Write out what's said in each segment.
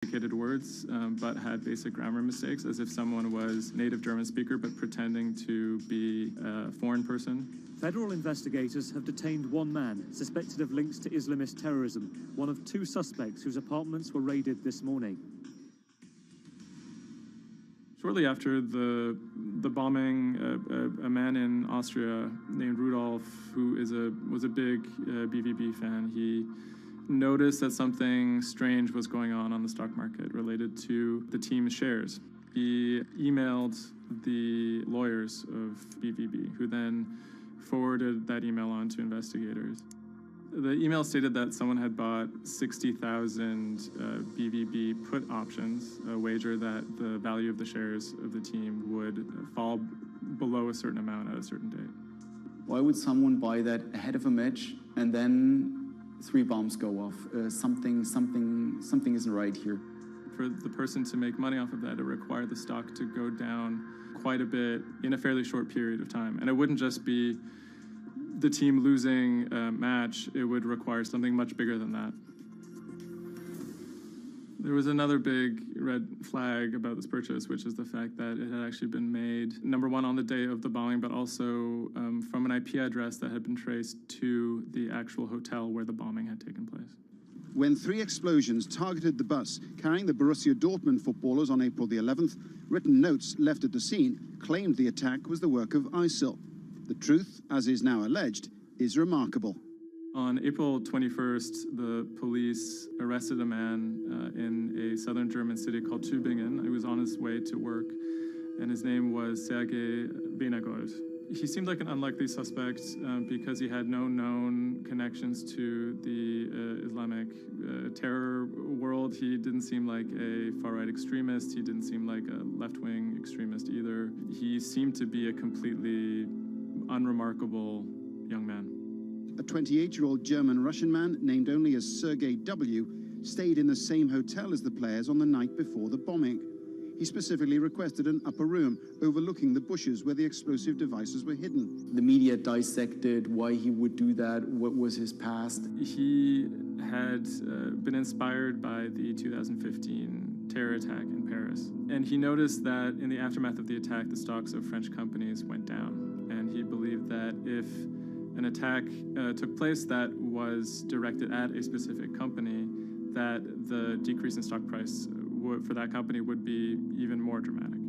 complicated words, but had basic grammar mistakes, as if someone was native German speaker but pretending to be a foreign person. Federal investigators have detained one man suspected of links to Islamist terrorism, one of two suspects whose apartments were raided this morning. Shortly after the bombing, a man in Austria named Rudolf, who was a big BVB fan, he noticed that something strange was going on the stock market related to the team's shares. He emailed the lawyers of BVB, who then forwarded that email on to investigators. The email stated that someone had bought 60,000 BVB put options, a wager that the value of the shares of the team would fall below a certain amount at a certain date. Why would someone buy that ahead of a match and then 3 bombs go off? Something isn't right here. For the person to make money off of that, it required the stock to go down quite a bit in a fairly short period of time. And it wouldn't just be the team losing a match, it would require something much bigger than that. There was another big red flag about this purchase, which is the fact that it had actually been made, number one, on the day of the bombing, but also from an IP address that had been traced to the actual hotel where the bombing had taken place. When 3 explosions targeted the bus carrying the Borussia Dortmund footballers on April the 11th, written notes left at the scene claimed the attack was the work of ISIL. The truth, as is now alleged, is remarkable. On April 21st, the police arrested a man in a southern German city called Tübingen. He was on his way to work, and his name was Sergei Venegold. He seemed like an unlikely suspect because he had no known connections to the Islamic terror world. He didn't seem like a far-right extremist. He didn't seem like a left-wing extremist either. He seemed to be a completely unremarkable young man. A 28-year-old German-Russian man, named only as Sergei W., stayed in the same hotel as the players on the night before the bombing. He specifically requested an upper room overlooking the bushes where the explosive devices were hidden. The media dissected why he would do that, what was his past. He had been inspired by the 2015 terror attack in Paris. And he noticed that in the aftermath of the attack, the stocks of French companies went down. And he believed that if an attack took place that was directed at a specific company, that the decrease in stock price for that company would be even more dramatic.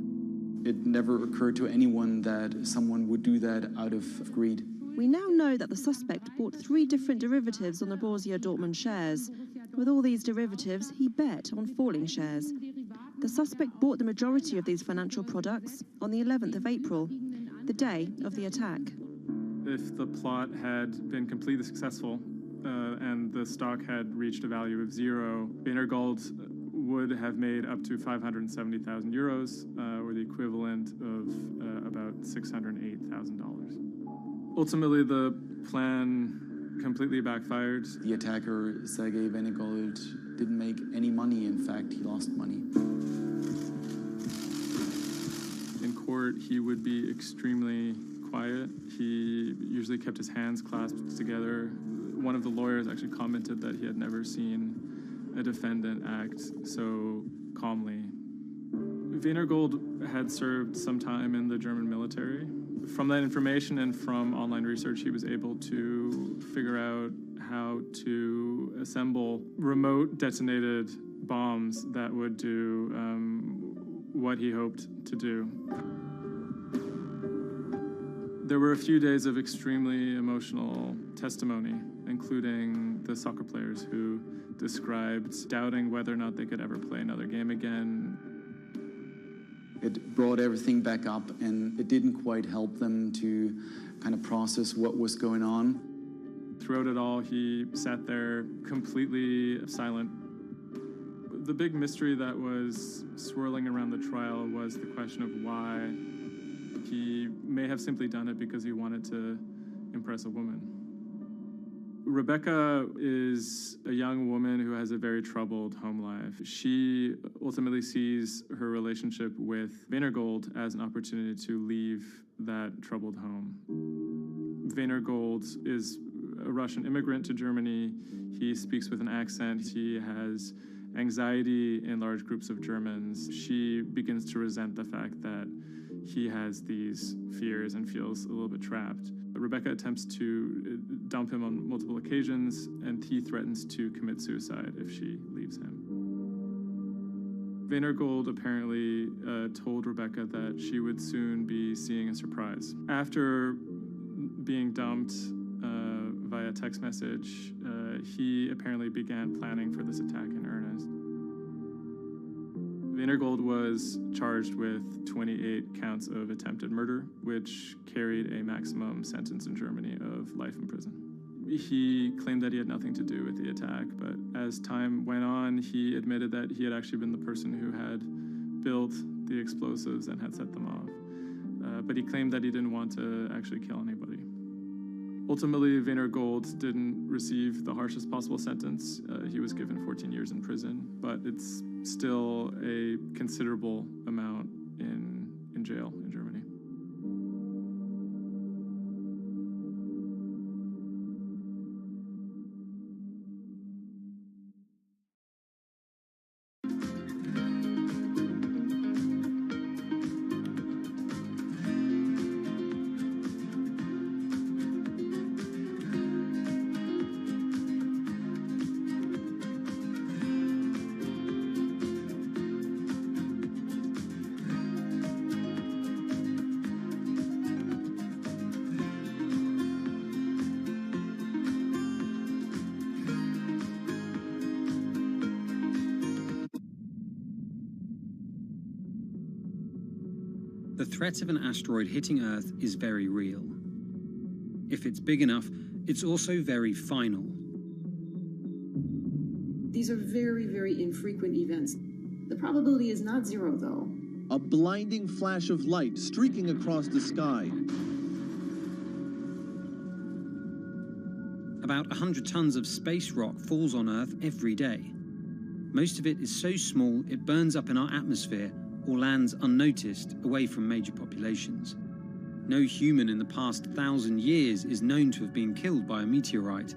It never occurred to anyone that someone would do that out of greed. We now know that the suspect bought 3 different derivatives on the Borussia Dortmund shares. With all these derivatives, he bet on falling shares. The suspect bought the majority of these financial products on the 11th of April, the day of the attack. If the plot had been completely successful and the stock had reached a value of 0, Venergold would have made up to 570,000 euros, or the equivalent of about $608,000. Ultimately, the plan completely backfired. The attacker, Sergei Venegold, didn't make any money. In fact, he lost money. In court, he would be extremely quiet. He usually kept his hands clasped together. One of the lawyers actually commented that he had never seen a defendant act so calmly. Venergold had served some time in the German military. From that information and from online research, he was able to figure out how to assemble remote detonated bombs that would do what he hoped to do. There were a few days of extremely emotional testimony, including the soccer players who described doubting whether or not they could ever play another game again. It brought everything back up, and it didn't quite help them to kind of process what was going on. Throughout it all, he sat there completely silent. The big mystery that was swirling around the trial was the question of why he may have simply done it because he wanted to impress a woman. Rebecca is a young woman who has a very troubled home life. She ultimately sees her relationship with Venergold as an opportunity to leave that troubled home. Venergold is a Russian immigrant to Germany. He speaks with an accent. He has anxiety in large groups of Germans. She begins to resent the fact that he has these fears and feels a little bit trapped. Rebecca attempts to dump him on multiple occasions, and he threatens to commit suicide if she leaves him. Weinergold apparently told Rebecca that she would soon be seeing a surprise. After being dumped via text message, he apparently began planning for this attack in earnest. Weinergold was charged with 28 counts of attempted murder, which carried a maximum sentence in Germany of life in prison. He claimed that he had nothing to do with the attack, but as time went on, he admitted that he had actually been the person who had built the explosives and had set them off. But he claimed that he didn't want to actually kill anybody. Ultimately, Weinergold didn't receive the harshest possible sentence. He was given 14 years in prison, but it's still a considerable amount in jail in Germany. The threat of an asteroid hitting Earth is very real. If it's big enough, it's also very final. These are very, very infrequent events. The probability is not zero, though. A blinding flash of light streaking across the sky. About 100 tons of space rock falls on Earth every day. Most of it is so small it burns up in our atmosphere or lands unnoticed away from major populations. No human in the past 1,000 years is known to have been killed by a meteorite,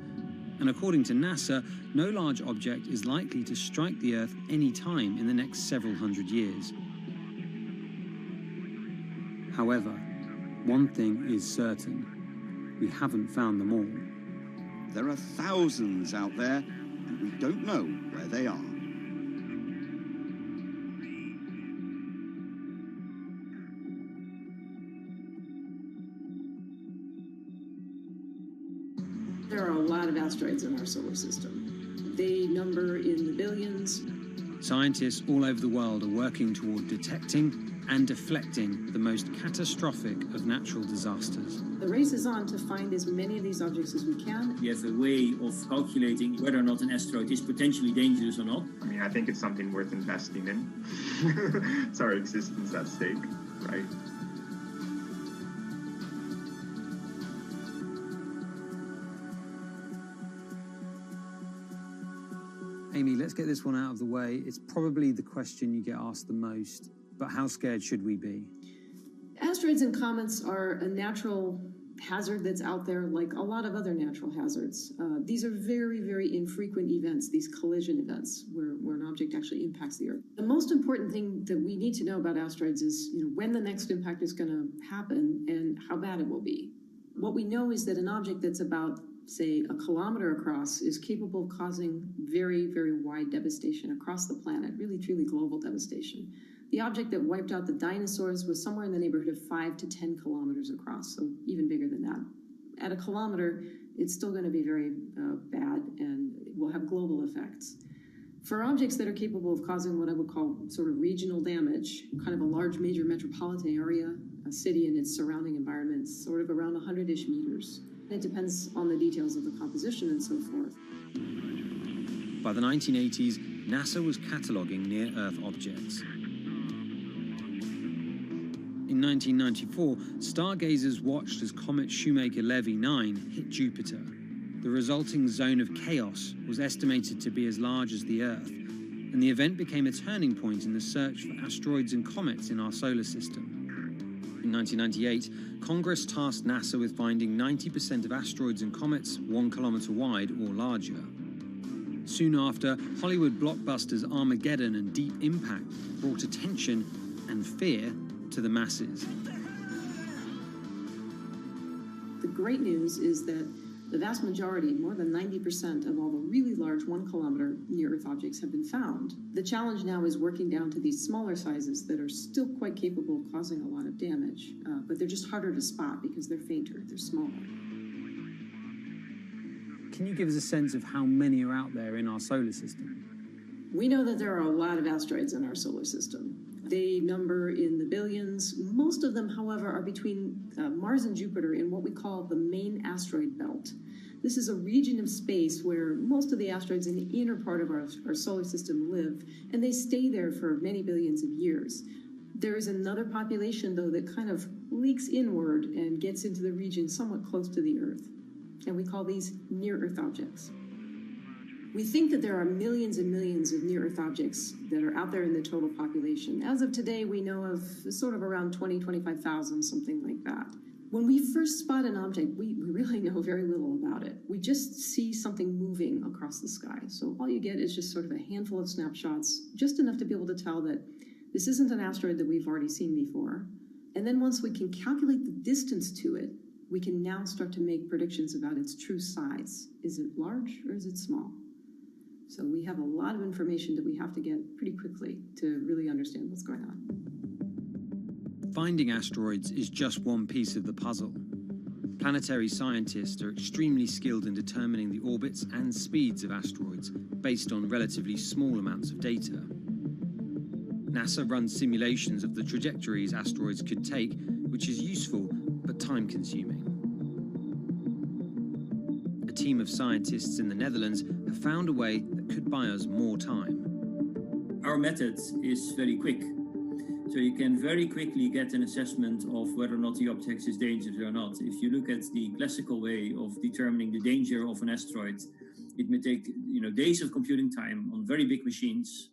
and according to NASA, no large object is likely to strike the Earth any time in the next several hundred years. However, one thing is certain: we haven't found them all. There are thousands out there, and we don't know where they are. There are a lot of asteroids in our solar system. They number in the billions. Scientists all over the world are working toward detecting and deflecting the most catastrophic of natural disasters. The race is on to find as many of these objects as we can. We have a way of calculating whether or not an asteroid is potentially dangerous or not. I mean, I think it's something worth investing in. It's our existence at stake, right? Amy, let's get this one out of the way. It's probably the question you get asked the most, but how scared should we be? Asteroids and comets are a natural hazard that's out there like a lot of other natural hazards. These are very, very infrequent events, these collision events, where an object actually impacts the Earth. The most important thing that we need to know about asteroids is when the next impact is going to happen and how bad it will be. What we know is that an object that's about, say, a kilometer across is capable of causing very, very wide devastation across the planet, really, truly global devastation. The object that wiped out the dinosaurs was somewhere in the neighborhood of 5 to 10 kilometers across, so even bigger than that. At a kilometer, it's still going to be very bad and will have global effects. For objects that are capable of causing what I would call sort of regional damage, kind of a large major metropolitan area, a city and its surrounding environment, sort of around 100-ish meters. It depends on the details of the composition and so forth. By the 1980s, NASA was cataloguing near-Earth objects. In 1994, stargazers watched as comet Shoemaker-Levy 9 hit Jupiter. The resulting zone of chaos was estimated to be as large as the Earth, and the event became a turning point in the search for asteroids and comets in our solar system. In 1998, Congress tasked NASA with finding 90% of asteroids and comets 1 kilometer wide or larger. Soon after, Hollywood blockbusters Armageddon and Deep Impact brought attention and fear to the masses. The great news is that the vast majority, more than 90% of all the really large 1 kilometer near-Earth objects have been found. The challenge now is working down to these smaller sizes that are still quite capable of causing a lot of damage, but they're just harder to spot because they're fainter, they're smaller. Can you give us a sense of how many are out there in our solar system? We know that there are a lot of asteroids in our solar system. They number in the billions. Most of them, however, are between Mars and Jupiter in what we call the main asteroid belt. This is a region of space where most of the asteroids in the inner part of our solar system live, and they stay there for many billions of years. There is another population, though, that kind of leaks inward and gets into the region somewhat close to the Earth, and we call these near-Earth objects. We think that there are millions and millions of near-Earth objects that are out there in the total population. As of today, we know of sort of around 20, 25,000, something like that. When we first spot an object, we really know very little about it. We just see something moving across the sky. So all you get is just sort of a handful of snapshots, just enough to be able to tell that this isn't an asteroid that we've already seen before. And then once we can calculate the distance to it, we can now start to make predictions about its true size. Is it large or is it small? So we have a lot of information that we have to get pretty quickly to really understand what's going on. Finding asteroids is just one piece of the puzzle. Planetary scientists are extremely skilled in determining the orbits and speeds of asteroids based on relatively small amounts of data. NASA runs simulations of the trajectories asteroids could take, which is useful but time-consuming. A team of scientists in the Netherlands have found a way that could buy us more time. Our method is very quick. So you can very quickly get an assessment of whether or not the object is dangerous or not. If you look at the classical way of determining the danger of an asteroid, it may take days of computing time on very big machines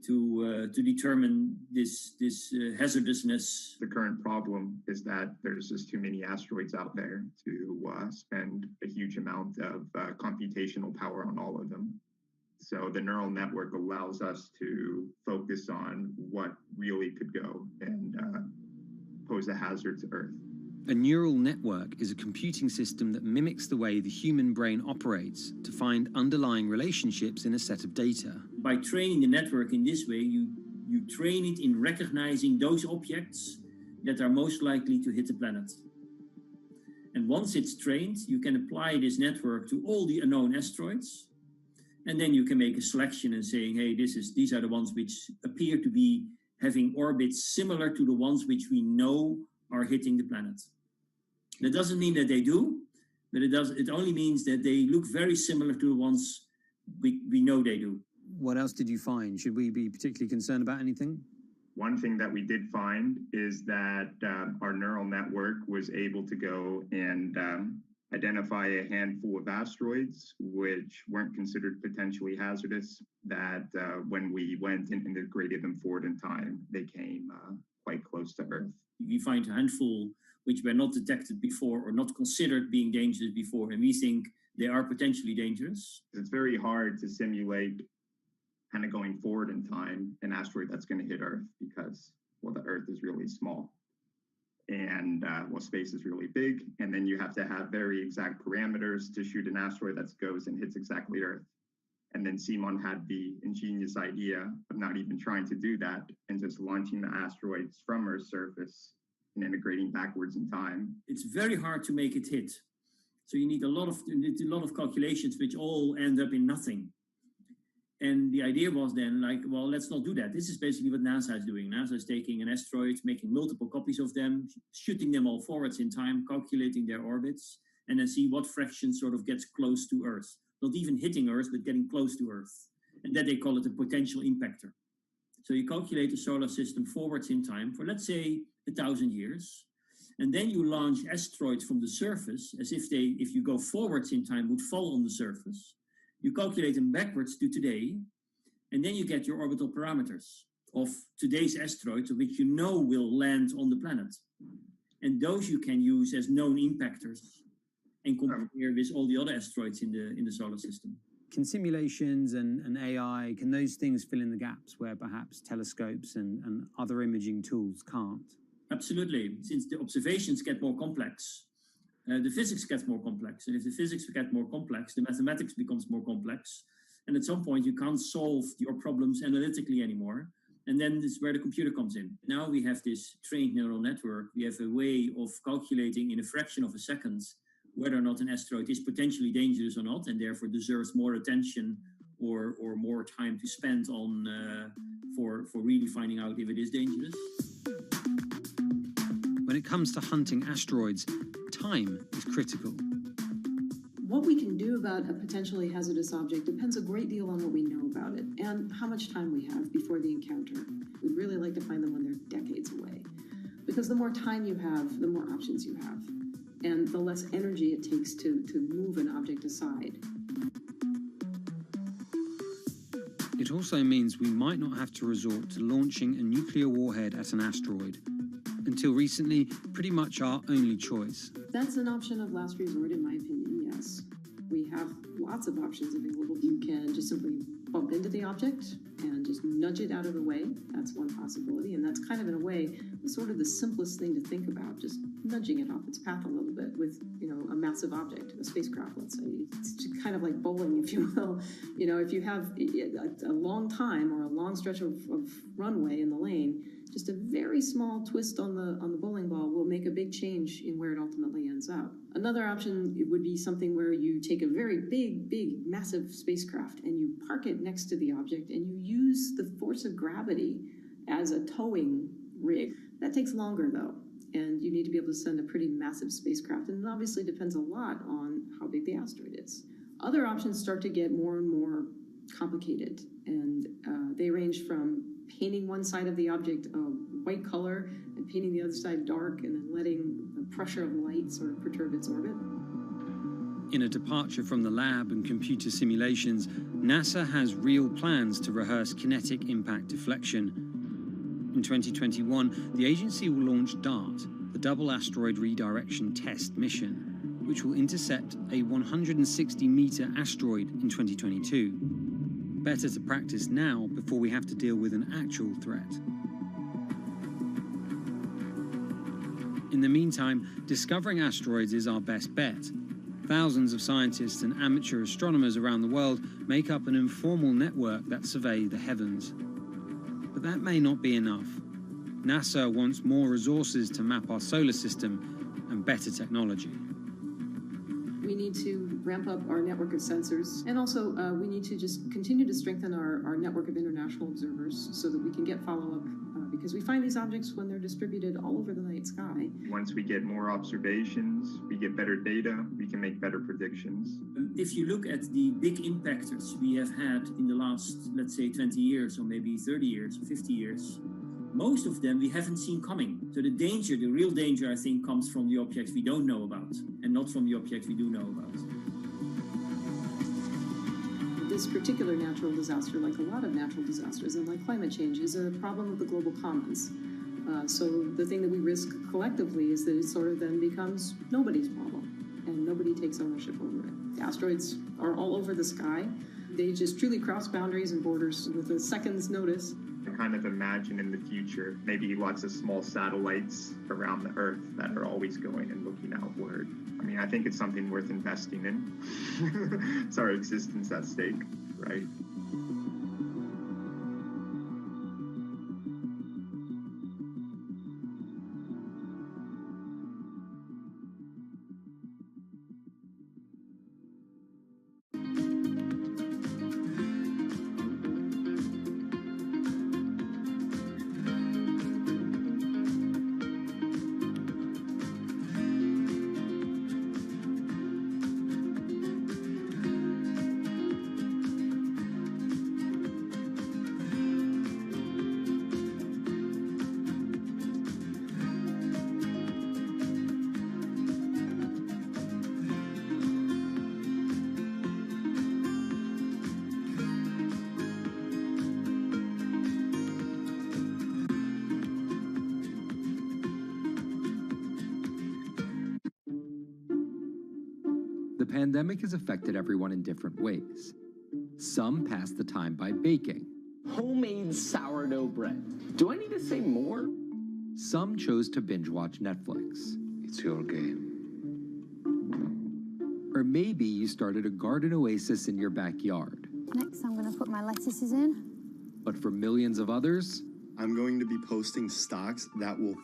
to determine this hazardousness. The current problem is that there's just too many asteroids out there to spend a huge amount of computational power on all of them. So the neural network allows us to focus on what really could go and pose a hazard to Earth. A neural network is a computing system that mimics the way the human brain operates to find underlying relationships in a set of data. By training the network in this way, you train it in recognizing those objects that are most likely to hit the planet. And once it's trained, you can apply this network to all the unknown asteroids. And then you can make a selection and saying, hey, these are the ones which appear to be having orbits similar to the ones which we know are hitting the planet. That doesn't mean that they do, but it only means that they look very similar to the ones we know they do. What else did you find? Should we be particularly concerned about anything? One thing that we did find is that our neural network was able to go and identify a handful of asteroids which weren't considered potentially hazardous, that when we went and integrated them forward in time, they came quite close to Earth. We find a handful which were not detected before or not considered being dangerous before, and we think they are potentially dangerous. It's very hard to simulate kind of going forward in time an asteroid that's going to hit Earth because, well, the Earth is really small and space is really big, and then you have to have very exact parameters to shoot an asteroid that goes and hits exactly Earth. And then Simon had the ingenious idea of not even trying to do that and just launching the asteroids from Earth's surface and integrating backwards in time. It's very hard to make it hit. So you need a lot of calculations which all end up in nothing. And the idea was then like, well, let's not do that. This is basically what NASA is doing. NASA is taking an asteroid, making multiple copies of them, shooting them all forwards in time, calculating their orbits, and then see what fraction sort of gets close to Earth. Not even hitting Earth, but getting close to Earth. And that they call it a potential impactor. So you calculate the solar system forwards in time for, let's say, 1,000 years. And then you launch asteroids from the surface as if they, if you go forwards in time, would fall on the surface. You calculate them backwards to today. And then you get your orbital parameters of today's asteroids, which you know will land on the planet. And those you can use as known impactors and compare with all the other asteroids in the solar system. Can simulations and AI, can those things fill in the gaps where perhaps telescopes and other imaging tools can't? Absolutely. Since the observations get more complex, the physics gets more complex. And if the physics get more complex, the mathematics becomes more complex. And at some point, you can't solve your problems analytically anymore. And then this is where the computer comes in. Now we have this trained neural network. We have a way of calculating in a fraction of a second whether or not an asteroid is potentially dangerous or not, and therefore deserves more attention or more time to spend on for really finding out if it is dangerous. When it comes to hunting asteroids, time is critical. What we can do about a potentially hazardous object depends a great deal on what we know about it and how much time we have before the encounter. We'd really like to find them when they're decades away, because the more time you have, the more options you have, and the less energy it takes to move an object aside. It also means we might not have to resort to launching a nuclear warhead at an asteroid. Until recently, pretty much our only choice. That's an option of last resort, in my opinion, yes. We have lots of options available. You can just simply bump into the object and just nudge it out of the way. That's one possibility, and that's kind of, in a way, sort of the simplest thing to think about, just nudging it off its path a little bit with, a massive object, a spacecraft, let's say. It's just kind of like bowling, if you will. If you have a long time or a long stretch of runway in the lane, just a very small twist on the bowling ball will make a big change in where it ultimately ends up. Another option would be something where you take a very big, massive spacecraft and you park it next to the object and you use the force of gravity as a towing rig. That takes longer, though, and you need to be able to send a pretty massive spacecraft, and it obviously depends a lot on how big the asteroid is. Other options start to get more and more complicated, and they range from painting one side of the object a white color and painting the other side dark, and then letting the pressure of light sort of perturb its orbit. In a departure from the lab and computer simulations, NASA has real plans to rehearse kinetic impact deflection. In 2021, the agency will launch DART, the Double Asteroid Redirection Test mission, which will intercept a 160-meter asteroid in 2022. Better to practice now before we have to deal with an actual threat. In the meantime, discovering asteroids is our best bet. Thousands of scientists and amateur astronomers around the world make up an informal network that survey the heavens. But that may not be enough. NASA wants more resources to map our solar system and better technology. We need to ramp up our network of sensors, and also we need to just continue to strengthen our network of international observers so that we can get follow-up, because we find these objects when they're distributed all over the night sky. Once we get more observations, we get better data, we can make better predictions. If you look at the big impactors we have had in the last, let's say, 20 years, or maybe 30 years, or 50 years, most of them we haven't seen coming. So the real danger, I think, comes from the objects we don't know about, and not from the objects we do know about. This particular natural disaster, like a lot of natural disasters and like climate change, is a problem of the global commons. So the thing that we risk collectively is that it sort of then becomes nobody's problem, and nobody takes ownership over it. The asteroids are all over the sky. They just truly cross boundaries and borders with a second's notice. I kind of imagine in the future, maybe lots of small satellites around the Earth that are always going and looking outward. I mean, I think it's something worth investing in. It's our existence at stake, right? The pandemic has affected everyone in different ways. Some passed the time by baking. Homemade sourdough bread. Do I need to say more? Some chose to binge watch Netflix. It's your game. Or maybe you started a garden oasis in your backyard. Next, I'm going to put my lettuces in. But for millions of others, I'm going to be posting stocks that will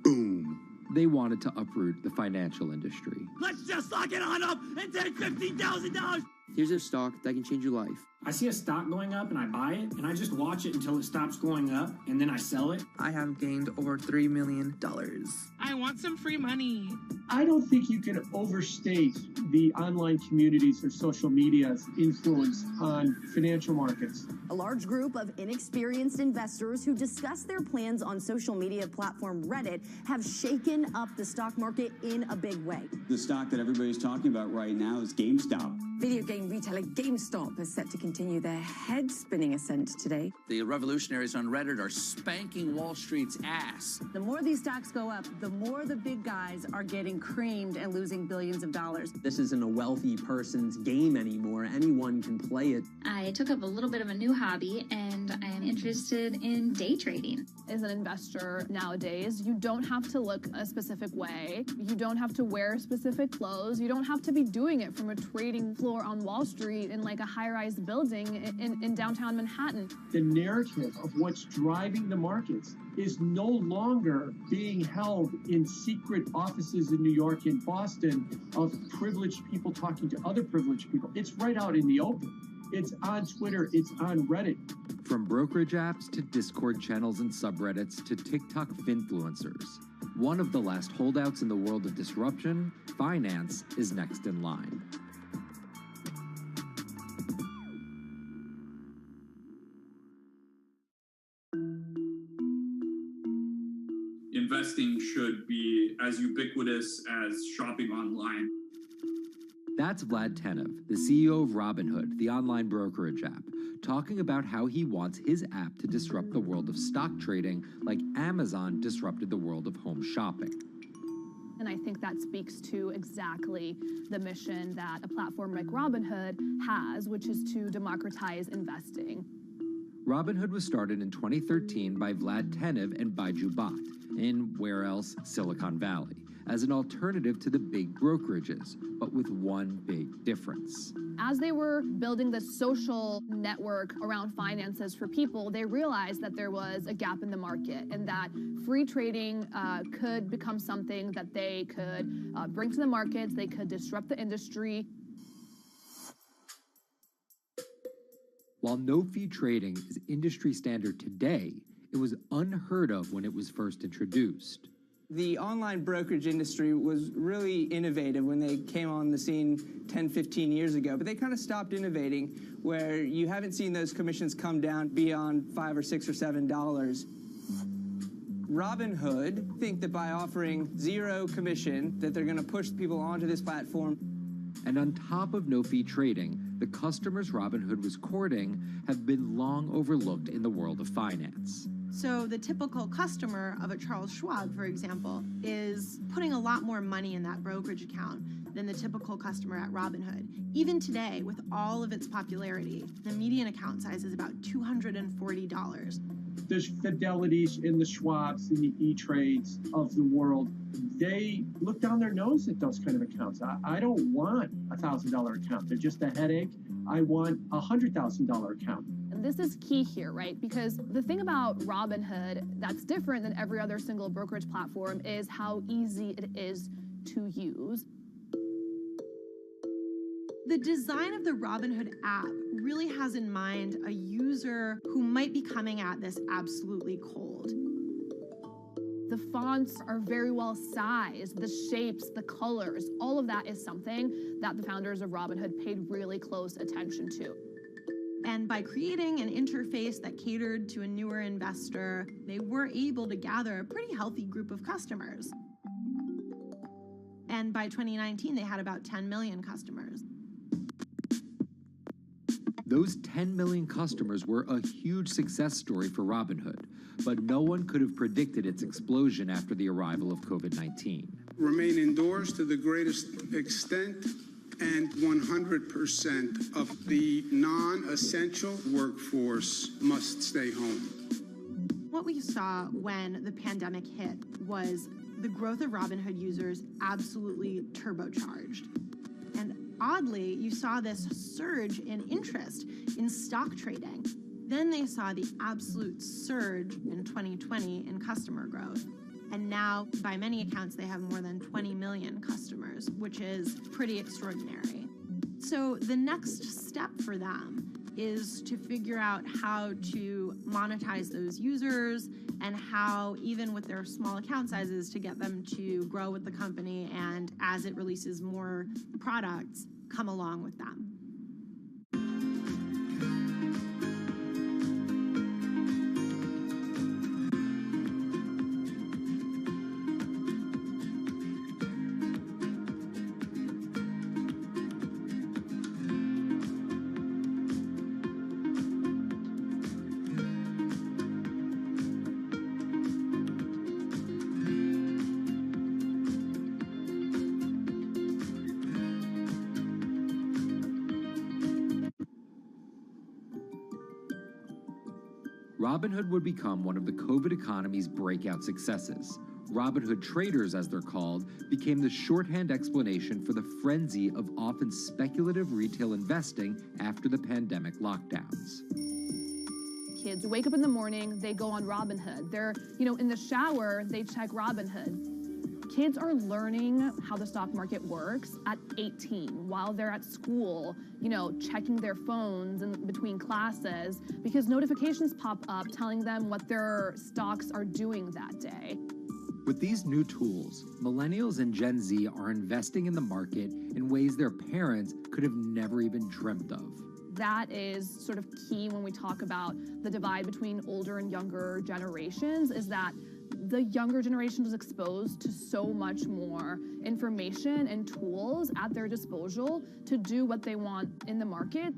boom. They wanted to uproot the financial industry. Let's just lock it on up and take $15,000. Here's a stock that can change your life. I see a stock going up and I buy it, and I just watch it until it stops going up, and then I sell it. I have gained over $3 million. I want some free money. I don't think you can overstate the online communities or social media's influence on financial markets. A large group of inexperienced investors who discuss their plans on social media platform Reddit have shaken up the stock market in a big way. The stock that everybody's talking about right now is GameStop. Video game retailer GameStop is set to continue their head-spinning ascent today. The revolutionaries on Reddit are spanking Wall Street's ass. The more these stocks go up, the more the big guys are getting creamed and losing billions of dollars. This isn't a wealthy person's game anymore. Anyone can play it. I took up a little bit of a new hobby, and I am interested in day trading. As an investor nowadays, you don't have to look a specific way. You don't have to wear specific clothes. You don't have to be doing it from a trading floor on Wall Street in like a high-rise building in downtown Manhattan. The narrative of what's driving the markets is no longer being held in secret offices in New York and Boston of privileged people talking to other privileged people. It's right out in the open. It's on Twitter, it's on Reddit. From brokerage apps to Discord channels and subreddits to TikTok finfluencers. One of the last holdouts in the world of disruption, finance is next in line. Investing should be as ubiquitous as shopping online. That's Vlad Tenev, the CEO of Robinhood, the online brokerage app, talking about how he wants his app to disrupt the world of stock trading like Amazon disrupted the world of home shopping. And I think that speaks to exactly the mission that a platform like Robinhood has, which is to democratize investing. Robinhood was started in 2013 by Vlad Tenev and Baiju Bhatt in, where else, Silicon Valley, as an alternative to the big brokerages, but with one big difference. As they were building the social network around finances for people, they realized that there was a gap in the market and that free trading could become something that they could bring to the markets, they could disrupt the industry. While no-fee trading is industry standard today, it was unheard of when it was first introduced. The online brokerage industry was really innovative when they came on the scene 10, 15 years ago, but they kind of stopped innovating where you haven't seen those commissions come down beyond $5 or $6 or $7. Robinhood think that by offering zero commission that they're going to push people onto this platform. And on top of no-fee trading, the customers Robinhood was courting have been long overlooked in the world of finance. So the typical customer of a Charles Schwab, for example, is putting a lot more money in that brokerage account than the typical customer at Robinhood. Even today, with all of its popularity, the median account size is about $240. There's Fidelities and the Schwabs and the E-Trades of the world. They look down their nose at those kind of accounts. I don't want a $1,000 account. They're just a headache. I want a $100,000 account. And this is key here, right? Because the thing about Robinhood that's different than every other single brokerage platform is how easy it is to use. The design of the Robinhood app really has in mind a user who might be coming at this absolutely cold. The fonts are very well sized, the shapes, the colors, all of that is something that the founders of Robinhood paid really close attention to. And by creating an interface that catered to a newer investor, they were able to gather a pretty healthy group of customers. And by 2019, they had about 10 million customers. Those 10 million customers were a huge success story for Robinhood, but no one could have predicted its explosion after the arrival of COVID-19. Remain indoors to the greatest extent and 100% of the non-essential workforce must stay home. What we saw when the pandemic hit was the growth of Robinhood users absolutely turbocharged. And oddly, you saw this surge in interest in stock trading. Then they saw the absolute surge in 2020 in customer growth. And now, by many accounts, they have more than 20 million customers, which is pretty extraordinary. So the next step for them is to figure out how to monetize those users and how, even with their small account sizes, to get them to grow with the company and, as it releases more products, come along with them. Robinhood would become one of the COVID economy's breakout successes. Robinhood traders, as they're called, became the shorthand explanation for the frenzy of often speculative retail investing after the pandemic lockdowns. Kids wake up in the morning, they go on Robinhood. They're, in the shower, they check Robinhood. Kids are learning how the stock market works at 18 while they're at school, checking their phones in between classes because notifications pop up telling them what their stocks are doing that day. With these new tools, millennials and Gen Z are investing in the market in ways their parents could have never even dreamt of. That is sort of key when we talk about the divide between older and younger generations, is that the younger generation is exposed to so much more information and tools at their disposal to do what they want in the market.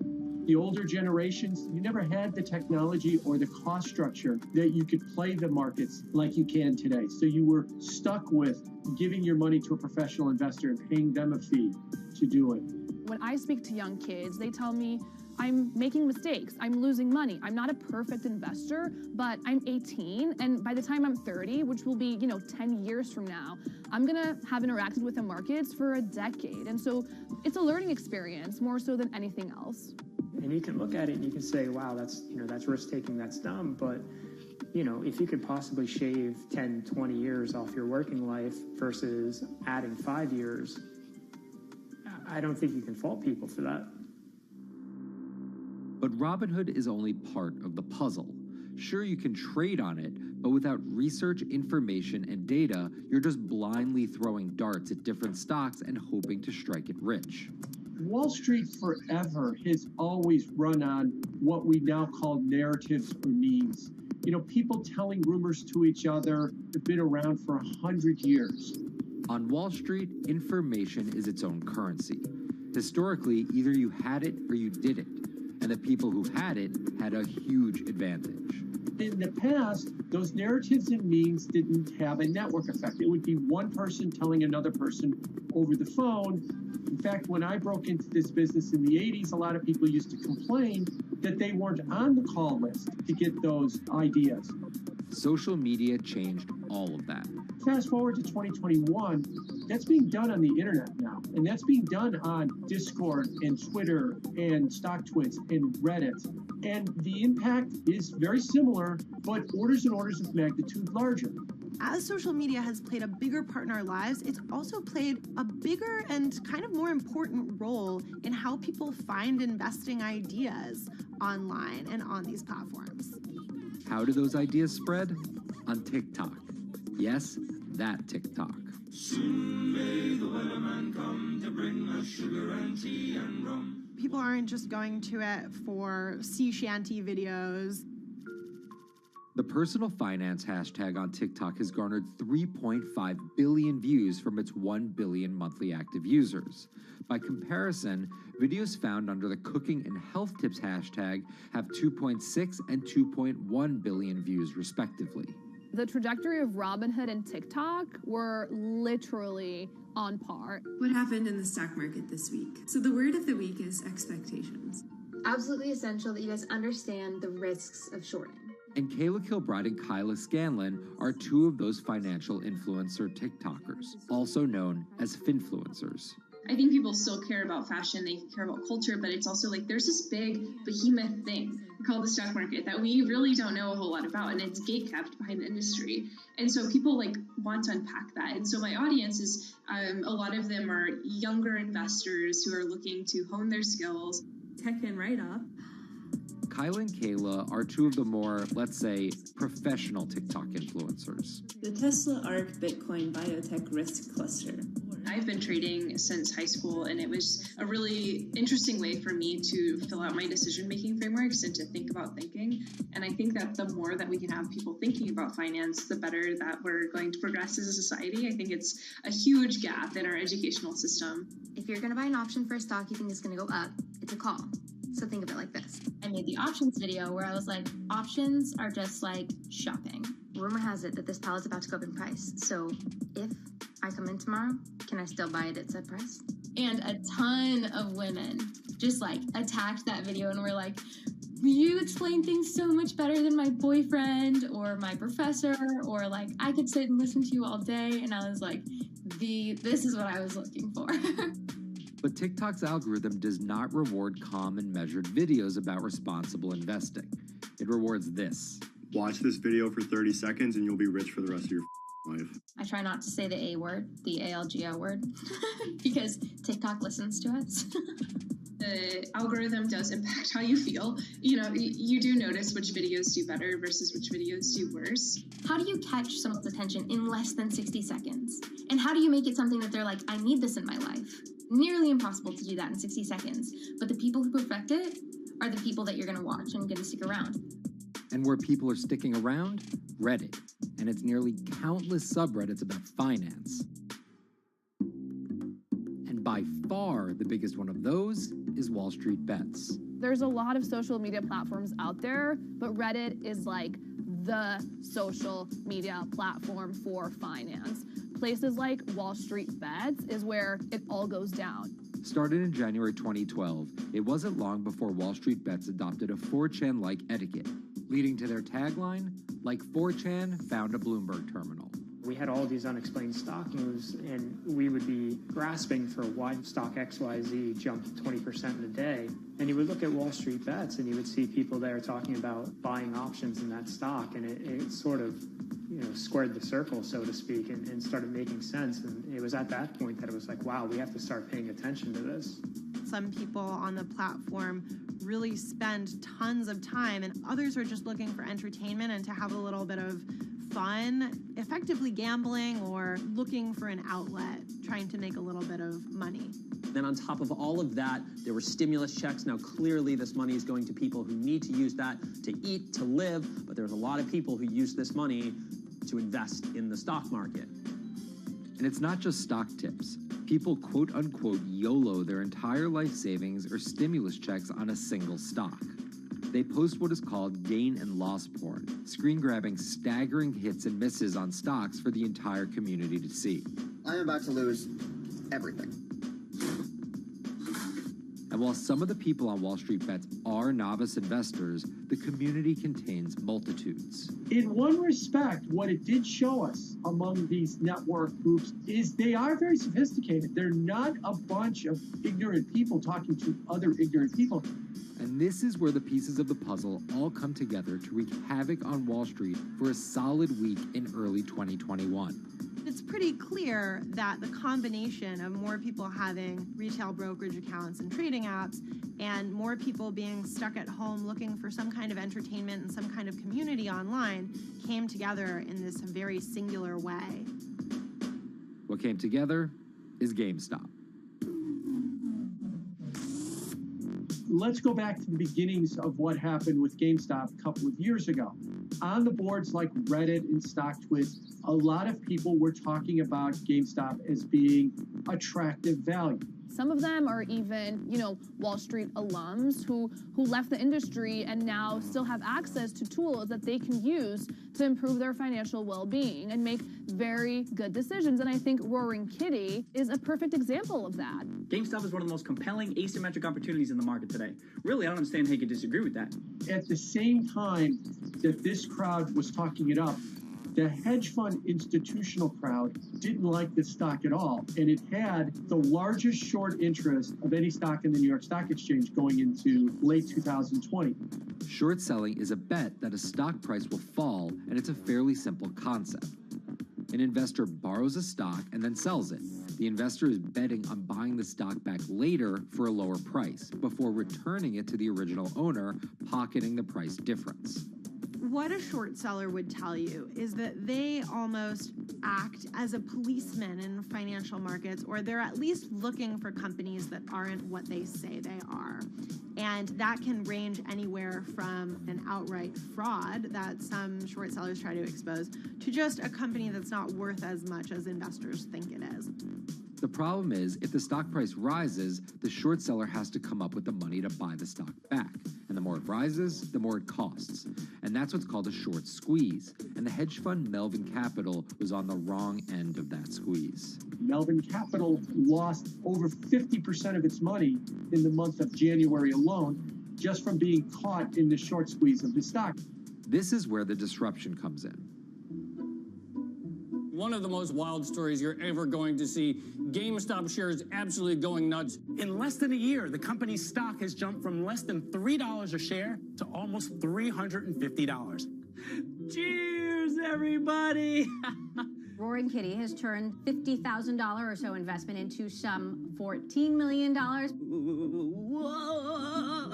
The older generations, you never had the technology or the cost structure that you could play the markets like you can today. So you were stuck with giving your money to a professional investor and paying them a fee to do it. When I speak to young kids, they tell me, I'm making mistakes, I'm losing money. I'm not a perfect investor, but I'm 18, and by the time I'm 30, which will be, 10 years from now, I'm gonna have interacted with the markets for a decade. And so it's a learning experience more so than anything else. And you can look at it and you can say, wow, that's risk-taking, that's dumb, but if you could possibly shave 10, 20 years off your working life versus adding 5 years, I don't think you can fault people for that. But Robinhood is only part of the puzzle. Sure, you can trade on it, but without research, information, and data, you're just blindly throwing darts at different stocks and hoping to strike it rich. Wall Street forever has always run on what we now call narratives or memes. People telling rumors to each other have been around for 100 years. On Wall Street, information is its own currency. Historically, either you had it or you didn't. And the people who had it had a huge advantage. In the past, those narratives and memes didn't have a network effect. It would be one person telling another person over the phone. In fact, when I broke into this business in the 80s, a lot of people used to complain that they weren't on the call list to get those ideas. Social media changed all of that. Fast forward to 2021, that's being done on the internet now. And that's being done on Discord and Twitter and StockTwits and Reddit. And the impact is very similar, but orders and orders of magnitude larger. As social media has played a bigger part in our lives, it's also played a bigger and kind of more important role in how people find investing ideas online and on these platforms. How do those ideas spread? On TikTok. Yes, that TikTok. Soon may the weatherman come to bring us sugar and tea and rum. People aren't just going to it for sea shanty videos. The personal finance hashtag on TikTok has garnered 3.5 billion views from its 1 billion monthly active users. By comparison, videos found under the cooking and health tips hashtag have 2.6 and 2.1 billion views respectively. The trajectory of Robinhood and TikTok were literally on par. What happened in the stock market this week? So the word of the week is expectations. Absolutely essential that you guys understand the risks of shorting. And Kayla Kilbride and Kyla Scanlon are two of those financial influencer TikTokers, also known as finfluencers. I think people still care about fashion, they care about culture, but it's also like there's this big behemoth thing called the stock market that we really don't know a whole lot about, and it's gatekept behind the industry. And so people like want to unpack that. And so my audience is, a lot of them are younger investors who are looking to hone their skills. Tech in right up. Kyla and Kayla are two of the more, let's say, professional TikTok influencers. The Tesla ARK Bitcoin Biotech Risk Cluster. I've been trading since high school, and it was a really interesting way for me to fill out my decision-making frameworks and to think about thinking. And I think that the more that we can have people thinking about finance, the better that we're going to progress as a society. I think it's a huge gap in our educational system. If you're going to buy an option for a stock you think is going to go up, it's a call. So think of it like this. I made the options video where I was like, options are just like shopping. Rumor has it that this pallet's about to go up in price. So if I come in tomorrow, can I still buy it at said price? And a ton of women just like attacked that video and were like, you explain things so much better than my boyfriend or my professor, or like I could sit and listen to you all day. And I was like, this is what I was looking for. But TikTok's algorithm does not reward calm and measured videos about responsible investing. It rewards this. Watch this video for 30 seconds and you'll be rich for the rest of your life. I try not to say the A word, the ALGO word, because TikTok listens to us. The algorithm does impact how you feel. You know, you do notice which videos do better versus which videos do worse. How do you catch someone's attention in less than 60 seconds? And how do you make it something that they're like, I need this in my life? Nearly impossible to do that in 60 seconds. But the people who perfect it are the people that you're going to watch and going to stick around. And where people are sticking around? Reddit. And its nearly countless subreddits about finance. And by far the biggest one of those is Wall Street Bets. There's a lot of social media platforms out there, but Reddit is like the social media platform for finance. Places like Wall Street Bets is where it all goes down. Started in January 2012, it wasn't long before Wall Street Bets adopted a 4chan-like etiquette, leading to their tagline, like 4chan found a Bloomberg terminal. We had all these unexplained stock moves, and we would be grasping for why stock XYZ jumped 20% in a day. And you would look at Wall Street Bets, and you would see people there talking about buying options in that stock, and it sort of, squared the circle, so to speak, and started making sense. And it was at that point that it was like, wow, we have to start paying attention to this. Some people on the platform really spend tons of time, and others are just looking for entertainment and to have a little bit of fun, effectively gambling or looking for an outlet, trying to make a little bit of money. Then on top of all of that, there were stimulus checks. Now, clearly, this money is going to people who need to use that to eat, to live, but there's a lot of people who use this money to invest in the stock market. And it's not just stock tips. People quote-unquote YOLO their entire life savings or stimulus checks on a single stock. They post what is called gain and loss porn, screen-grabbing staggering hits and misses on stocks for the entire community to see. I'm about to lose everything. And while some of the people on Wall Street Bets are novice investors, the community contains multitudes. In one respect, what it did show us among these network groups is they are very sophisticated. They're not a bunch of ignorant people talking to other ignorant people. And this is where the pieces of the puzzle all come together to wreak havoc on Wall Street for a solid week in early 2021. It's pretty clear that the combination of more people having retail brokerage accounts and trading apps and more people being stuck at home looking for some kind of entertainment and some kind of community online came together in this very singular way. What came together is GameStop. Let's go back to the beginnings of what happened with GameStop a couple of years ago. On the boards like Reddit and StockTwit, a lot of people were talking about GameStop as being attractive value. Some of them are even, Wall Street alums who left the industry and now still have access to tools that they can use to improve their financial well-being and make very good decisions. And I think Roaring Kitty is a perfect example of that. GameStop is one of the most compelling asymmetric opportunities in the market today. Really, I don't understand how you could disagree with that. At the same time that this crowd was talking it up, the hedge fund institutional crowd didn't like this stock at all, and it had the largest short interest of any stock in the New York Stock Exchange going into late 2020. Short selling is a bet that a stock price will fall, and it's a fairly simple concept. An investor borrows a stock and then sells it. The investor is betting on buying the stock back later for a lower price, before returning it to the original owner, pocketing the price difference. What a short seller would tell you is that they almost act as a policeman in financial markets, or they're at least looking for companies that aren't what they say they are. And that can range anywhere from an outright fraud that some short sellers try to expose to just a company that's not worth as much as investors think it is. The problem is, if the stock price rises, the short seller has to come up with the money to buy the stock back. And the more it rises, the more it costs. And that's what's called a short squeeze. And the hedge fund Melvin Capital was on the wrong end of that squeeze. Melvin Capital lost over 50% of its money in the month of January alone, just from being caught in the short squeeze of the stock. This is where the disruption comes in. One of the most wild stories you're ever going to see. GameStop shares absolutely going nuts. In less than a year, the company's stock has jumped from less than $3 a share to almost $350. Cheers, everybody! Roaring Kitty has turned $50,000 or so investment into some $14 million. Whoa!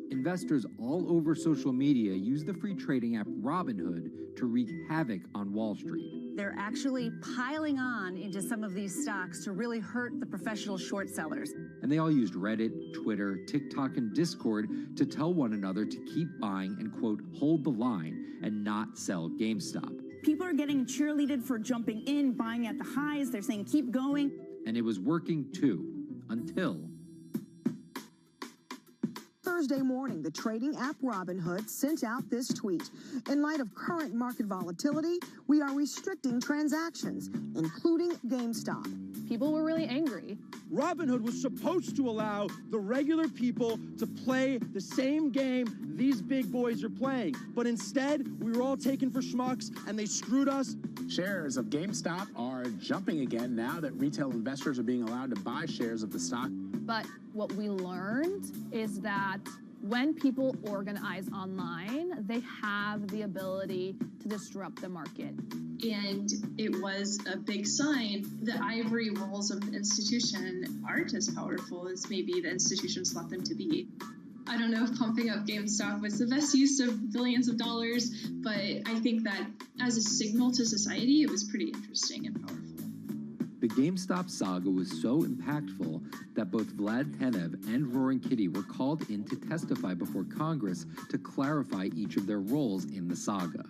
Investors all over social media use the free trading app Robinhood to wreak havoc on Wall Street. They're actually piling on into some of these stocks to really hurt the professional short sellers. And they all used Reddit, Twitter, TikTok, and Discord to tell one another to keep buying and, quote, hold the line and not sell GameStop. People are getting cheerleaded for jumping in, buying at the highs. They're saying, keep going. And it was working too, until Thursday morning, the trading app Robinhood sent out this tweet. In light of current market volatility, we are restricting transactions, including GameStop. People were really angry. Robinhood was supposed to allow the regular people to play the same game these big boys are playing. But instead, we were all taken for schmucks, and they screwed us. Shares of GameStop are jumping again now that retail investors are being allowed to buy shares of the stock. But what we learned is that when people organize online, they have the ability to disrupt the market. And it was a big sign the ivory walls of the institution aren't as powerful as maybe the institutions thought them to be. I don't know if pumping up GameStop was the best use of billions of dollars, but I think that as a signal to society, it was pretty interesting and powerful. The GameStop saga was so impactful that both Vlad Tenev and Roaring Kitty were called in to testify before Congress to clarify each of their roles in the saga.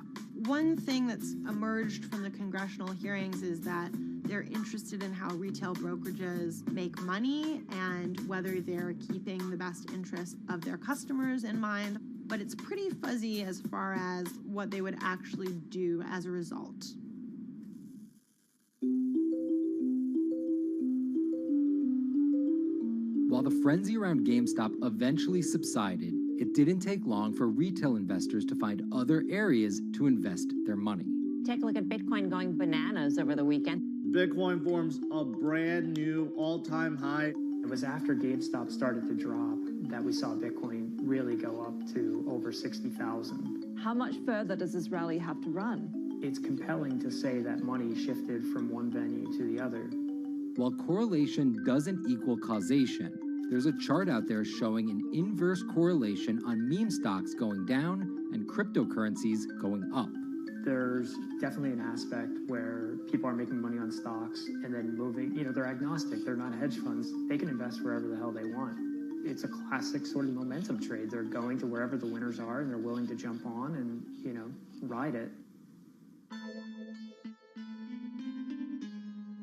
One thing that's emerged from the congressional hearings is that they're interested in how retail brokerages make money and whether they're keeping the best interest of their customers in mind, but it's pretty fuzzy as far as what they would actually do as a result. While the frenzy around GameStop eventually subsided, it didn't take long for retail investors to find other areas to invest their money. Take a look at Bitcoin going bananas over the weekend. Bitcoin forms a brand new all-time high. It was after GameStop started to drop that we saw Bitcoin really go up to over 60,000. How much further does this rally have to run? It's compelling to say that money shifted from one venue to the other. While correlation doesn't equal causation, there's a chart out there showing an inverse correlation on meme stocks going down and cryptocurrencies going up. There's definitely an aspect where people are making money on stocks and then moving, they're agnostic, they're not hedge funds, they can invest wherever the hell they want. It's a classic sort of momentum trade. They're going to wherever the winners are and they're willing to jump on and, ride it.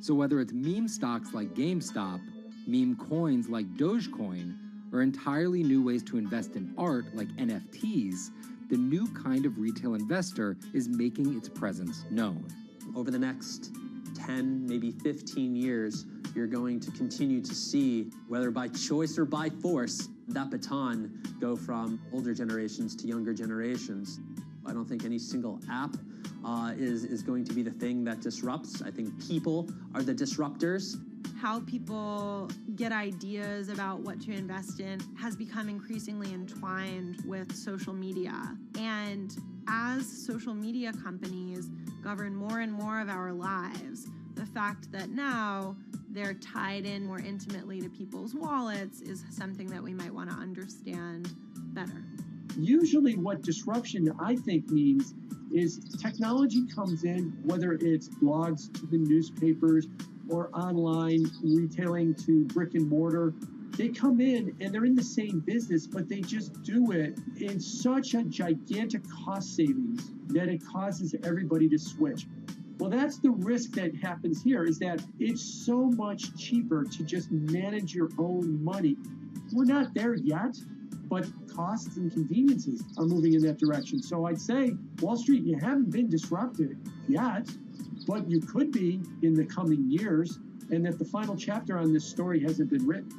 So whether it's meme stocks like GameStop, meme coins like Dogecoin, or entirely new ways to invest in art like NFTs, the new kind of retail investor is making its presence known. Over the next 10, maybe 15 years, you're going to continue to see, whether by choice or by force, that baton go from older generations to younger generations. I don't think any single app is going to be the thing that disrupts. I think people are the disruptors. How people get ideas about what to invest in has become increasingly entwined with social media. And as social media companies govern more and more of our lives, the fact that now they're tied in more intimately to people's wallets is something that we might want to understand better. Usually what disruption, I think, means is technology comes in, whether it's blogs to the newspapers or online retailing to brick and mortar. They come in and they're in the same business, but they just do it in such a gigantic cost savings that it causes everybody to switch. Well, that's the risk that happens here, is that it's so much cheaper to just manage your own money. We're not there yet, but costs and conveniences are moving in that direction. So I'd say, Wall Street, you haven't been disrupted yet, but you could be in the coming years, and that the final chapter on this story hasn't been written.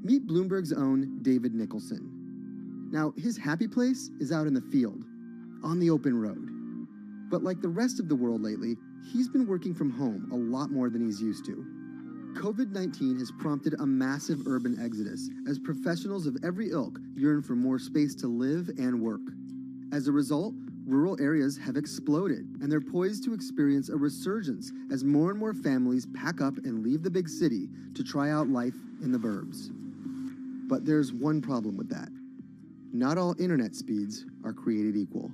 Meet Bloomberg's own David Nicholson. Now, his happy place is out in the field, on the open road. But like the rest of the world lately, he's been working from home a lot more than he's used to. COVID-19 has prompted a massive urban exodus as professionals of every ilk yearn for more space to live and work. As a result, rural areas have exploded, and they're poised to experience a resurgence as more and more families pack up and leave the big city to try out life in the burbs. But there's one problem with that. Not all internet speeds are created equal.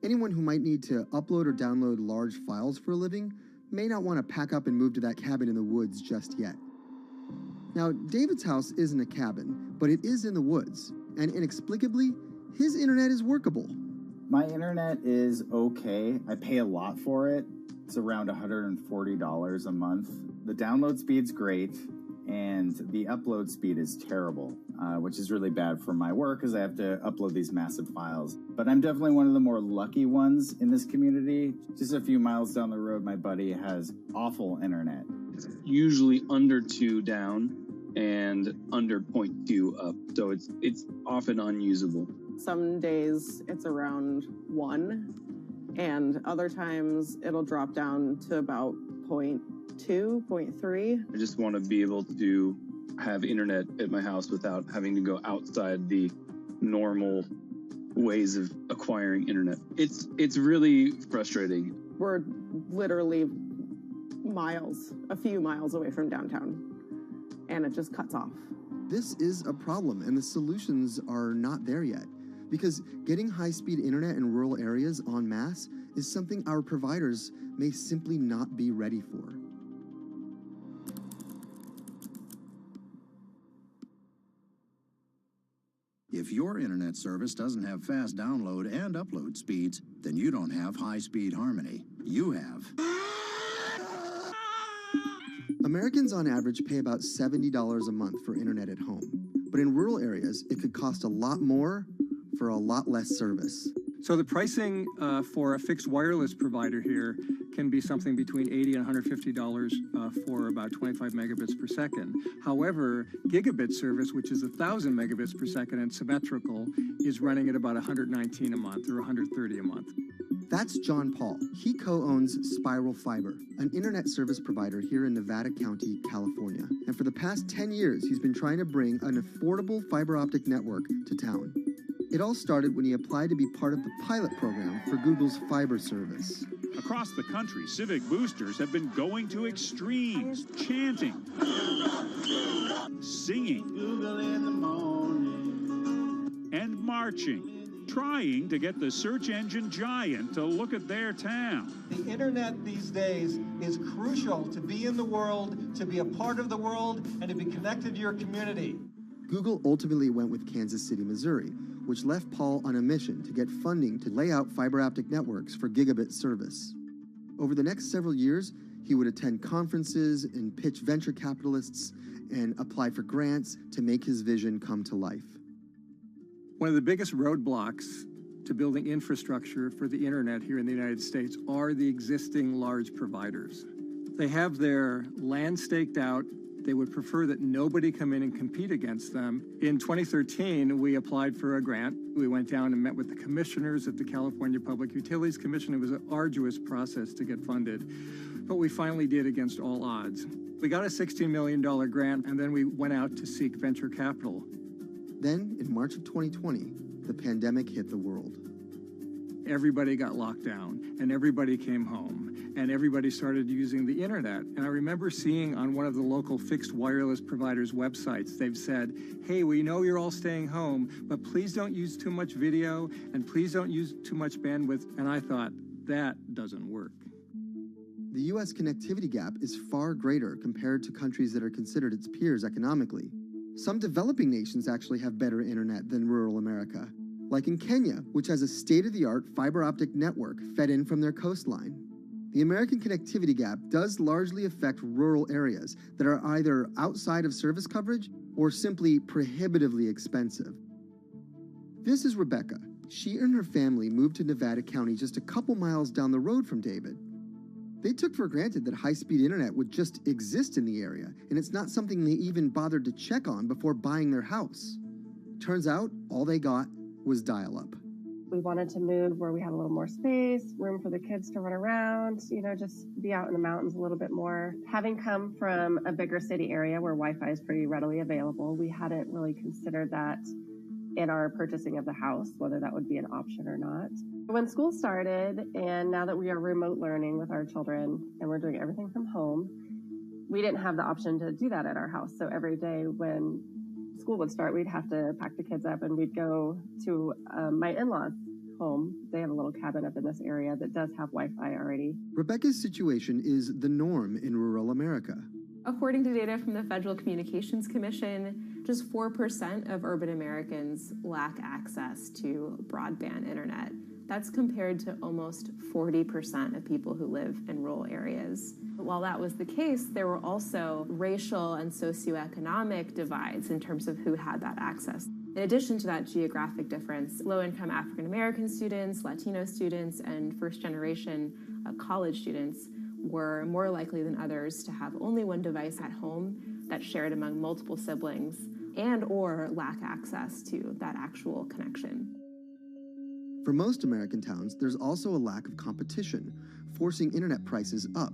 Anyone who might need to upload or download large files for a living may not want to pack up and move to that cabin in the woods just yet. Now, David's house isn't a cabin, but it is in the woods, and inexplicably, his internet is workable. My internet is okay. I pay a lot for it. It's around $140 a month. The download speed's great, and the upload speed is terrible, which is really bad for my work because I have to upload these massive files. But I'm definitely one of the more lucky ones in this community. Just a few miles down the road, my buddy has awful internet. It's usually under 2 down and under 0.2 up, so it's often unusable. Some days it's around 1, and other times it'll drop down to about 0.2, 0.3. I just want to be able to have internet at my house without having to go outside the normal ways of acquiring internet. It's really frustrating. We're literally a few miles away from downtown, and it just cuts off. This is a problem, and the solutions are not there yet, because getting high-speed internet in rural areas en masse is something our providers may simply not be ready for. If your internet service doesn't have fast download and upload speeds, then you don't have high-speed harmony. You have. Americans on average pay about $70 a month for internet at home. But in rural areas, it could cost a lot more for a lot less service. So the pricing for a fixed wireless provider here can be something between $80 and $150 for about 25 megabits per second. However, gigabit service, which is 1,000 megabits per second and symmetrical, is running at about $119 a month or $130 a month. That's John Paul. He co-owns Spiral Fiber, an internet service provider here in Nevada County, California. And for the past 10 years, he's been trying to bring an affordable fiber optic network to town. It all started when he applied to be part of the pilot program for Google's fiber service. Across the country, civic boosters have been going to extremes, chanting, singing, Google in the morning, and marching, trying to get the search engine giant to look at their town. The internet these days is crucial to be in the world, to be a part of the world, and to be connected to your community. Google ultimately went with Kansas City, Missouri, which left Paul on a mission to get funding to lay out fiber optic networks for gigabit service. Over the next several years, he would attend conferences and pitch venture capitalists and apply for grants to make his vision come to life. One of the biggest roadblocks to building infrastructure for the internet here in the United States are the existing large providers. They have their land staked out. They would prefer that nobody come in and compete against them. In 2013, we applied for a grant. We went down and met with the commissioners at the California Public Utilities Commission. It was an arduous process to get funded, but we finally did against all odds. We got a $16 million grant, and then we went out to seek venture capital. Then, in March of 2020, the pandemic hit the world. Everybody got locked down, and everybody came home, and everybody started using the internet. And I remember seeing on one of the local fixed wireless providers' websites, they've said, hey, we know you're all staying home, but please don't use too much video, and please don't use too much bandwidth. And I thought, that doesn't work. The U.S. connectivity gap is far greater compared to countries that are considered its peers economically. Some developing nations actually have better internet than rural America, like in Kenya, which has a state-of-the-art fiber optic network fed in from their coastline. The American connectivity gap does largely affect rural areas that are either outside of service coverage or simply prohibitively expensive. This is Rebecca. She and her family moved to Nevada County just a couple miles down the road from David. They took for granted that high-speed internet would just exist in the area, and it's not something they even bothered to check on before buying their house. Turns out, all they got was dial-up. We wanted to move where we had a little more space, room for the kids to run around, just be out in the mountains a little bit more. Having come from a bigger city area where Wi-Fi is pretty readily available, we hadn't really considered that in our purchasing of the house, whether that would be an option or not. When school started, and now that we are remote learning with our children and we're doing everything from home, we didn't have the option to do that at our house. So every day when school would start, we'd have to pack the kids up and we'd go to my in-laws' home. They have a little cabin up in this area that does have Wi-Fi already. Rebecca's situation is the norm in rural America. According to data from the Federal Communications Commission, just 4% of urban Americans lack access to broadband internet. That's compared to almost 40% of people who live in rural areas. While that was the case, there were also racial and socioeconomic divides in terms of who had that access. In addition to that geographic difference, low-income African-American students, Latino students, and first-generation college students were more likely than others to have only one device at home that's shared among multiple siblings and or lack access to that actual connection. For most American towns, there's also a lack of competition, forcing internet prices up.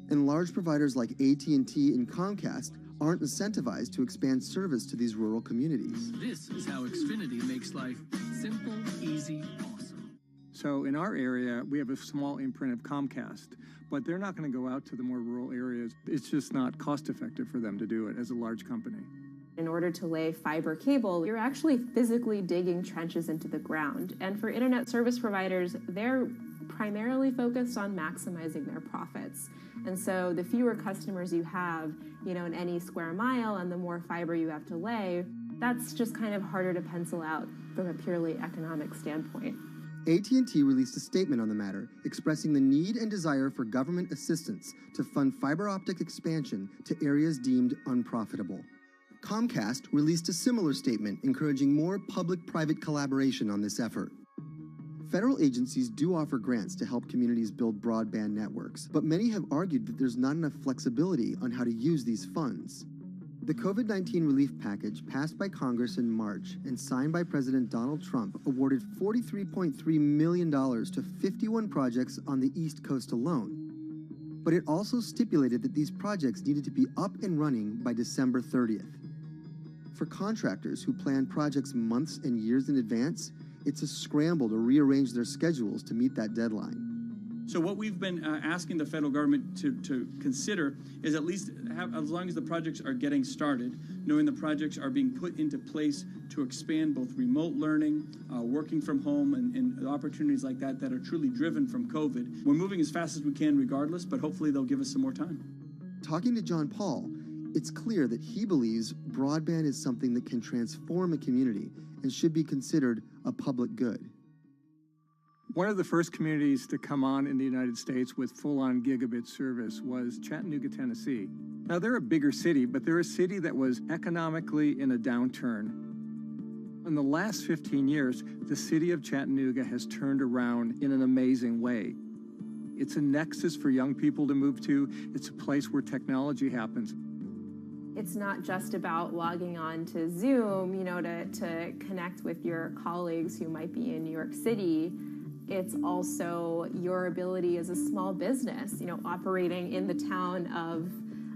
And large providers like AT&T and Comcast aren't incentivized to expand service to these rural communities. This is how Xfinity makes life simple, easy, awesome. So in our area, we have a small imprint of Comcast, but they're not going to go out to the more rural areas. It's just not cost effective for them to do it as a large company. In order to lay fiber cable, you're actually physically digging trenches into the ground. And for internet service providers, they're primarily focused on maximizing their profits. And so the fewer customers you have, in any square mile and the more fiber you have to lay, that's just kind of harder to pencil out from a purely economic standpoint. AT&T released a statement on the matter, expressing the need and desire for government assistance to fund fiber optic expansion to areas deemed unprofitable. Comcast released a similar statement encouraging more public-private collaboration on this effort. Federal agencies do offer grants to help communities build broadband networks, but many have argued that there's not enough flexibility on how to use these funds. The COVID-19 relief package passed by Congress in March and signed by President Donald Trump awarded $43.3 million to 51 projects on the East Coast alone. But it also stipulated that these projects needed to be up and running by December 30th. For contractors who plan projects months and years in advance, it's a scramble to rearrange their schedules to meet that deadline. So what we've been asking the federal government to consider is at least have, as long as the projects are getting started, knowing the projects are being put into place to expand both remote learning, working from home, and opportunities like that that are truly driven from COVID. We're moving as fast as we can regardless, but hopefully they'll give us some more time. Talking to John Paul, it's clear that he believes broadband is something that can transform a community and should be considered a public good. One of the first communities to come on in the United States with full-on gigabit service was Chattanooga, Tennessee. Now, they're a bigger city, but they're a city that was economically in a downturn. In the last 15 years, the city of Chattanooga has turned around in an amazing way. It's a nexus for young people to move to. It's a place where technology happens. It's not just about logging on to Zoom, to connect with your colleagues who might be in New York City. It's also your ability as a small business, operating in the town of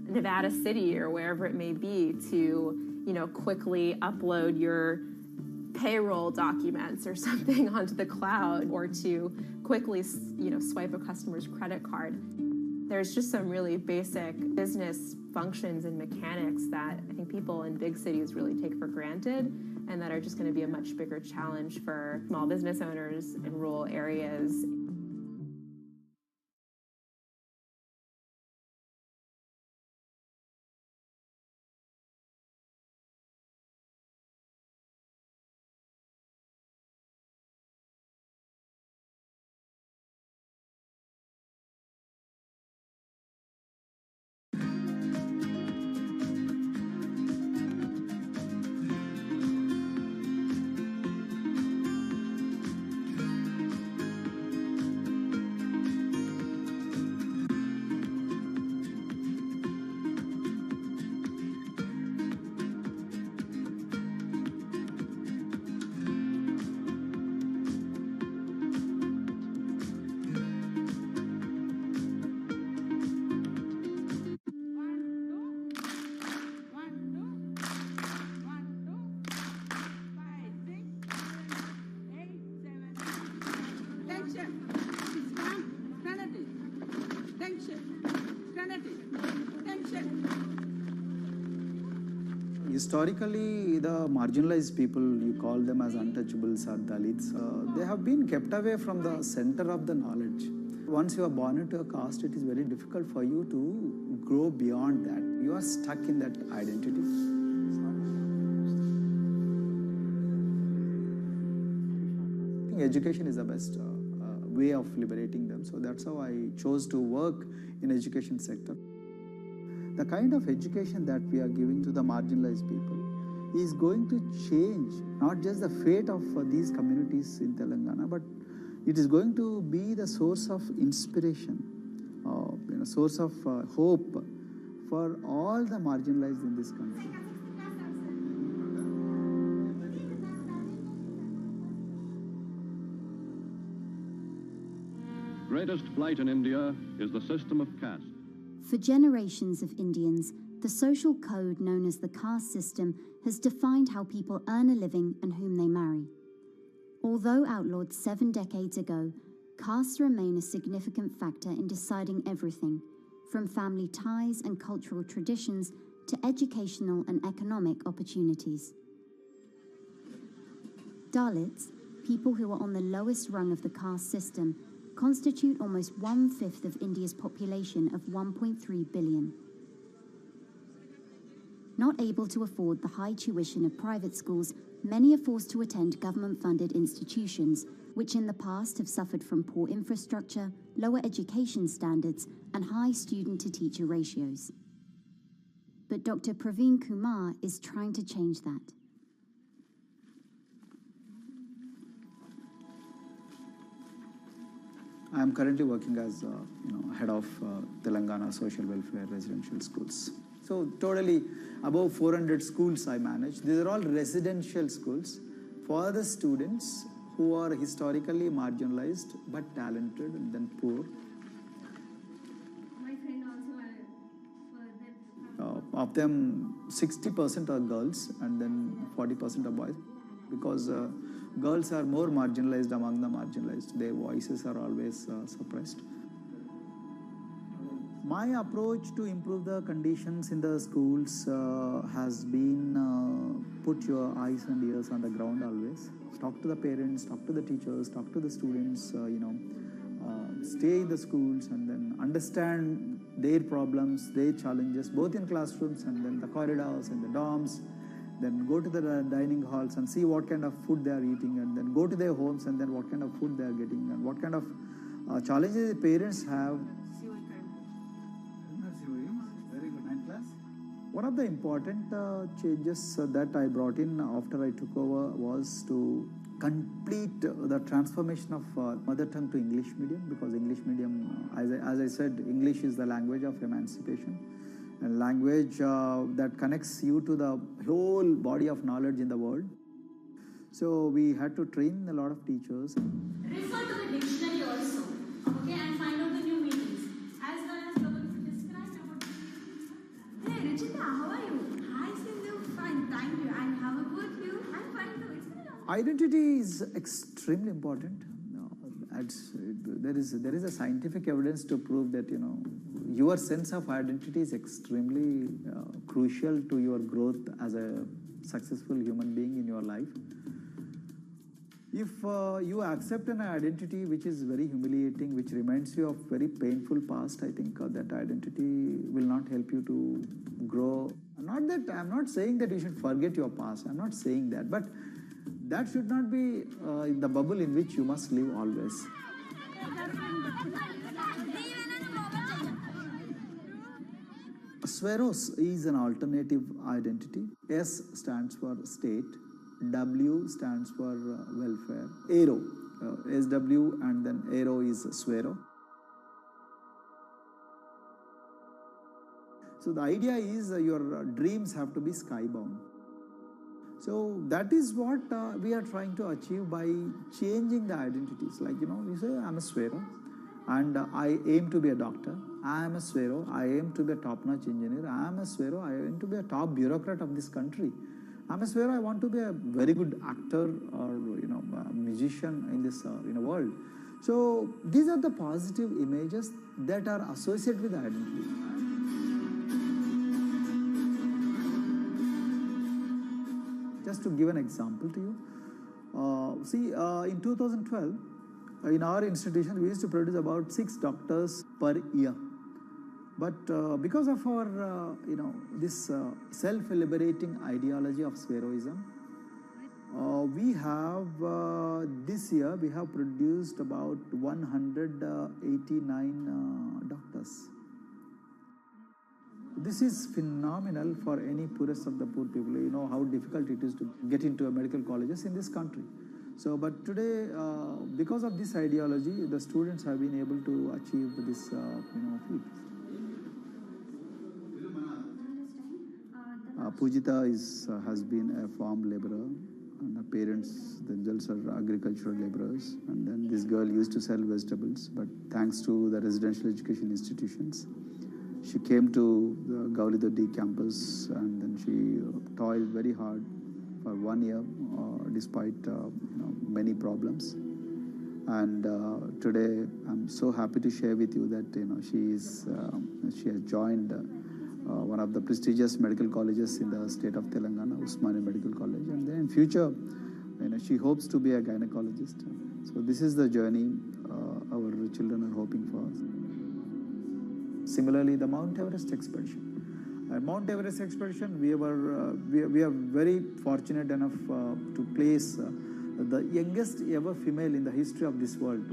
Nevada City or wherever it may be to, quickly upload your payroll documents or something onto the cloud, or to quickly, swipe a customer's credit card. There's just some really basic business functions and mechanics that I think people in big cities really take for granted, and that are just going to be a much bigger challenge for small business owners in rural areas. Historically, the marginalized people, you call them as untouchables or Dalits, they have been kept away from the center of the knowledge. Once you are born into a caste, it is very difficult for you to grow beyond that. You are stuck in that identity. I think education is the best way of liberating them. So that's how I chose to work in education sector. The kind of education that we are giving to the marginalized people is going to change not just the fate of these communities in Telangana, but it is going to be the source of inspiration, source of hope for all the marginalized in this country. Greatest flight in India is the system of caste. For generations of Indians, the social code known as the caste system has defined how people earn a living and whom they marry. Although outlawed 7 decades ago, castes remain a significant factor in deciding everything, from family ties and cultural traditions to educational and economic opportunities. Dalits, people who are on the lowest rung of the caste system, constitute almost 1/5 of India's population of 1.3 billion. Not able to afford the high tuition of private schools, many are forced to attend government-funded institutions, which in the past have suffered from poor infrastructure, lower education standards, and high student-to-teacher ratios. But Dr. Praveen Kumar is trying to change that. I am currently working as head of Telangana Social Welfare Residential Schools. So So totally above 400 schools I manage. These are all residential schools for the students who are historically marginalized but talented and then poor. My friend also Of them, 60% are girls and then 40% are boys, because girls are more marginalized among the marginalized. Their voices are always suppressed. My approach to improve the conditions in the schools has been put your eyes and ears on the ground always. Talk to the parents, talk to the teachers, talk to the students, stay in the schools and then understand their problems, their challenges, both in classrooms and then the corridors and the dorms. Then go to the dining halls and see what kind of food they are eating, and then go to their homes and then what kind of food they are getting and what kind of challenges the parents have. One of the important changes that I brought in after I took over was to complete the transformation of mother tongue to English medium, because English medium, as I said, English is the language of emancipation, a language that connects you to the whole body of knowledge in the world. So we had to train a lot of teachers. refer to the dictionary also, okay, and find out the new meanings. As well as described about. Hey, Richita, how are you? Hi, Sindhu. Fine, thank you. And how about you? I'm fine too. It's been a long time. Identity is extremely important. There is a scientific evidence to prove that your sense of identity is extremely crucial to your growth as a successful human being in your life. If you accept an identity which is very humiliating, which reminds you of very painful past, I think that identity will not help you to grow. I'm not saying that you should forget your past. I'm not saying that, but that should not be the bubble in which you must live always. Sweros is an alternative identity. S stands for state, W stands for welfare, Aero, SW and then Aero is Swero. So the idea is your dreams have to be skybound. So that is what we are trying to achieve by changing the identities. Like, you say, I'm a Swero and I aim to be a doctor. I am a Swero, I aim to be a top-notch engineer. I am a Swero, I aim to be a top bureaucrat of this country. I'm a Swero, I want to be a very good actor or a musician in this world. So these are the positive images that are associated with identity. Just to give an example to you, in 2012, in our institution, we used to produce about 6 doctors per year. But because of our, this self-liberating ideology of Sveroism, we have, this year, we have produced about 189 doctors. This is phenomenal for any poorest of the poor people. You know how difficult it is to get into medical colleges in this country. So, but today, because of this ideology, the students have been able to achieve this, feat. Pujita has been a farm laborer, and her parents themselves are agricultural laborers. And then this girl used to sell vegetables, but thanks to the residential education institutions, she came to the Gauli Doddi campus, and then she toiled very hard for 1 year, despite many problems. And today, I'm so happy to share with you that she has joined one of the prestigious medical colleges in the state of Telangana, Usmania Medical College, and then in future, she hopes to be a gynecologist. So this is the journey our children are hoping for. Similarly, the Mount Everest expedition. At Mount Everest expedition, we are very fortunate enough to place the youngest ever female in the history of this world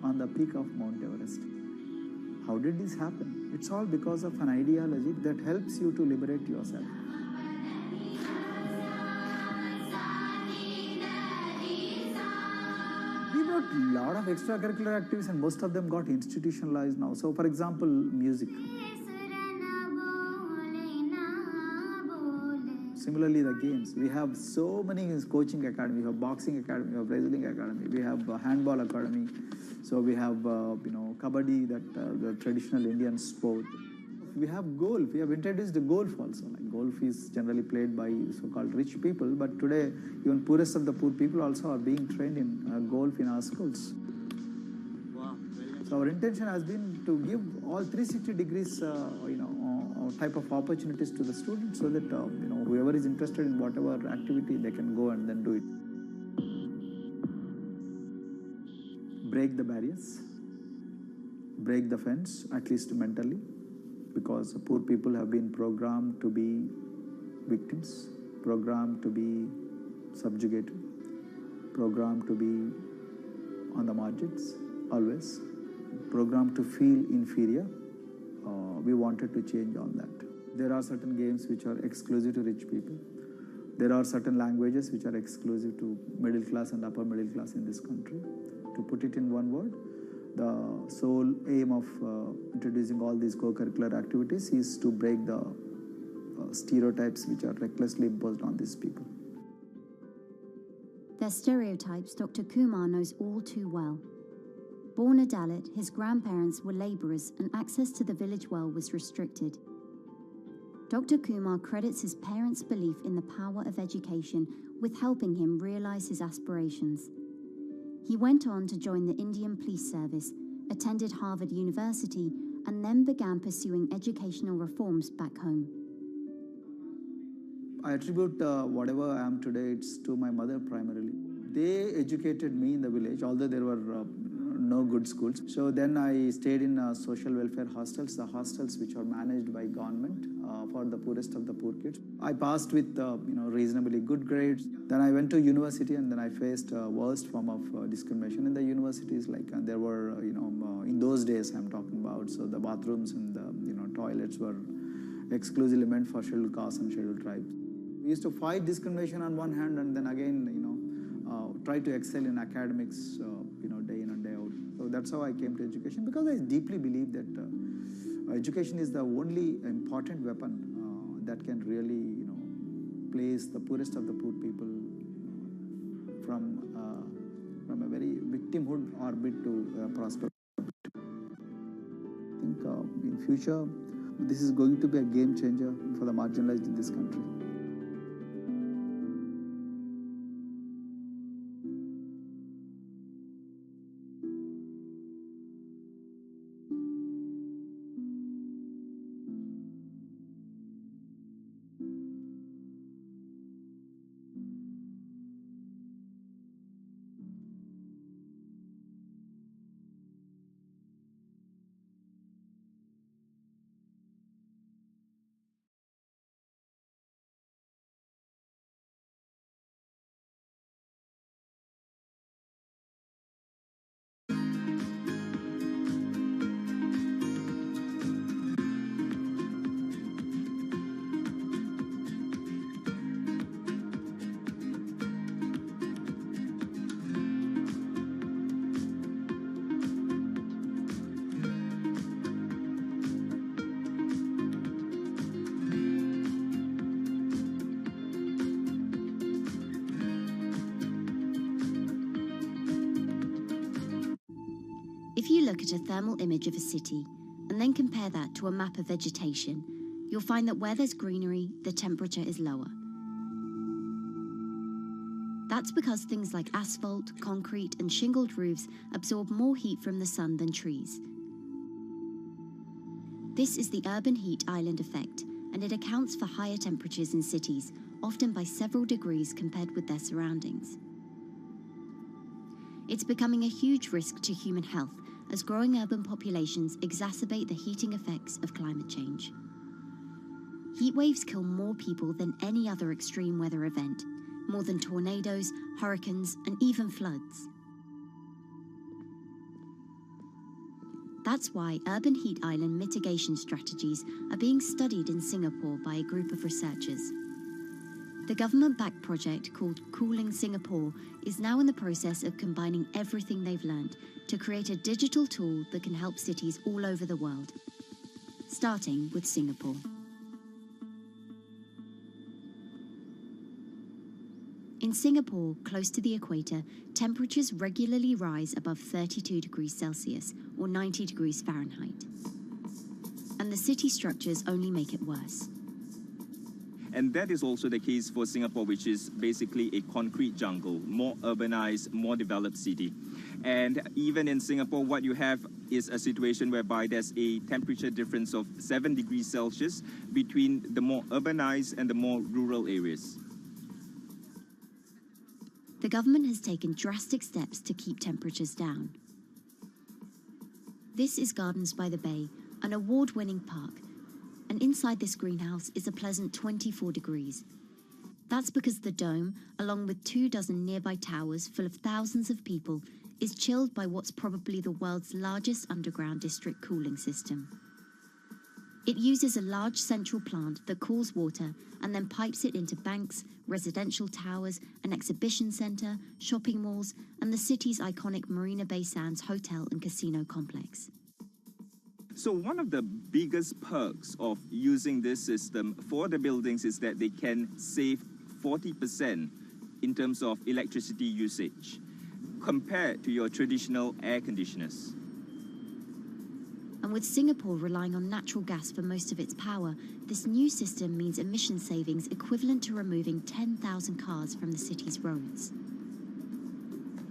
on the peak of Mount Everest. How did this happen? It's all because of an ideology that helps you to liberate yourself. We brought a lot of extracurricular activities, and most of them got institutionalized now. So, for example, music. Similarly, the games. We have so many coaching academy. We have boxing academy, we have wrestling academy, we have handball academy. So we have, kabaddi, the traditional Indian sport. We have golf. We have introduced golf also. Like golf is generally played by so-called rich people, but today even poorest of the poor people also are being trained in golf in our schools. Wow. So our intention has been to give all 360 degrees, type of opportunities to the students, so that whoever is interested in whatever activity, they can go and then do it. Break the barriers, break the fence, at least mentally, because poor people have been programmed to be victims, programmed to be subjugated, programmed to be on the margins, always, programmed to feel inferior. We wanted to change on that. There are certain games which are exclusive to rich people. There are certain languages which are exclusive to middle class and upper middle class in this country. To put it in one word, the sole aim of introducing all these co-curricular activities is to break the stereotypes which are recklessly imposed on these people. Their stereotypes Dr. Kumar knows all too well. Born a Dalit, his grandparents were labourers and access to the village well was restricted. Dr. Kumar credits his parents' belief in the power of education with helping him realise his aspirations. He went on to join the Indian Police Service, attended Harvard University, and then began pursuing educational reforms back home. I attribute whatever I am today, it's to my mother primarily. They educated me in the village, although there were no good schools. So then I stayed in social welfare hostels, the hostels which are managed by government for the poorest of the poor kids. I passed with reasonably good grades. Then I went to university, and then I faced worst form of discrimination in the universities. Like there were, in those days I'm talking about, so the bathrooms and the toilets were exclusively meant for scheduled castes and scheduled tribes. We used to fight discrimination on one hand, and then again, try to excel in academics, day in and day out. So that's how I came to education, because I deeply believe that education is the only important weapon that can really, place the poorest of the poor people from a very victimhood orbit to prosperity. I think in future, this is going to be a game changer for the marginalized in this country. If you look at a thermal image of a city and then compare that to a map of vegetation, you'll find that where there's greenery, the temperature is lower. That's because things like asphalt, concrete, and shingled roofs absorb more heat from the sun than trees. This is the urban heat island effect, and it accounts for higher temperatures in cities, often by several degrees compared with their surroundings. It's becoming a huge risk to human health as growing urban populations exacerbate the heating effects of climate change. Heat waves kill more people than any other extreme weather event, more than tornadoes, hurricanes, and even floods. That's why urban heat island mitigation strategies are being studied in Singapore by a group of researchers. The government-backed project called Cooling Singapore is now in the process of combining everything they've learned to create a digital tool that can help cities all over the world, starting with Singapore. In Singapore, close to the equator, temperatures regularly rise above 32 degrees Celsius or 90 degrees Fahrenheit. And the city structures only make it worse. And that is also the case for Singapore, which is basically a concrete jungle, more urbanized, more developed city. And even in Singapore, what you have is a situation whereby there's a temperature difference of 7 degrees Celsius between the more urbanized and the more rural areas. The government has taken drastic steps to keep temperatures down. This is Gardens by the Bay, an award-winning park. And inside this greenhouse is a pleasant 24 degrees. That's because the dome, along with 24 nearby towers full of thousands of people, is chilled by what's probably the world's largest underground district cooling system. It uses a large central plant that cools water and then pipes it into banks, residential towers, an exhibition centre, shopping malls, and the city's iconic Marina Bay Sands hotel and casino complex. So one of the biggest perks of using this system for the buildings is that they can save 40% in terms of electricity usage compared to your traditional air conditioners. And with Singapore relying on natural gas for most of its power, this new system means emission savings equivalent to removing 10,000 cars from the city's roads.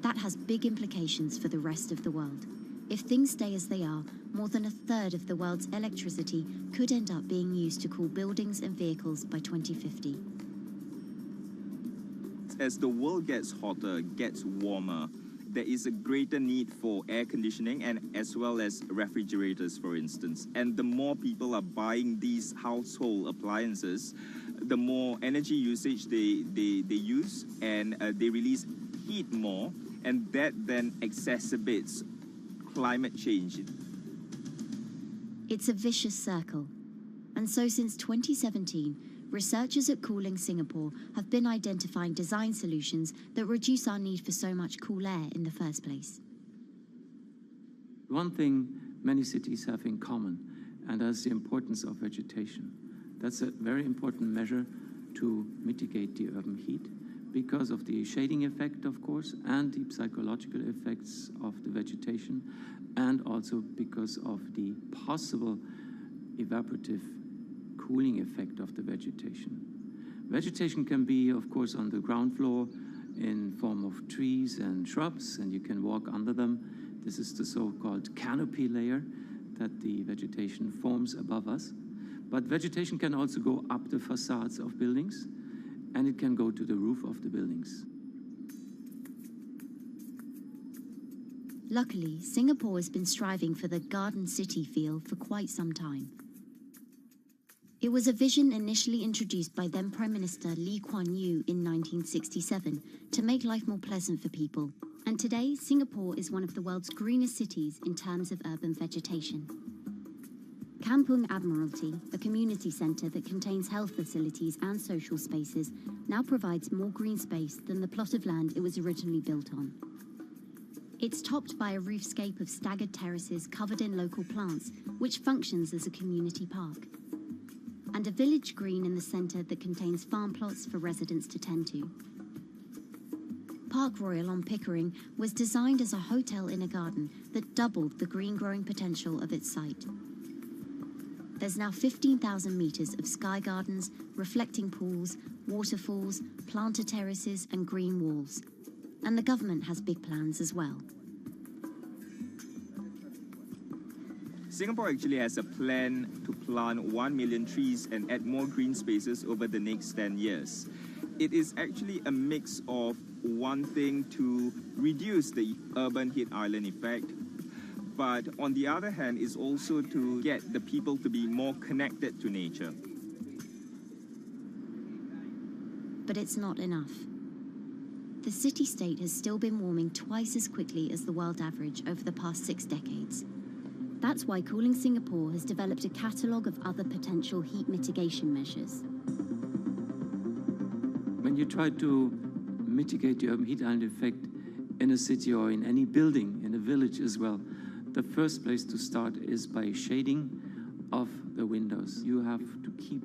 That has big implications for the rest of the world. If things stay as they are, more than a third of the world's electricity could end up being used to cool buildings and vehicles by 2050. As the world gets hotter, gets warmer, there is a greater need for air conditioning and as well as refrigerators, for instance. And the more people are buying these household appliances, the more energy usage they use, and they release heat more, and that then exacerbates climate change. It's a vicious circle. And so since 2017, researchers at Cooling Singapore have been identifying design solutions that reduce our need for so much cool air in the first place. One thing many cities have in common, and that's the importance of vegetation. That's a very important measure to mitigate the urban heat because of the shading effect, of course, and the psychological effects of the vegetation, and also because of the possible evaporative cooling effect of the vegetation. Vegetation can be, of course, on the ground floor in form of trees and shrubs, and you can walk under them. This is the so-called canopy layer that the vegetation forms above us. But vegetation can also go up the facades of buildings, and it can go to the roof of the buildings. Luckily, Singapore has been striving for the garden city feel for quite some time. It was a vision initially introduced by then Prime Minister Lee Kuan Yew in 1967 to make life more pleasant for people. And today, Singapore is one of the world's greenest cities in terms of urban vegetation. Kampung Admiralty, a community centre that contains health facilities and social spaces, now provides more green space than the plot of land it was originally built on. It's topped by a roofscape of staggered terraces covered in local plants, which functions as a community park. And a village green in the centre that contains farm plots for residents to tend to. Park Royal on Pickering was designed as a hotel in a garden that doubled the green growing potential of its site. There's now 15,000 metres of sky gardens, reflecting pools, waterfalls, planter terraces and green walls. And the government has big plans as well. Singapore actually has a plan to plant 1 million trees and add more green spaces over the next 10 years. It is actually a mix of wanting to reduce the urban heat island effect, but on the other hand is also to get the people to be more connected to nature. But it's not enough. The city-state has still been warming twice as quickly as the world average over the past 6 decades. That's why Cooling Singapore has developed a catalogue of other potential heat mitigation measures. When you try to mitigate the urban heat island effect in a city or in any building, in a village as well, the first place to start is by shading of the windows. You have to keep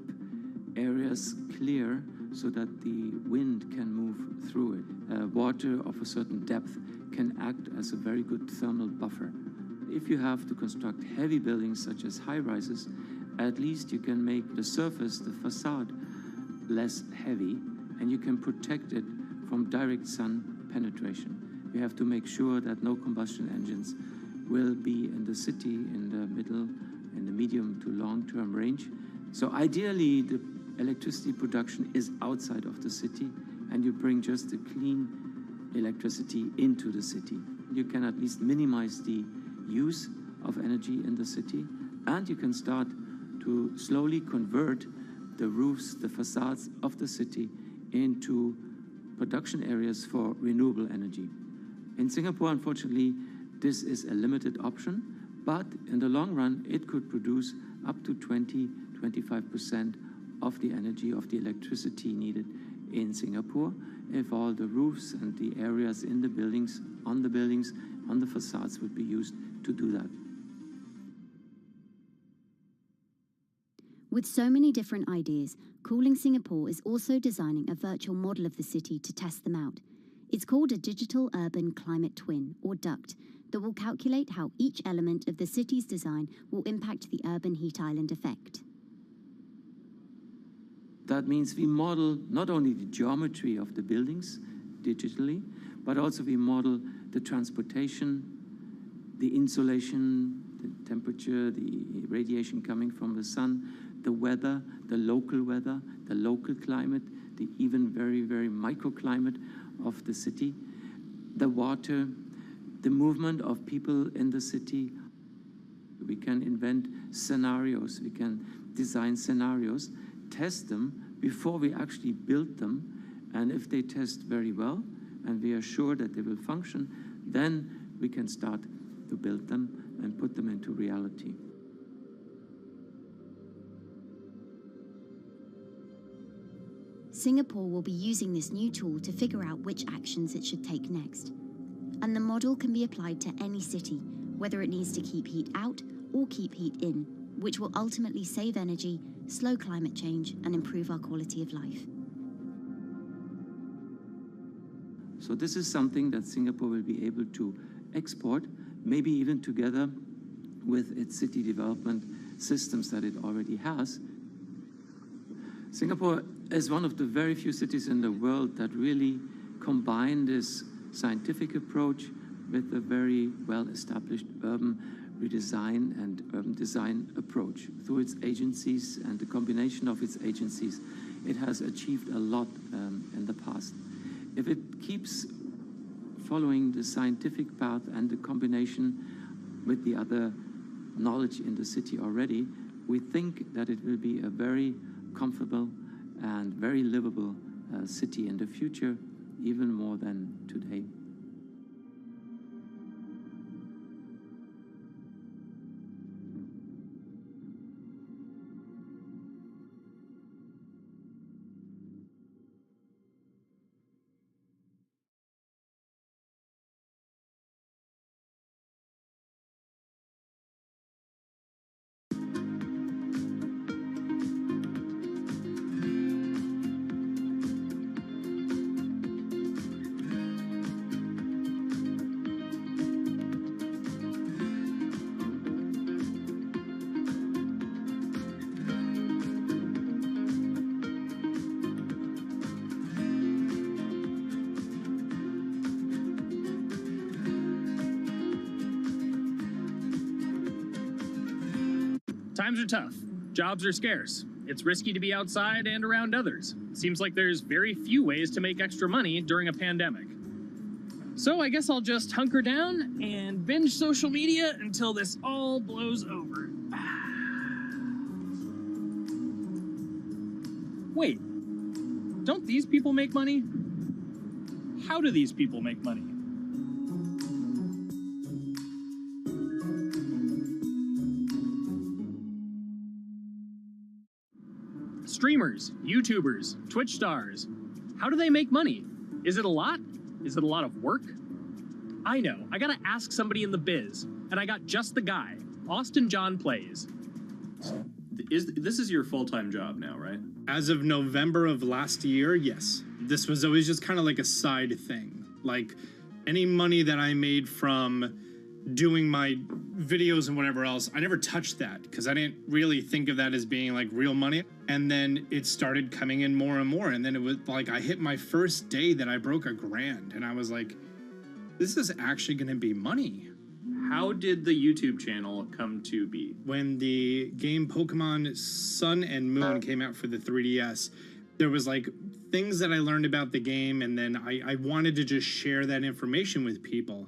areas clear so that the wind can move through it. Water of a certain depth can act as a very good thermal buffer. If you have to construct heavy buildings such as high-rises, at least you can make the surface, the facade, less heavy, and you can protect it from direct sun penetration. You have to make sure that no combustion engines will be in the city in the middle, in the medium to long-term range. So ideally, the electricity production is outside of the city, and you bring just the clean electricity into the city. You can at least minimize the use of energy in the city, and you can start to slowly convert the roofs, the facades of the city into production areas for renewable energy. In Singapore, unfortunately, this is a limited option, but in the long run, it could produce up to 20-25% of the energy, of the electricity needed in Singapore, if all the roofs and the areas in the buildings, on the facades would be used to do that. With so many different ideas, Cooling Singapore is also designing a virtual model of the city to test them out. It's called a Digital Urban Climate Twin, or DUCT, that will calculate how each element of the city's design will impact the urban heat island effect. That means we model not only the geometry of the buildings digitally, but also we model the transportation, the insulation, the temperature, the radiation coming from the sun, the weather, the local climate, the even very, very microclimate of the city, the water, the movement of people in the city. We can invent scenarios, we can design scenarios, test them before we actually build them, and if they test very well and we are sure that they will function, then we can start to build them and put them into reality. Singapore will be using this new tool to figure out which actions it should take next. And the model can be applied to any city, whether it needs to keep heat out or keep heat in, which will ultimately save energy, slow climate change, and improve our quality of life. So this is something that Singapore will be able to export, maybe even together with its city development systems that it already has. Singapore is one of the very few cities in the world that really combine this scientific approach with a very well-established urban redesign and urban design approach. Through its agencies and the combination of its agencies, it has achieved a lot in the past. If it keeps following the scientific path and the combination with the other knowledge in the city already, we think that it will be a very comfortable and very livable city in the future, even more than today. Times are tough. Jobs are scarce. It's risky to be outside and around others. Seems like there's very few ways to make extra money during a pandemic. So I guess I'll just hunker down and binge social media until this all blows over. Wait, don't these people make money? How do these people make money? Streamers, YouTubers, Twitch stars. How do they make money? Is it a lot? Is it a lot of work? I know, I gotta ask somebody in the biz, and I got just the guy, Austin John Plays. This is your full-time job now, right? As of November of last year, yes. This was always just kind of like a side thing. Like any money that I made from doing my videos and whatever else, I never touched that because I didn't really think of that as being like real money. And then it started coming in more and more. And then it was like I hit my first day that I broke $1,000 and I was like, this is actually going to be money. How did the YouTube channel come to be? When the game Pokemon Sun and Moon came out for the 3DS, there was like things that I learned about the game, and then I wanted to just share that information with people.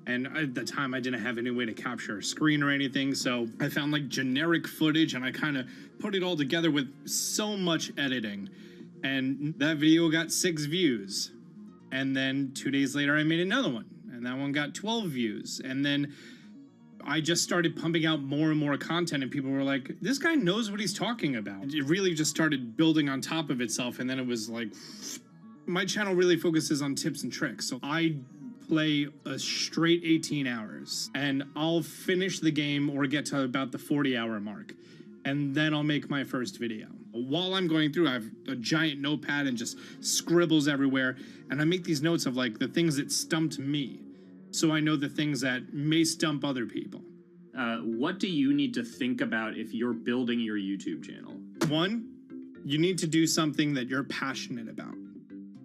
And at the time, I didn't have any way to capture a screen or anything, so I found like generic footage, and I kind of put it all together with so much editing. And that video got 6 views. And then 2 days later, I made another one, and that one got 12 views. And then I just started pumping out more and more content, and people were like, this guy knows what he's talking about. It really just started building on top of itself, and then it was like, my channel really focuses on tips and tricks. So I play a straight 18 hours, and I'll finish the game or get to about the 40-hour mark, and then I'll make my first video. While I'm going through, I have a giant notepad and just scribbles everywhere, and I make these notes of like the things that stumped me, so I know the things that may stump other people. What do you need to think about if you're building your YouTube channel? 1, you need to do something that you're passionate about.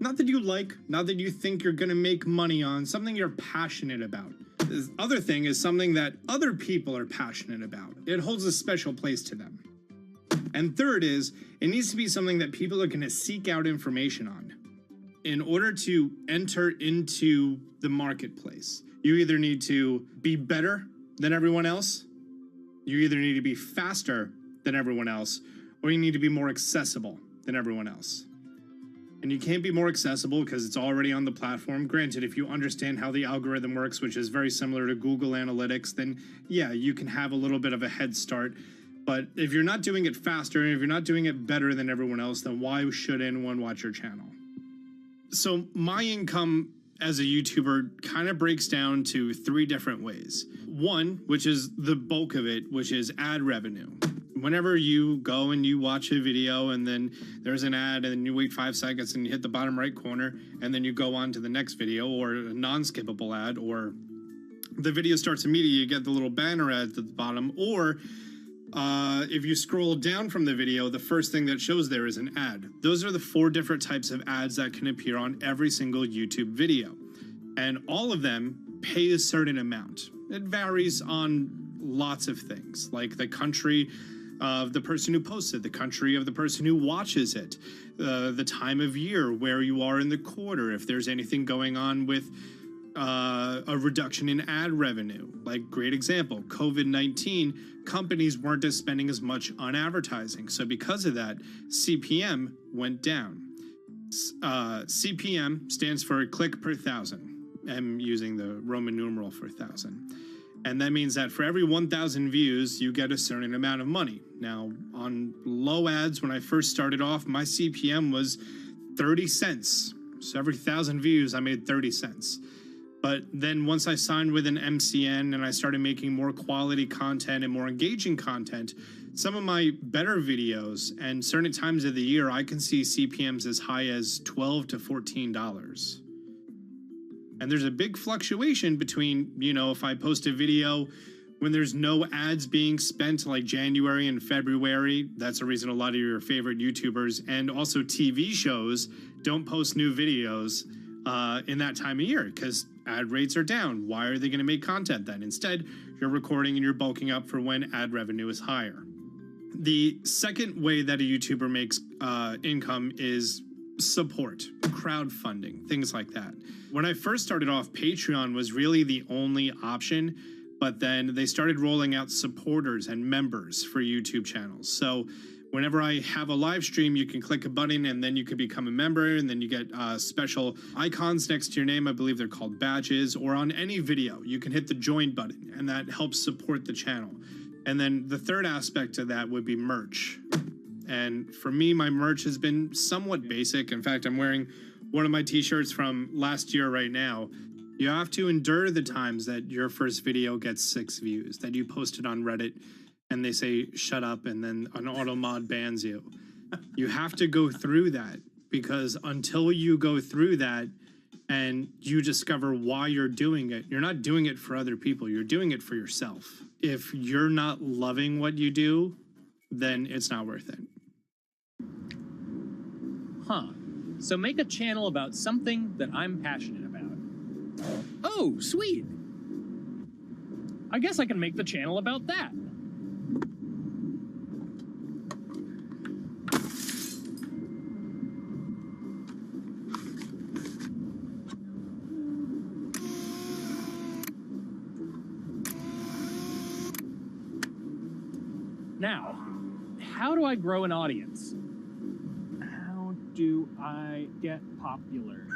Not that you like, not that you think you're gonna make money on, something you're passionate about. The other thing is something that other people are passionate about. It holds a special place to them. And third is, it needs to be something that people are gonna seek out information on. In order to enter into the marketplace, you either need to be better than everyone else, you either need to be faster than everyone else, or you need to be more accessible than everyone else. And you can't be more accessible because it's already on the platform. Granted, if you understand how the algorithm works, which is very similar to Google Analytics, then yeah, you can have a little bit of a head start. But if you're not doing it faster, and if you're not doing it better than everyone else, then why should anyone watch your channel? So my income as a YouTuber kind of breaks down to 3 different ways. 1, which is the bulk of it, which is ad revenue. Whenever you go and you watch a video and then there's an ad and then you wait 5 seconds and you hit the bottom right corner and then you go on to the next video, or a non-skippable ad, or the video starts immediately, you get the little banner ad at the bottom, or if you scroll down from the video, the first thing that shows there is an ad. Those are the 4 different types of ads that can appear on every single YouTube video. And all of them pay a certain amount. It varies on lots of things, like the country of the person who posts it, the country of the person who watches it, the time of year, where you are in the quarter, if there's anything going on with a reduction in ad revenue. Like, great example, COVID-19, companies weren't spending as much on advertising. So because of that, CPM went down. CPM stands for click per thousand. I'm using the Roman numeral for 1,000. And that means that for every 1,000 views, you get a certain amount of money. Now, on low ads, when I first started off, my CPM was 30 cents. So every 1,000 views, I made 30 cents. But then once I signed with an MCN and I started making more quality content and more engaging content, some of my better videos and certain times of the year, I can see CPMs as high as $12 to $14. And there's a big fluctuation between, if I post a video when there's no ads being spent, like January and February, that's the reason a lot of your favorite YouTubers and also TV shows don't post new videos in that time of year because ad rates are down. Why are they going to make content then? Instead, you're recording and you're bulking up for when ad revenue is higher. The second way that a YouTuber makes income is support, crowdfunding, things like that. When I first started off, Patreon was really the only option, but then they started rolling out supporters and members for YouTube channels. So whenever I have a live stream, you can click a button and then you can become a member, and then you get special icons next to your name. I believe they're called badges. Or on any video, you can hit the join button, and that helps support the channel. And then the third aspect of that would be merch. And for me, my merch has been somewhat basic. In fact, I'm wearing one of my t-shirts from last year right now. You have to endure the times that your first video gets 6 views, that you posted on Reddit and they say shut up, and then an auto mod bans you. You have to go through that, because until you go through that and you discover why you're doing it, you're not doing it for other people, you're doing it for yourself. If you're not loving what you do, then it's not worth it. Huh. So make a channel about something that I'm passionate about. Oh, sweet. I guess I can make the channel about that. Now, how do I grow an audience? How do I get popular?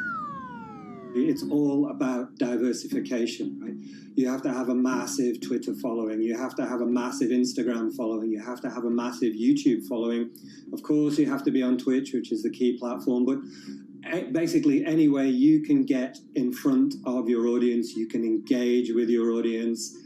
It's all about diversification, right? You have to have a massive Twitter following. You have to have a massive Instagram following. You have to have a massive YouTube following. Of course, you have to be on Twitch, which is the key platform. But basically, any way you can get in front of your audience, you can engage with your audience,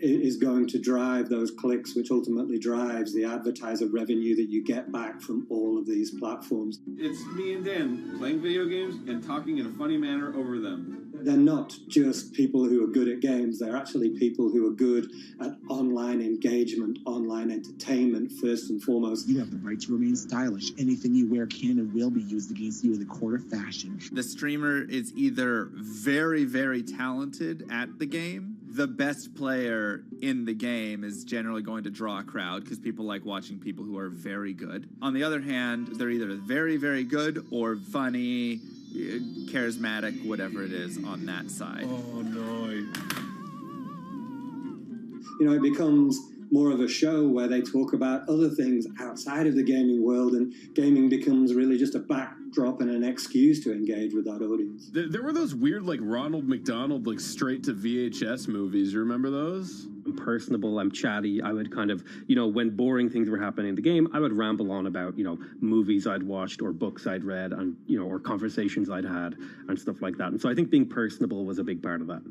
is going to drive those clicks, which ultimately drives the advertiser revenue that you get back from all of these platforms. It's me and Dan playing video games and talking in a funny manner over them. They're not just people who are good at games, they're actually people who are good at online engagement, online entertainment, first and foremost. You have the right to remain stylish. Anything you wear can and will be used against you in the court of fashion. The streamer is either very, very talented at the game. The best player in the game is generally going to draw a crowd because people like watching people who are very good. On the other hand, they're either very, very good or funny, charismatic, whatever it is on that side. Oh, no. You know, it becomes more of a show where they talk about other things outside of the gaming world, and gaming becomes really just a backdrop and an excuse to engage with that audience. There were those weird, like, Ronald McDonald, like, straight to VHS movies. You remember those? I'm personable, I'm chatty. I would kind of, when boring things were happening in the game, I would ramble on about, movies I'd watched or books I'd read and, or conversations I'd had and stuff like that. And so I think being personable was a big part of that.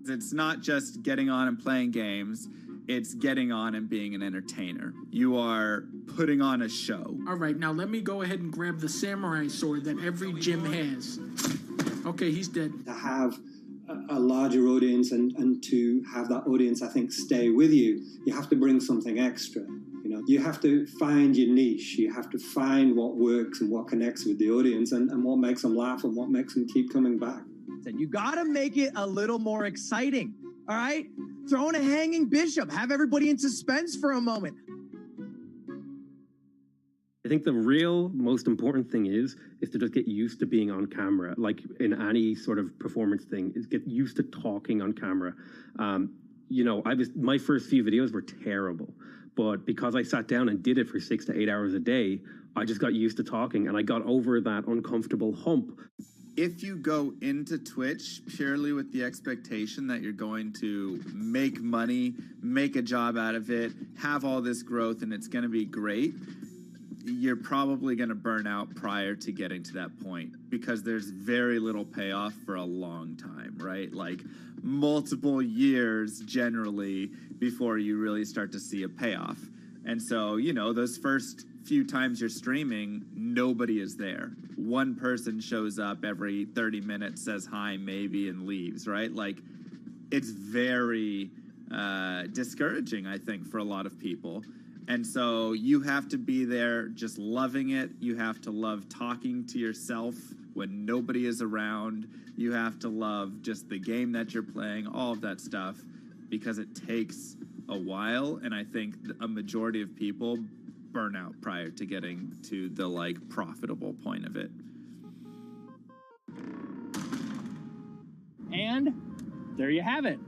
It's not just getting on and playing games. It's getting on and being an entertainer. You are putting on a show. All right, now let me go ahead and grab the samurai sword that every gym has. Okay, he's dead. To have a larger audience and to have that audience, I think, stay with you, you have to bring something extra. You have to find your niche. You have to find what works and what connects with the audience and what makes them laugh and what makes them keep coming back. You gotta make it a little more exciting, all right? Throw in a hanging bishop. Have everybody in suspense for a moment. I think the real most important thing is to just get used to being on camera. Like in any sort of performance thing, is get used to talking on camera. My first few videos were terrible, but because I sat down and did it for 6 to 8 hours a day, I just got used to talking and I got over that uncomfortable hump. If you go into Twitch purely with the expectation that you're going to make money, make a job out of it, have all this growth, and it's going to be great, you're probably going to burn out prior to getting to that point because there's very little payoff for a long time, right? Like multiple years generally before you really start to see a payoff. And so, those first few times you're streaming, nobody is there. One person shows up every 30 minutes, says hi, maybe, and leaves, right? Like, it's very discouraging, I think, for a lot of people. And so you have to be there just loving it. You have to love talking to yourself when nobody is around. You have to love just the game that you're playing, all of that stuff, because it takes a while. And I think a majority of people burn out prior to getting to the profitable point of it. And there you have it.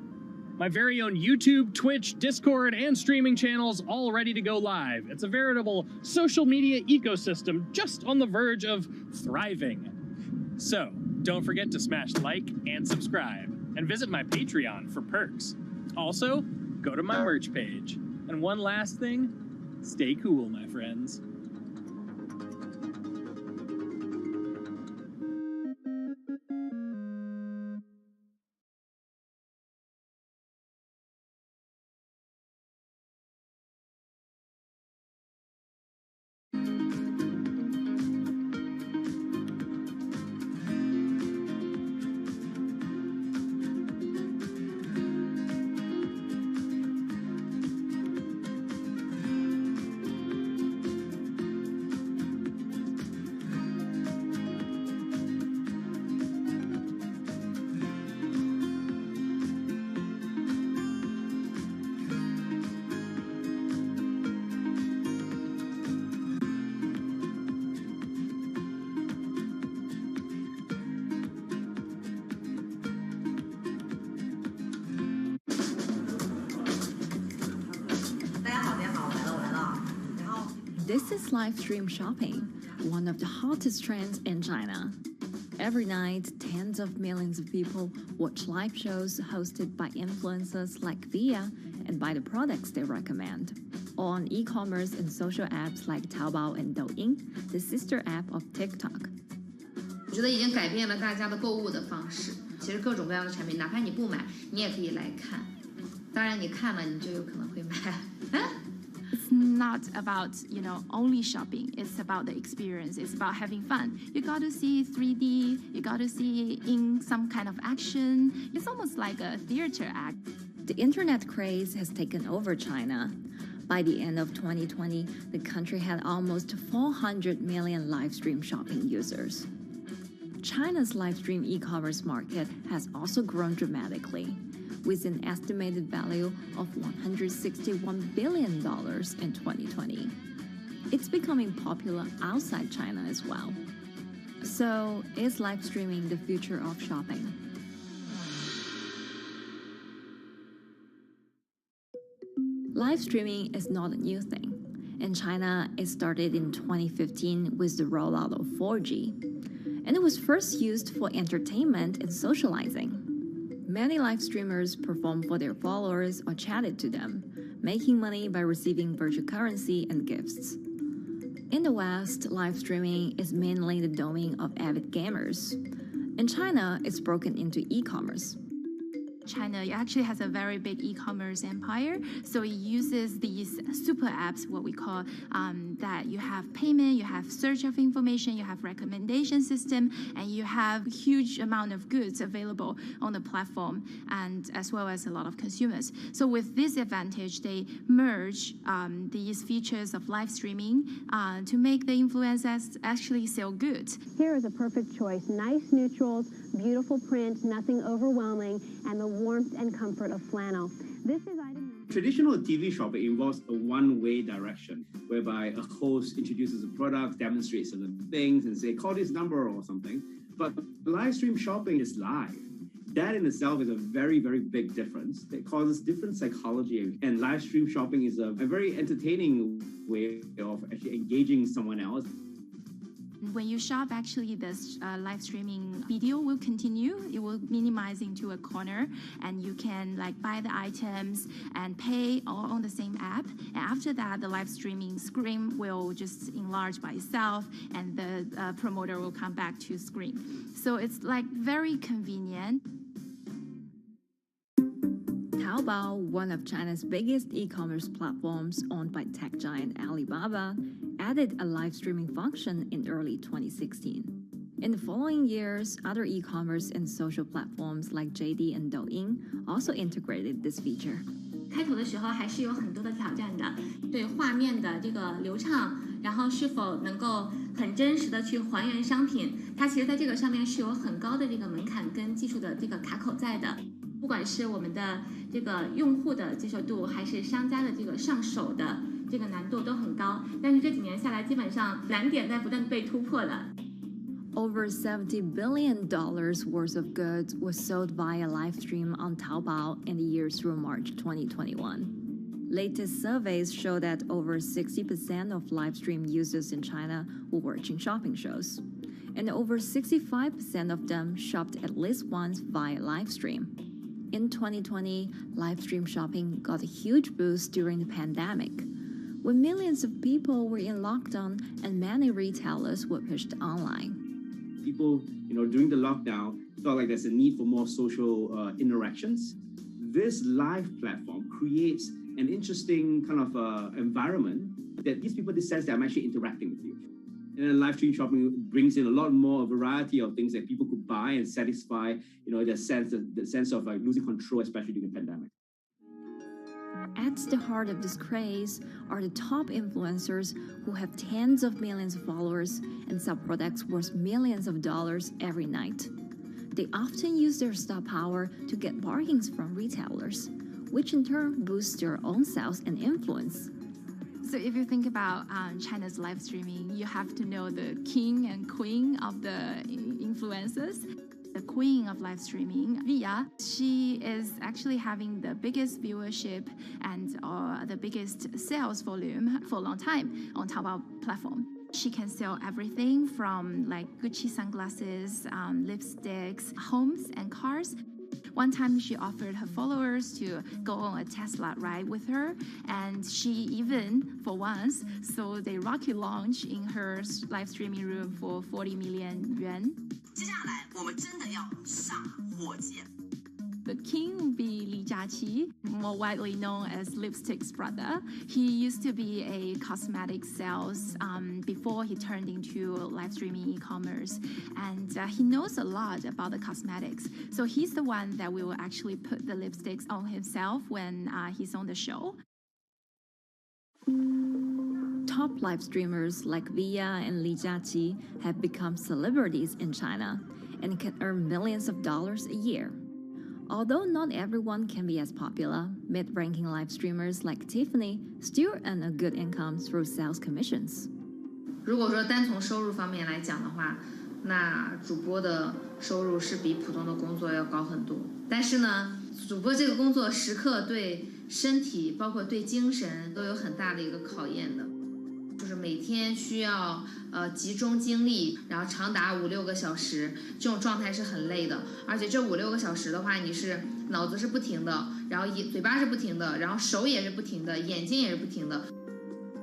My very own YouTube, Twitch, Discord, and streaming channels all ready to go live. It's a veritable social media ecosystem just on the verge of thriving. So don't forget to smash like and subscribe and visit my Patreon for perks. Also, go to my merch page. And one last thing, stay cool, my friends. This is live stream shopping, one of the hottest trends in China. Every night, tens of millions of people watch live shows hosted by influencers like Via and buy the products they recommend. On e-commerce and social apps like Taobao and Douyin, the sister app of TikTok. 我觉得已经改变了大家的购物的方式。其实各种各样的产品，哪怕你不买，你也可以来看。当然，你看了，你就有可能会买。It's not about, only shopping. It's about the experience. It's about having fun. You got to see 3D. You got to see in some kind of action. It's almost like a theater act. The internet craze has taken over China. By the end of 2020, the country had almost 400 million live stream shopping users. China's live stream e-commerce market has also grown dramatically, with an estimated value of $161 billion in 2020. It's becoming popular outside China as well. So, is live streaming the future of shopping? Live streaming is not a new thing. In China, it started in 2015 with the rollout of 4G. And it was first used for entertainment and socializing. Many live streamers performed for their followers or chatted to them, making money by receiving virtual currency and gifts. In the West, live streaming is mainly the domain of avid gamers. In China, it's broken into e-commerce. China actually has a very big e-commerce empire, so it uses these super apps, what we call, that you have payment, you have search of information, you have recommendation system, and you have huge amount of goods available on the platform, and as well as a lot of consumers. So with this advantage, they merge these features of live streaming to make the influencers actually sell goods. Here is a perfect choice. Nice neutrals, beautiful print, nothing overwhelming, and the warmth and comfort of flannel. This is item. Traditional TV shopping involves a one-way direction, whereby a host introduces a product, demonstrates certain things, and say, call this number or something. But live stream shopping is live. That in itself is a very, very big difference. It causes different psychology. And live stream shopping is a very entertaining way of actually engaging someone else. When you shop, actually, this live streaming video will continue. It will minimize into a corner, and you can buy the items and pay all on the same app. And after that, the live streaming screen will just enlarge by itself, and the promoter will come back to screen. So it's very convenient. Taobao, one of China's biggest e-commerce platforms owned by tech giant Alibaba, added a live streaming function in early 2016. In the following years, other e-commerce and social platforms like JD and Douyin also integrated this feature. 开头的时候还是有很多的挑战的，对画面的这个流畅，然后是否能够很真实的去还原商品，它其实在这个上面是有很高的这个门槛跟技术的这个卡口在的。不管是我们的这个用户的接受度，还是商家的这个上手的这个难度都很高，但是这几年下来，基本上难点在不断被突破的。Over $70 billion worth of goods was sold via live stream on Taobao in the year through March 2021. Latest surveys show that over 60% of live stream users in China were watching shopping shows, and over 65% of them shopped at least once via live stream. In 2020, live stream shopping got a huge boost during the pandemic, when millions of people were in lockdown and many retailers were pushed online. People, during the lockdown, felt like there's a need for more social interactions. This live platform creates an interesting kind of environment that gives people the sense that I'm actually interacting with you. And then live stream shopping brings in a lot more variety of things that people could buy and satisfy, the sense of losing control, especially during the pandemic. At the heart of this craze are the top influencers who have tens of millions of followers and sell products worth millions of dollars every night. They often use their star power to get bargains from retailers, which in turn boosts their own sales and influence. So if you think about China's live streaming, you have to know the king and queen of the influencers. the queen of live streaming, Via. She is actually having the biggest viewership and the biggest sales volume for a long time on Taobao platform. She can sell everything from like Gucci sunglasses, lipsticks, homes, and cars. One time she offered her followers to go on a Tesla ride with her, and she even, for once, sold a rocket launch in her live streaming room for 40 million yuan. The king will be Li Jiaqi, more widely known as Lipstick's brother. He used to be a cosmetic sales before he turned into live streaming e-commerce, and he knows a lot about the cosmetics. So he's the one that will actually put the lipsticks on himself when he's on the show. Top live streamers like Via and Li Jiaqi have become celebrities in China and can earn millions of dollars a year. Although not everyone can be as popular, mid-ranking live streamers like Tiffany still earn a good income through sales commissions. 如果说单从收入方面来讲的话，那主播的收入是比普通的工作要高很多。但是呢，主播这个工作时刻对身体，包括对精神都有很大的一个考验的。就是每天需要集中精力，然后长达5-6个小时，这种状态是很累的。而且这5-6个小时的话，你是脑子是不停的，然后嘴巴是不停的，然后手也是不停的，眼睛也是不停的。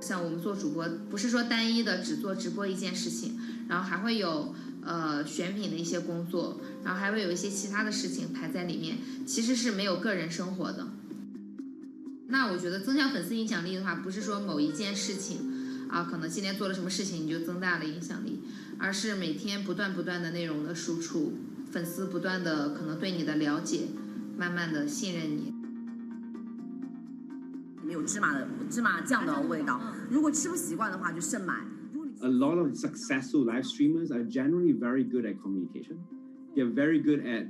像我们做主播，不是说单一的只做直播一件事情，然后还会有选品的一些工作，然后还会有一些其他的事情排在里面，其实是没有个人生活的。那我觉得增强粉丝影响力的话，不是说某一件事情。可能今天做了什么事情你就增大了影响力，而是每天不断的内容的输出，粉丝不断的可能对你的了解，慢慢的信任你。没有芝麻酱的味道，如果吃不习惯的话就慎买。A lot of successful live streamers are generally very good at communication. They're very good at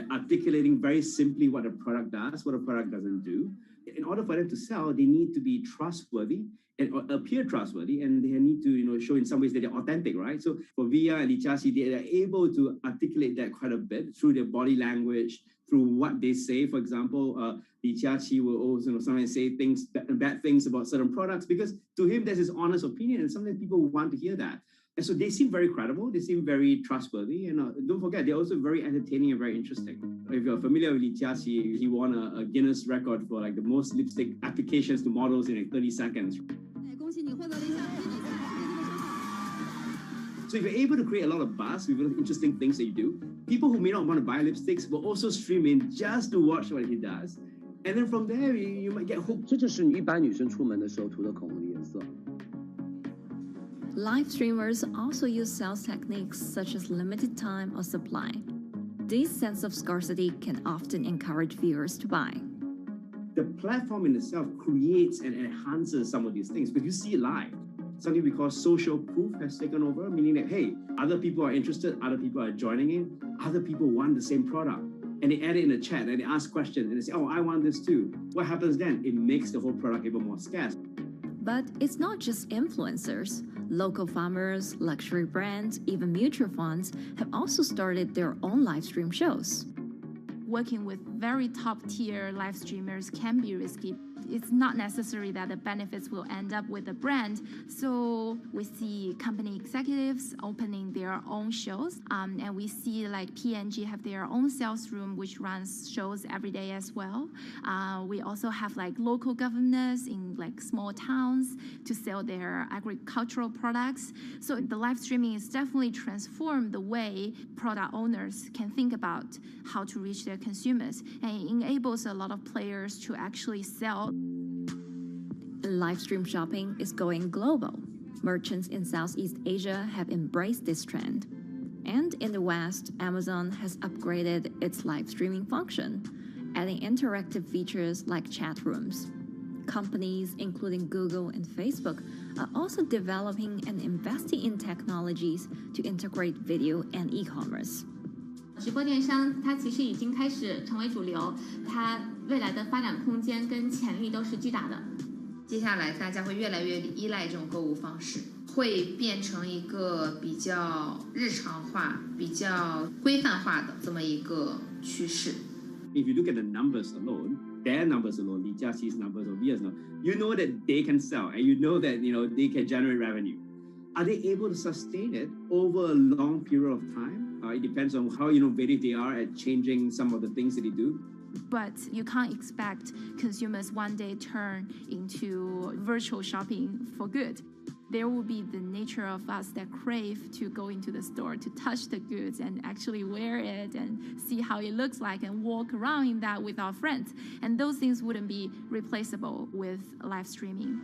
articulating very simply what a product does, what a product doesn't do. In order for them to sell, they need to be trustworthy and appear trustworthy, and they need to, show in some ways that they're authentic, right? So for Via and Li Jiaqi, they are able to articulate that quite a bit through their body language, through what they say. For example, Li Jiaqi will also sometimes say bad things about certain products because to him that's his honest opinion, and sometimes people want to hear that. And so they seem very credible, they seem very trustworthy, and don't forget, they're also very entertaining and very interesting. If you're familiar with Li Jiaqi, he won a Guinness record for like the most lipstick applications to models in like 30 seconds. So if you're able to create a lot of buzz with interesting things that you do, people who may not want to buy lipsticks will also stream in just to watch what he does. And then from there, you might get hooked. 这就是一般女生出门的时候涂的口红的颜色。 Live streamers also use sales techniques such as limited time or supply. This sense of scarcity can often encourage viewers to buy. The platform in itself creates and enhances some of these things because you see it live. Something we call social proof has taken over, meaning that, hey, other people are interested, other people are joining in, other people want the same product. And they add it in the chat and they ask questions and they say, oh, I want this too. What happens then? It makes the whole product even more scarce. But it's not just influencers. Local farmers, luxury brands, even mutual funds have also started their own live stream shows. Working with very top-tier live streamers can be risky. It's not necessary that the benefits will end up with the brand. So we see company executives opening their own shows. And we see like P&G have their own sales room, which runs shows every day as well. We also have like local governors in like small towns to sell their agricultural products. So the live streaming is definitely transformed the way product owners can think about how to reach their consumers. And it enables a lot of players to actually sell. Live stream shopping is going global. Merchants in Southeast Asia have embraced this trend. And in the West, Amazon has upgraded its live streaming function, adding interactive features like chat rooms. Companies, including Google and Facebook, are also developing and investing in technologies to integrate video and e-commerce. 直播电商它其实已经开始成为主流，它未来的发展空间跟潜力都是巨大的。接下来大家会越来越依赖这种购物方式，会变成一个比较日常化、比较规范化的这么一个趋势。If you look at the numbers alone, their numbers alone, Li Jiaqi's numbers or Via's numbers, you know that they can sell and you know that they can generate revenue. Are they able to sustain it over a long period of time? It depends on how innovative they are at changing some of the things that they do. But you can't expect consumers one day turn into virtual shopping for good. There will be the nature of us that crave to go into the store, to touch the goods and actually wear it and see how it looks like and walk around in that with our friends. And those things wouldn't be replaceable with live streaming.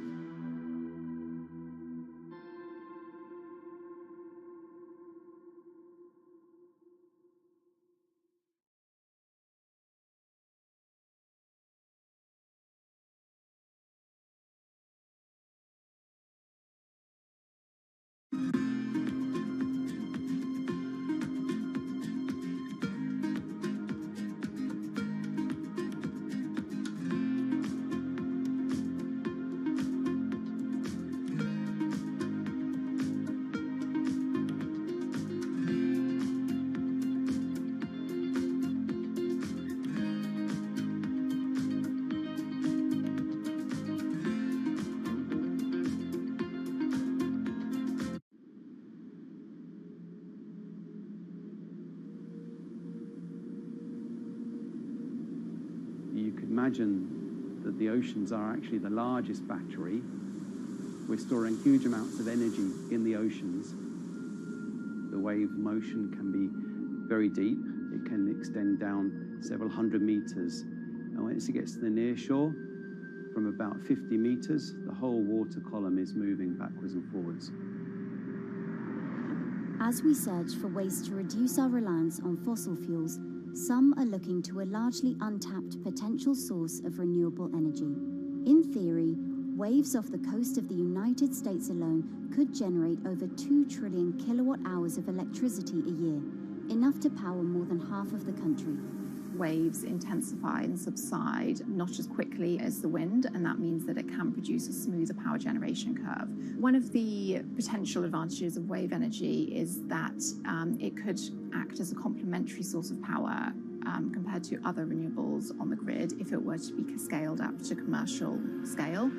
You could imagine that the oceans are actually the largest battery. We're storing huge amounts of energy in the oceans. The wave motion can be very deep. It can extend down several hundred meters. And once it gets to the near shore, from about 50 meters, the whole water column is moving backwards and forwards. As we search for ways to reduce our reliance on fossil fuels, some are looking to a largely untapped potential source of renewable energy. In theory, waves off the coast of the United States alone could generate over 2 trillion kilowatt hours of electricity a year, enough to power more than half of the country. Waves intensify and subside not as quickly as the wind, and that means that it can produce a smoother power generation curve. One of the potential advantages of wave energy is that it could act as a complementary source of power compared to other renewables on the grid if it were to be scaled up to commercial scale.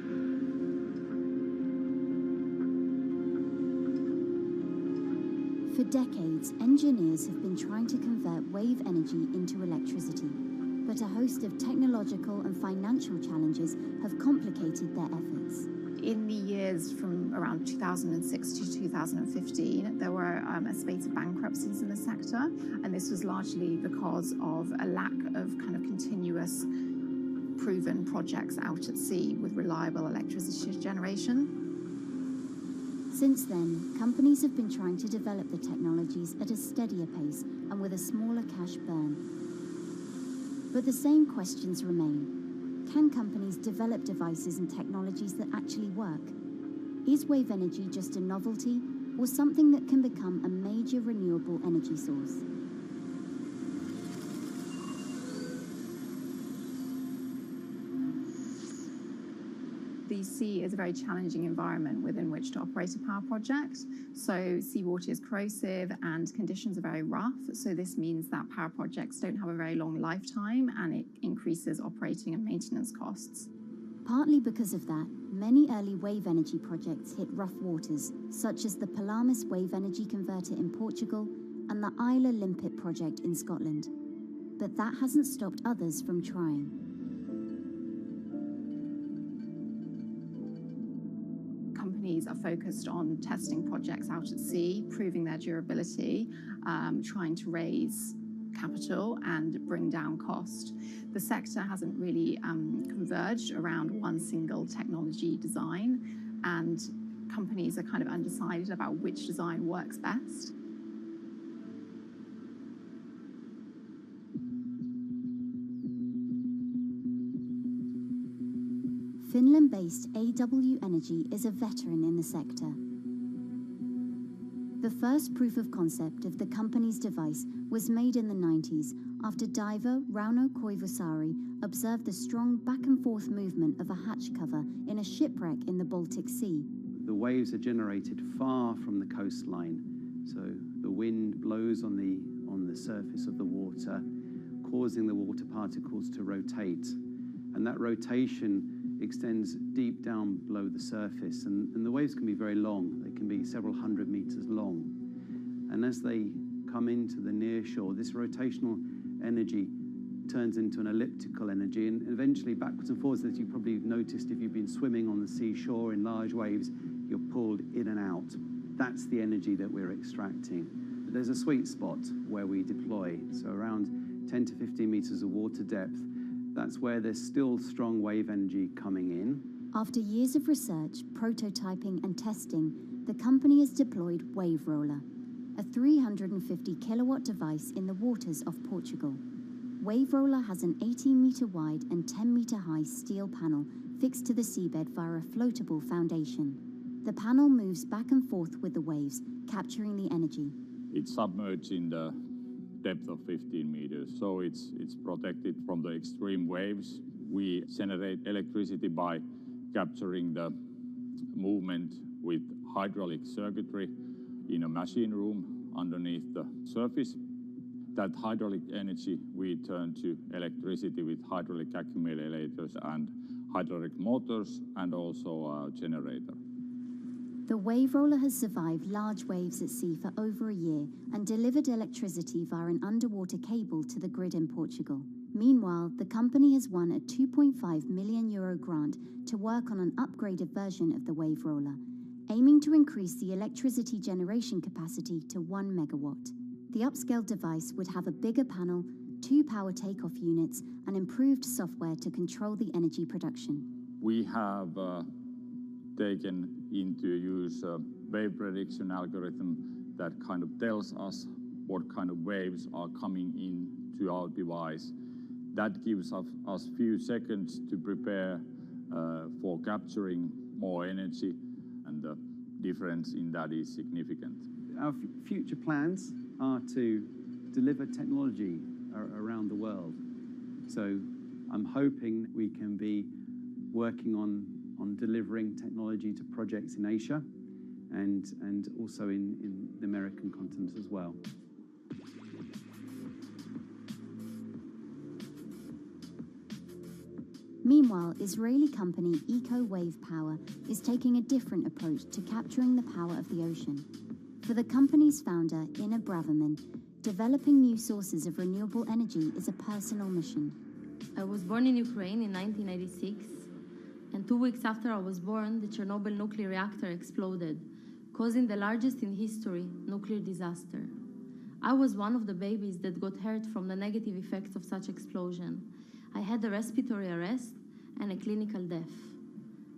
For decades, engineers have been trying to convert wave energy into electricity, but a host of technological and financial challenges have complicated their efforts. In the years from around 2006 to 2015, there were a spate of bankruptcies in the sector, and this was largely because of a lack of kind of continuous proven projects out at sea with reliable electricity generation. Since then, companies have been trying to develop the technologies at a steadier pace and with a smaller cash burn. But the same questions remain. Can companies develop devices and technologies that actually work? Is wave energy just a novelty or something that can become a major renewable energy source? The sea is a very challenging environment within which to operate a power project. So seawater is corrosive and conditions are very rough. So this means that power projects don't have a very long lifetime, and it increases operating and maintenance costs. Partly because of that, many early wave energy projects hit rough waters, such as the Palamas Wave Energy Converter in Portugal and the Isla Limpet project in Scotland. But that hasn't stopped others from trying. Companies are focused on testing projects out at sea, proving their durability, trying to raise capital and bring down cost. The sector hasn't really converged around one single technology design, and companies are kind of undecided about which design works best. Finland-based AW Energy is a veteran in the sector. The first proof of concept of the company's device was made in the 90s after diver Rauno Koivusari observed the strong back-and-forth movement of a hatch cover in a shipwreck in the Baltic Sea. The waves are generated far from the coastline, so the wind blows on the surface of the water, causing the water particles to rotate. And that rotation extends deep down below the surface, and the waves can be very long. They can be several hundred meters long. And as they come into the near shore, this rotational energy turns into an elliptical energy, and eventually backwards and forwards, as you probably noticed if you've been swimming on the seashore in large waves, you're pulled in and out. That's the energy that we're extracting. But there's a sweet spot where we deploy, so around 10 to 15 meters of water depth. That's where there's still strong wave energy coming in. After years of research, prototyping and testing, the company has deployed Wave Roller, a 350 kilowatt device in the waters of Portugal. Wave Roller has an 18-meter wide and 10-meter high steel panel fixed to the seabed via a floatable foundation. The panel moves back and forth with the waves, capturing the energy. It's submerged in the depth of 15 meters, so it's protected from the extreme waves. We generate electricity by capturing the movement with hydraulic circuitry in a machine room underneath the surface. That hydraulic energy we turn to electricity with hydraulic accumulators and hydraulic motors, and also a generator. The Wave Roller has survived large waves at sea for over a year and delivered electricity via an underwater cable to the grid in Portugal. Meanwhile, the company has won a €2.5 million grant to work on an upgraded version of the Wave Roller, aiming to increase the electricity generation capacity to 1 megawatt. The upscaled device would have a bigger panel, 2 power takeoff units, and improved software to control the energy production. We have taken into use a wave prediction algorithm that kind of tells us what kind of waves are coming into our device. That gives us few seconds to prepare for capturing more energy, and the difference in that is significant. Our future plans are to deliver technology around the world. So I'm hoping we can be working on delivering technology to projects in Asia and also in the American continent as well. Meanwhile, Israeli company EcoWave Power is taking a different approach to capturing the power of the ocean. For the company's founder, Inna Braverman, developing new sources of renewable energy is a personal mission. I was born in Ukraine in 1996, and 2 weeks after I was born, the Chernobyl nuclear reactor exploded, causing the largest in history nuclear disaster. I was one of the babies that got hurt from the negative effects of such explosion. I had a respiratory arrest and a clinical death.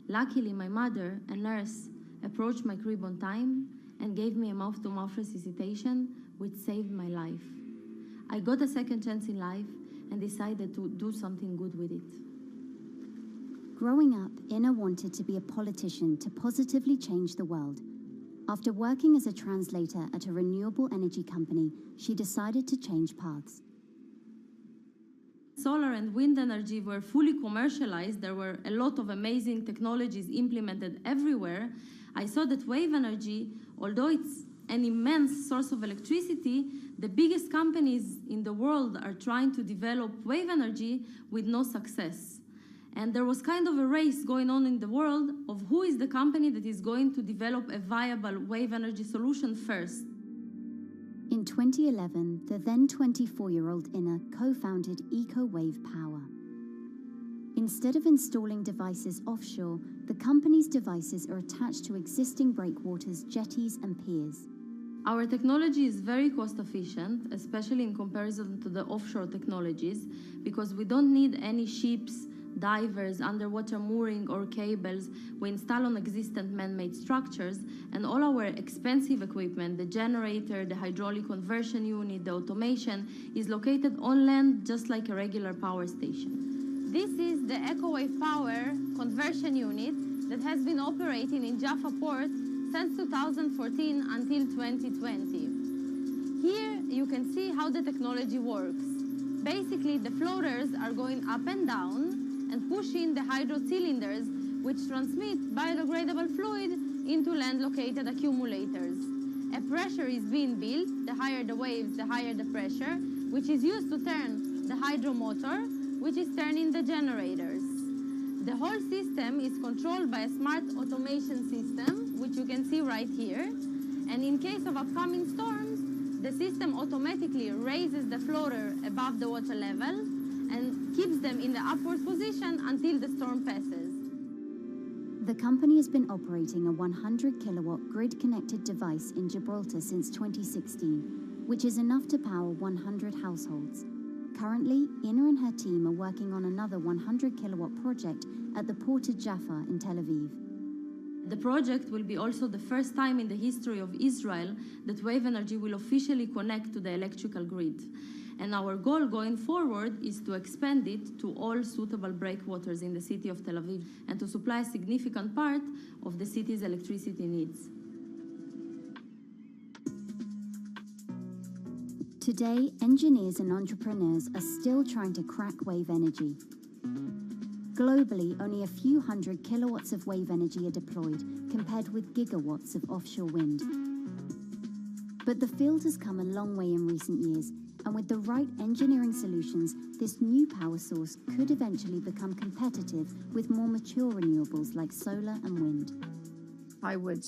Luckily, my mother, a nurse, approached my crib on time and gave me a mouth-to-mouth resuscitation, which saved my life. I got a second chance in life and decided to do something good with it. Growing up, Inna wanted to be a politician to positively change the world. After working as a translator at a renewable energy company, she decided to change paths. Solar and wind energy were fully commercialized. There were a lot of amazing technologies implemented everywhere. I saw that wave energy, although it's an immense source of electricity, the biggest companies in the world are trying to develop wave energy with no success. And there was kind of a race going on in the world of who is the company that is going to develop a viable wave energy solution first. In 2011, the then 24-year-old Inna co-founded EcoWave Power. Instead of installing devices offshore, the company's devices are attached to existing breakwaters, jetties, and piers. Our technology is very cost efficient, especially in comparison to the offshore technologies, because we don't need any ships, divers, underwater mooring, or cables. We install on existing man-made structures, and all our expensive equipment, the generator, the hydraulic conversion unit, the automation, is located on land just like a regular power station. This is the EcoWave Power conversion unit that has been operating in Jaffa port since 2014 until 2020. Here you can see how the technology works. Basically, the floaters are going up and down and pushing the hydro cylinders, which transmit biodegradable fluid into land-located accumulators. A pressure is being built. The higher the waves, the higher the pressure, which is used to turn the hydro motor, which is turning the generators. The whole system is controlled by a smart automation system, which you can see right here. And in case of upcoming storms, the system automatically raises the floater above the water level and keeps them in the upward position until the storm passes. The company has been operating a 100-kilowatt grid-connected device in Gibraltar since 2016, which is enough to power 100 households. Currently, Ina and her team are working on another 100-kilowatt project at the Port of Jaffa in Tel Aviv. The project will be also the first time in the history of Israel that wave energy will officially connect to the electrical grid. And our goal going forward is to expand it to all suitable breakwaters in the city of Tel Aviv and to supply a significant part of the city's electricity needs. Today, engineers and entrepreneurs are still trying to crack wave energy. Globally, only a few hundred kilowatts of wave energy are deployed, compared with gigawatts of offshore wind. But the field has come a long way in recent years, and with the right engineering solutions, this new power source could eventually become competitive with more mature renewables like solar and wind. I would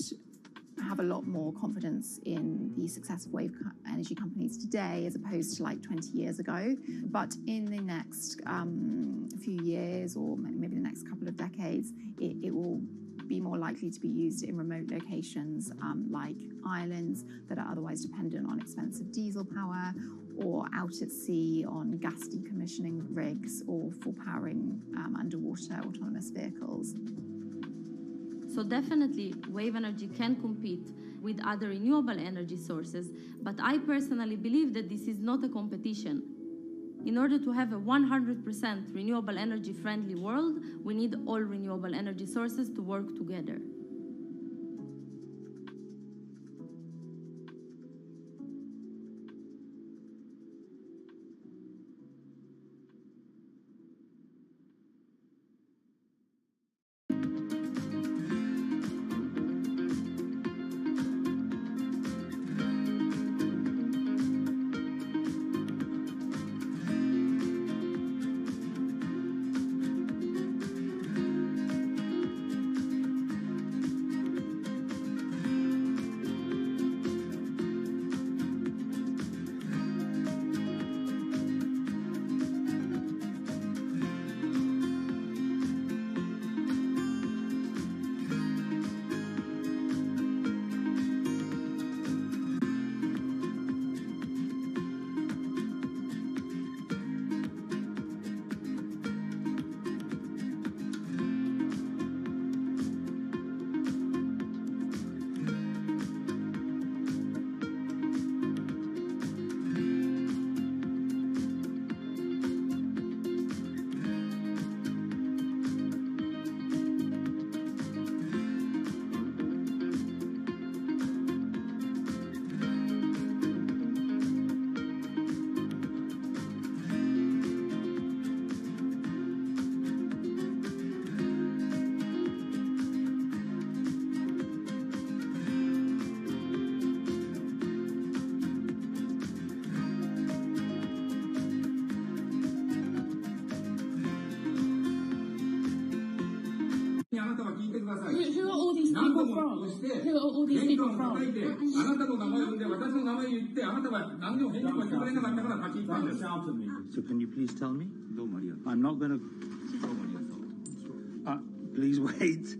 have a lot more confidence in the success of wave energy companies today as opposed to like 20 years ago. But in the next few years, or maybe the next couple of decades, it will be more likely to be used in remote locations like islands that are otherwise dependent on expensive diesel power, or out at sea on gas decommissioning rigs, or for powering underwater autonomous vehicles. So definitely, wave energy can compete with other renewable energy sources, but I personally believe that this is not a competition. In order to have a 100% renewable energy friendly world, we need all renewable energy sources to work together. Who are all these people from? Who are all these people from? So can you please tell me? I'm not going to... please wait.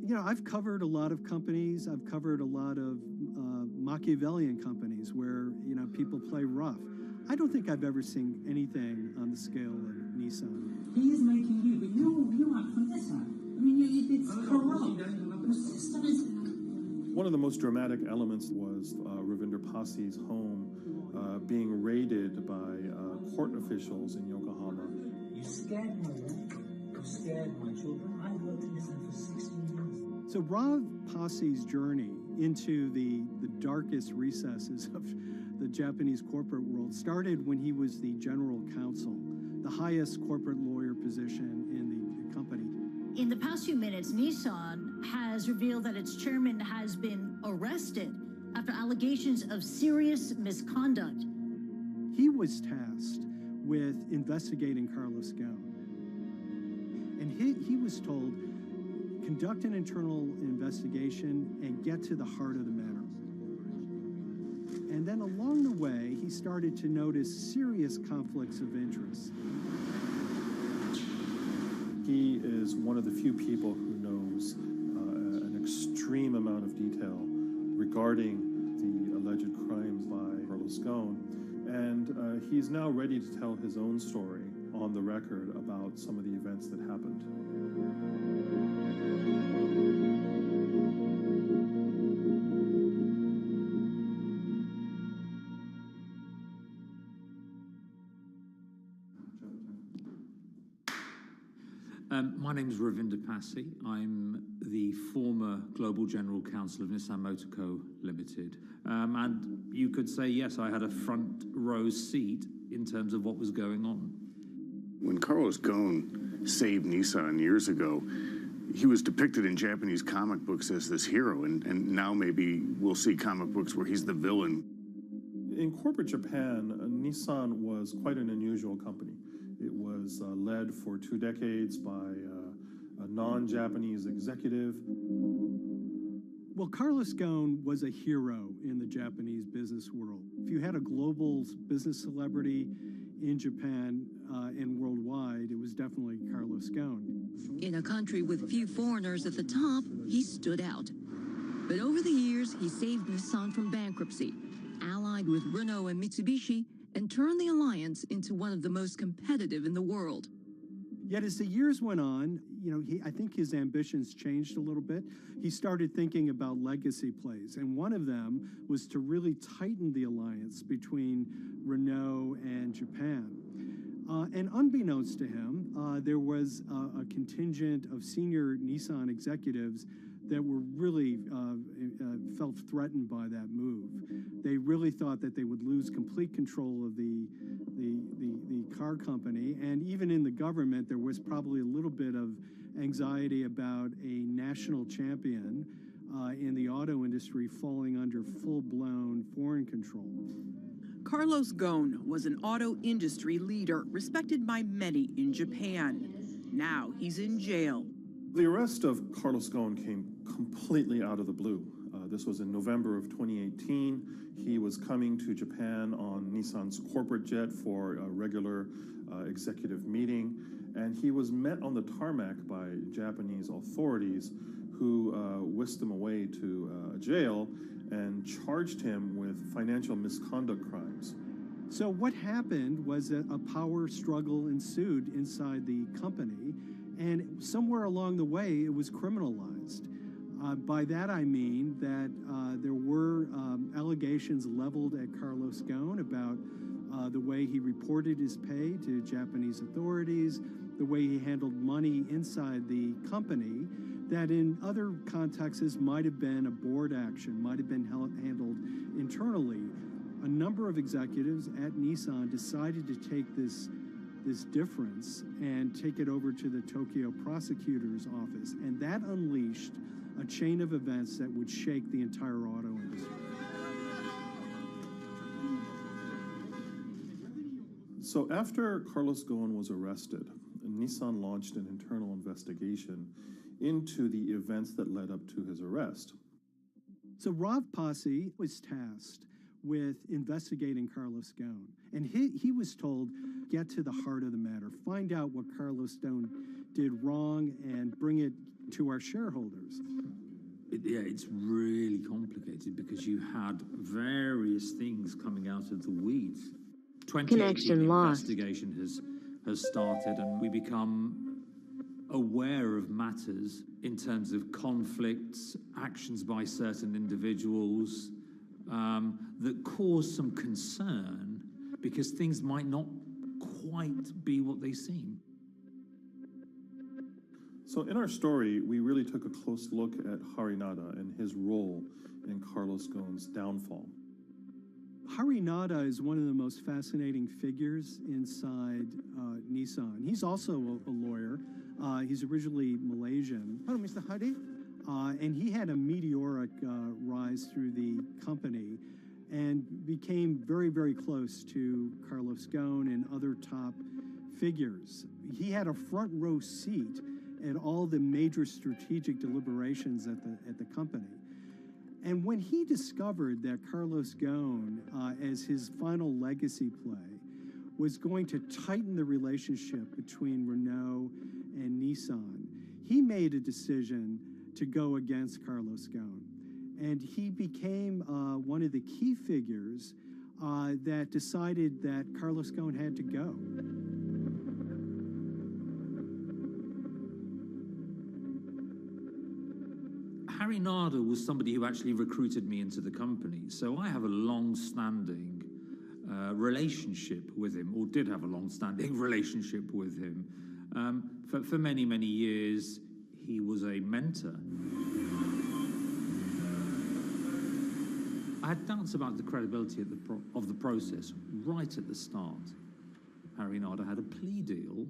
You know, I've covered a lot of companies. I've covered a lot of Machiavellian companies where, you know, people play rough. I don't think I've ever seen anything on the scale of Nissan. He is making you, but you act for Nissan. I mean, it's corrupt. The system is... One of the most dramatic elements was Ravinder Pasi's home being raided by court officials in Yokohama. You scared my wife. You scared my children. I worked in Nissan for 16 years. So Rav Passy's journey into the darkest recesses of the Japanese corporate world started when he was the general counsel, the highest corporate lawyer position in the company. In the past few minutes, Nissan has revealed that its chairman has been arrested after allegations of serious misconduct. He was tasked with investigating Carlos Ghosn. And he was told, conduct an internal investigation and get to the heart of the matter. And then along the way, he started to notice serious conflicts of interest. He is one of the few people who knows an extreme amount of detail regarding the alleged crimes by Carlos Ghosn. And he's now ready to tell his own story on the record about some of the events that happened. My name is Ravinder Passy. I'm the former Global General Counsel of Nissan Motor Co. Limited. And you could say, yes, I had a front row seat in terms of what was going on. When Carlos Ghosn saved Nissan years ago, he was depicted in Japanese comic books as this hero, and now maybe we'll see comic books where he's the villain. In corporate Japan, Nissan was quite an unusual company. It was led for 2 decades by a non-Japanese executive. Well, Carlos Ghosn was a hero in the Japanese business world. If you had a global business celebrity in Japan and worldwide, it was definitely Carlos Ghosn. In a country with few foreigners at the top, he stood out. But over the years, he saved Nissan from bankruptcy, allied with Renault and Mitsubishi, and turned the alliance into one of the most competitive in the world. Yet as the years went on, I think his ambitions changed a little bit. He started thinking about legacy plays, and one of them was to really tighten the alliance between Renault and Japan. And unbeknownst to him, there was a contingent of senior Nissan executives that were really felt threatened by that move. They really thought that they would lose complete control of the car company, and even in the government, there was probably a little bit of anxiety about a national champion in the auto industry falling under full-blown foreign control. Carlos Ghosn was an auto industry leader, respected by many in Japan. Now he's in jail. The arrest of Carlos Ghosn came completely out of the blue. This was in November of 2018. He was coming to Japan on Nissan's corporate jet for a regular executive meeting, and he was met on the tarmac by Japanese authorities who whisked him away to jail and charged him with financial misconduct crimes. So what happened was a power struggle ensued inside the company, and somewhere along the way, it was criminalized. By that I mean that there were allegations leveled at Carlos Ghosn about the way he reported his pay to Japanese authorities, the way he handled money inside the company, that in other contexts might have been a board action, might have been handled internally. A number of executives at Nissan decided to take this difference and take it over to the Tokyo prosecutor's office, and that unleashed a chain of events that would shake the entire auto industry. So after Carlos Ghosn was arrested, Nissan launched an internal investigation into the events that led up to his arrest. So Rav Passy was tasked with investigating Carlos Ghosn, and he was told, get to the heart of the matter, find out what Carlos Ghosn did wrong and bring it to our shareholders. It's really complicated because you had various things coming out of the weeds. 2018 investigation has started, and we become aware of matters in terms of conflicts, actions by certain individuals that cause some concern because things might not quite be what they seem. So in our story, we really took a close look at Harinada and his role in Carlos Ghosn's downfall. Harinada is one of the most fascinating figures inside Nissan. He's also a lawyer. He's originally Malaysian. Hello, Mr. Hadi. And he had a meteoric rise through the company and became very, very close to Carlos Ghosn and other top figures. He had a front row seat at all the major strategic deliberations at the company. And when he discovered that Carlos Ghosn, as his final legacy play, was going to tighten the relationship between Renault and Nissan, he made a decision to go against Carlos Ghosn. And he became one of the key figures that decided that Carlos Ghosn had to go. Harinada was somebody who actually recruited me into the company, so I have a long-standing relationship with him, or did have a long-standing relationship with him. For many, many years, he was a mentor. I had doubts about the credibility of the process right at the start. Harinada had a plea deal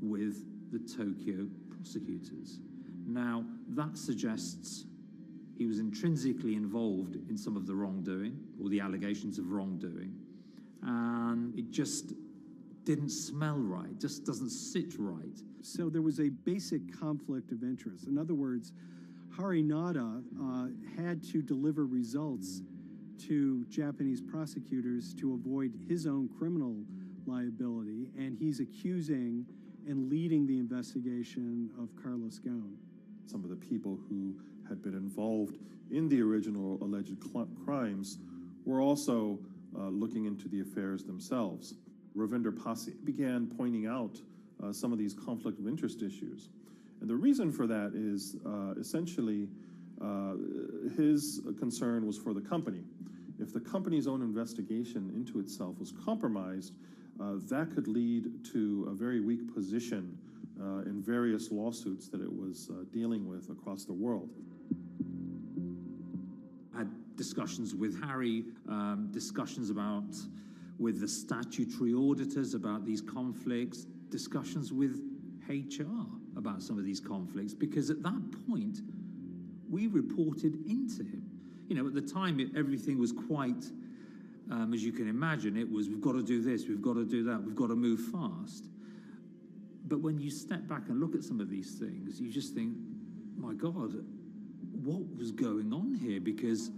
with the Tokyo prosecutors. Now, that suggests he was intrinsically involved in some of the wrongdoing, or the allegations of wrongdoing, and it just didn't smell right, just doesn't sit right. So there was a basic conflict of interest. In other words, Harinada had to deliver results to Japanese prosecutors to avoid his own criminal liability, and he's accusing and leading the investigation of Carlos Ghosn. Some of the people who had been involved in the original alleged crimes were also looking into the affairs themselves. Ravinder Pasi began pointing out some of these conflict of interest issues. And the reason for that is essentially his concern was for the company. If the company's own investigation into itself was compromised, that could lead to a very weak position in various lawsuits that it was dealing with across the world. I had discussions with Harry, discussions with the statutory auditors about these conflicts, discussions with HR about some of these conflicts, because at that point, we reported into him. You know, at the time, everything was quite, as you can imagine, it was, we've got to do this, we've got to do that, we've got to move fast. But when you step back and look at some of these things, you just think, my God, what was going on here? Because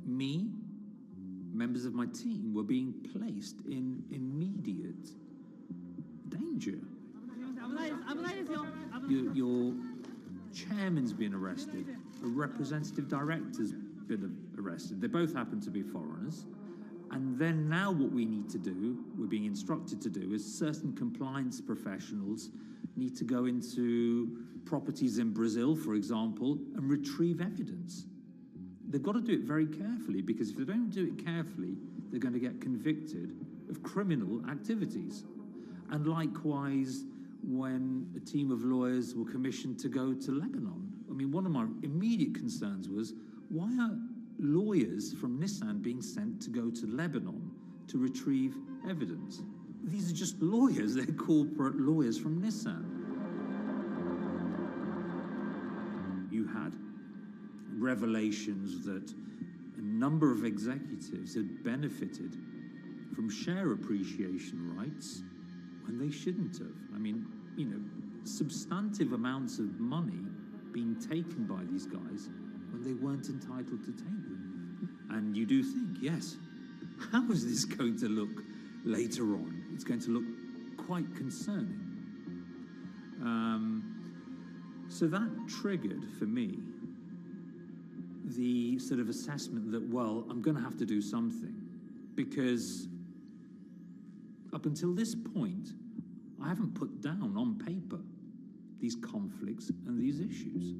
me, members of my team, were being placed in immediate danger. Your chairman's been arrested, a representative director's been arrested. They both happen to be foreigners. And then now what we need to do, we're being instructed to do, is certain compliance professionals need to go into properties in Brazil, for example, and retrieve evidence. They've got to do it very carefully, because if they don't do it carefully, they're going to get convicted of criminal activities. And likewise, when a team of lawyers were commissioned to go to Lebanon, I mean, one of my immediate concerns was, why are lawyers from Nissan being sent to go to Lebanon to retrieve evidence? These are just lawyers, they're corporate lawyers from Nissan. You had revelations that a number of executives had benefited from share appreciation rights when they shouldn't have. I mean, you know, substantive amounts of money being taken by these guys when they weren't entitled to take them. And you do think, yes, how is this going to look later on? It's going to look quite concerning. So that triggered, for me, the sort of assessment that, well, I'm going to have to do something, because up until this point, I haven't put down on paper these conflicts and these issues.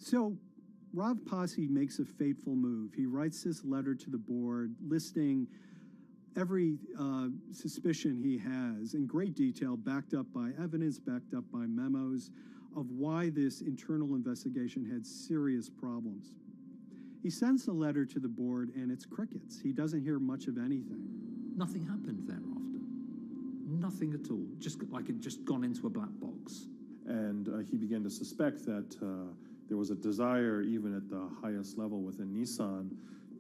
So Rav Pasi makes a fateful move. He writes this letter to the board listing every suspicion he has in great detail, backed up by evidence, backed up by memos, of why this internal investigation had serious problems. He sends the letter to the board, and it's crickets. He doesn't hear much of anything. Nothing happened thereafter. Nothing at all. Just like it just gone into a black box. And he began to suspect that there was a desire, even at the highest level within Nissan,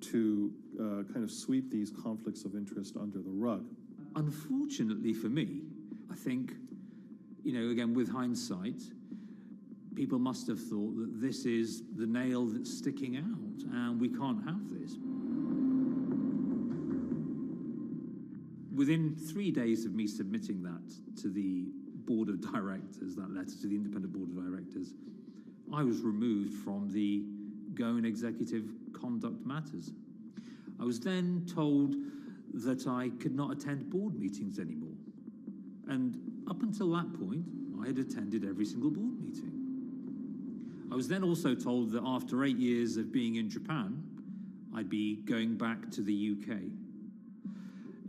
to kind of sweep these conflicts of interest under the rug. Unfortunately for me, I think, again, with hindsight, people must have thought that this is the nail that's sticking out, and we can't have this. Within 3 days of me submitting that to the board of directors, that letter to the independent board of directors, I was removed from the Ghosn Executive Conduct Matters. I was then told that I could not attend board meetings anymore. And up until that point, I had attended every single board meeting. I was then also told that after 8 years of being in Japan, I'd be going back to the UK.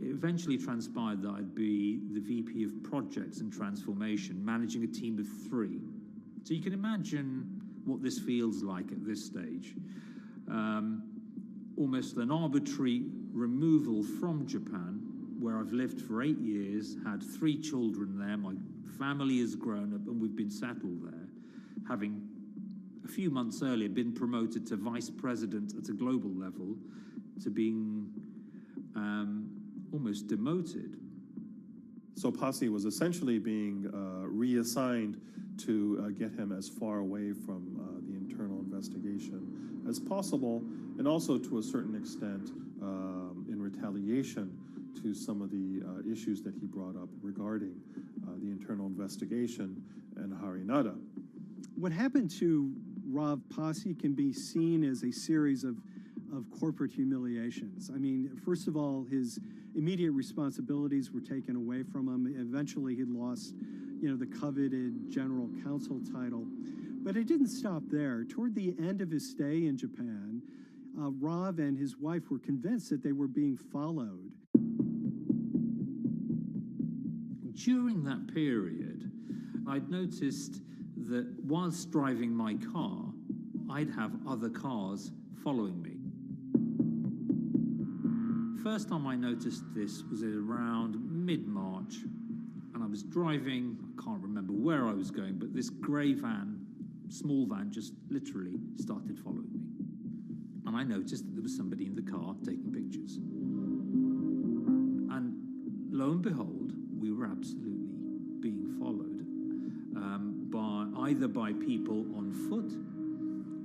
It eventually transpired that I'd be the VP of Projects and Transformation, managing a team of 3. So you can imagine what this feels like at this stage. Almost an arbitrary removal from Japan, where I've lived for 8 years, had 3 children there, my family has grown up, and we've been settled there, having a few months earlier been promoted to vice president at a global level, to being almost demoted. So Pasi was essentially being reassigned to get him as far away from the internal investigation as possible, and also to a certain extent in retaliation to some of the issues that he brought up regarding the internal investigation and Harinada. What happened to Rav Pasi can be seen as a series of corporate humiliations. I mean, first of all, his immediate responsibilities were taken away from him. Eventually, he lost, the coveted general counsel title. But it didn't stop there. Toward the end of his stay in Japan, Rav and his wife were convinced that they were being followed. During that period, I'd noticed that whilst driving my car, I'd have other cars following me. First time I noticed this was around mid-March, and I was driving, I can't remember where I was going, but this grey van, small van, just literally started following me. And I noticed that there was somebody in the car taking pictures. And lo and behold, we were absolutely being followed either by people on foot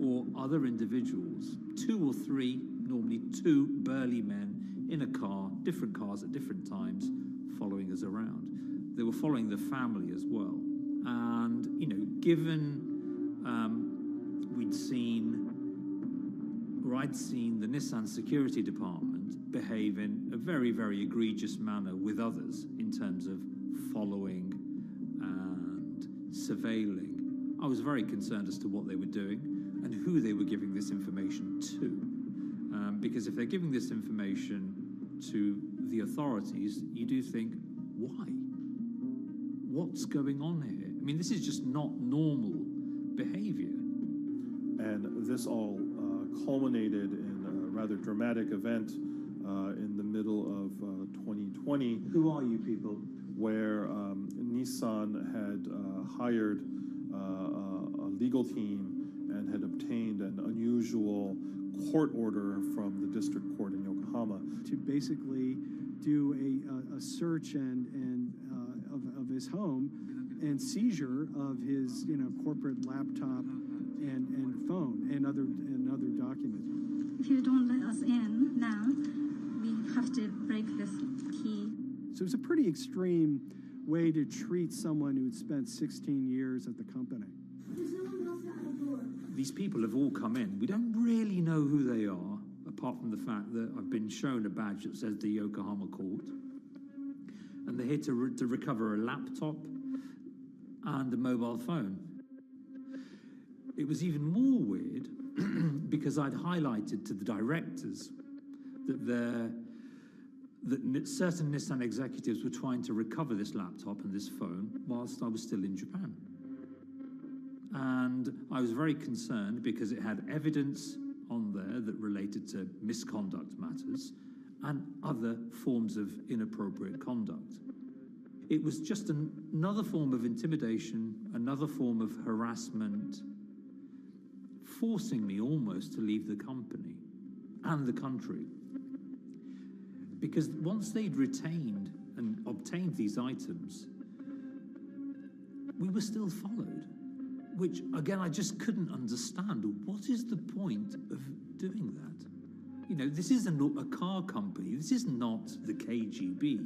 or other individuals, 2 or 3, normally 2 burly men in a car, different cars at different times, following us around. They were following the family as well. And, given I'd seen the Nissan security department behave in a very, very egregious manner with others in terms of following and surveilling, I was very concerned as to what they were doing and who they were giving this information to. Because if they're giving this information to the authorities, you do think, why? What's going on here? I mean, this is just not normal behavior. And this all culminated in a rather dramatic event in the middle of 2020. Who are you people? Where Nissan had hired a legal team and had obtained an unusual court order from the district court in Yokohama to basically do a search of his home and seizure of his corporate laptop and phone and other documents. If you don't let us in now, we have to break this key. So it's a pretty extreme way to treat someone who'd spent 16 years at the company. These people have all come in. We don't really know who they are, apart from the fact that I've been shown a badge that says the Yokohama Court. And they're here to recover a laptop and a mobile phone. It was even more weird because I'd highlighted to the directors that certain Nissan executives were trying to recover this laptop and this phone whilst I was still in Japan. And I was very concerned because it had evidence on there that related to misconduct matters and other forms of inappropriate conduct. It was just another form of intimidation, another form of harassment, forcing me almost to leave the company and the country. Because once they'd retained and obtained these items, we were still followed, which, again, I just couldn't understand. What is the point of doing that? You know, this isn't a car company. This is not the KGB.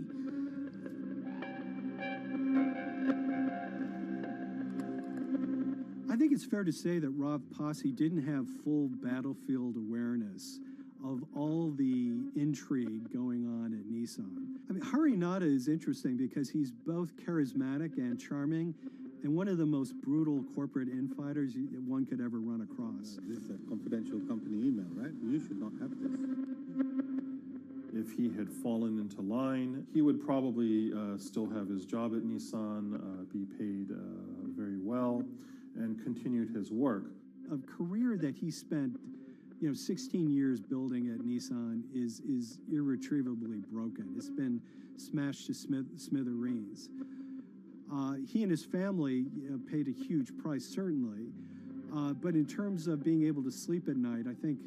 I think it's fair to say that Rav Pasi didn't have full battlefield awareness of all the intrigue going on at Nissan. I mean, Hari Nada is interesting because he's both charismatic and charming, and one of the most brutal corporate infighters one could ever run across. This is a confidential company email, right? You should not have this. If he had fallen into line, he would probably still have his job at Nissan, be paid very well, and continued his work. A career that he spent 16 years building at Nissan is irretrievably broken. It's been smashed to smithereens. He and his family paid a huge price, certainly. But in terms of being able to sleep at night, I think,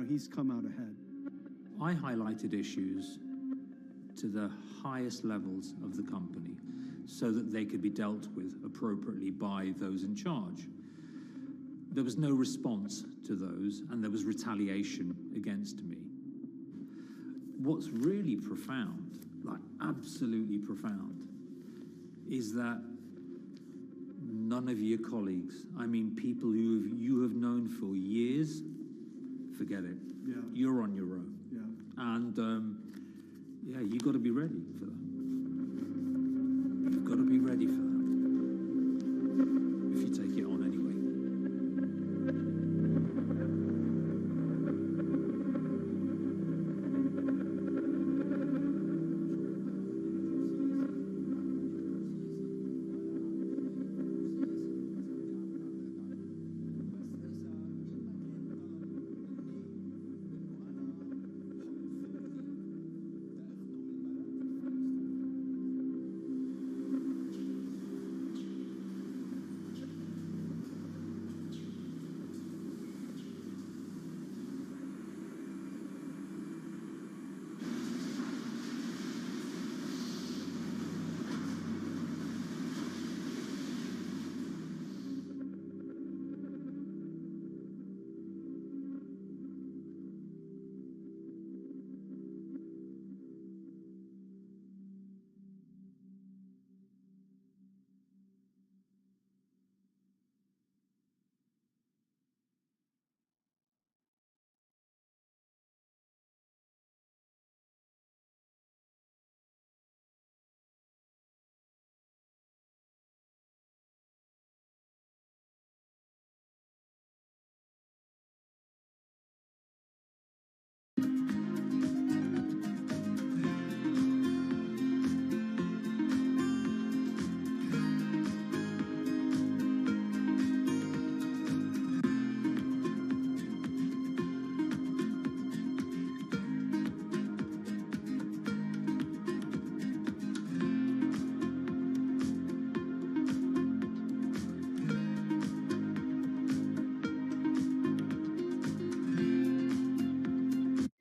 he's come out ahead. I highlighted issues to the highest levels of the company so that they could be dealt with appropriately by those in charge. There was no response to those, and there was retaliation against me. What's really profound, like absolutely profound, is that none of your colleagues, I mean people who you have known for years, forget it. Yeah. You're on your own. Yeah. And you got to be ready for that. You've got to be ready for that. If you take it on anyway.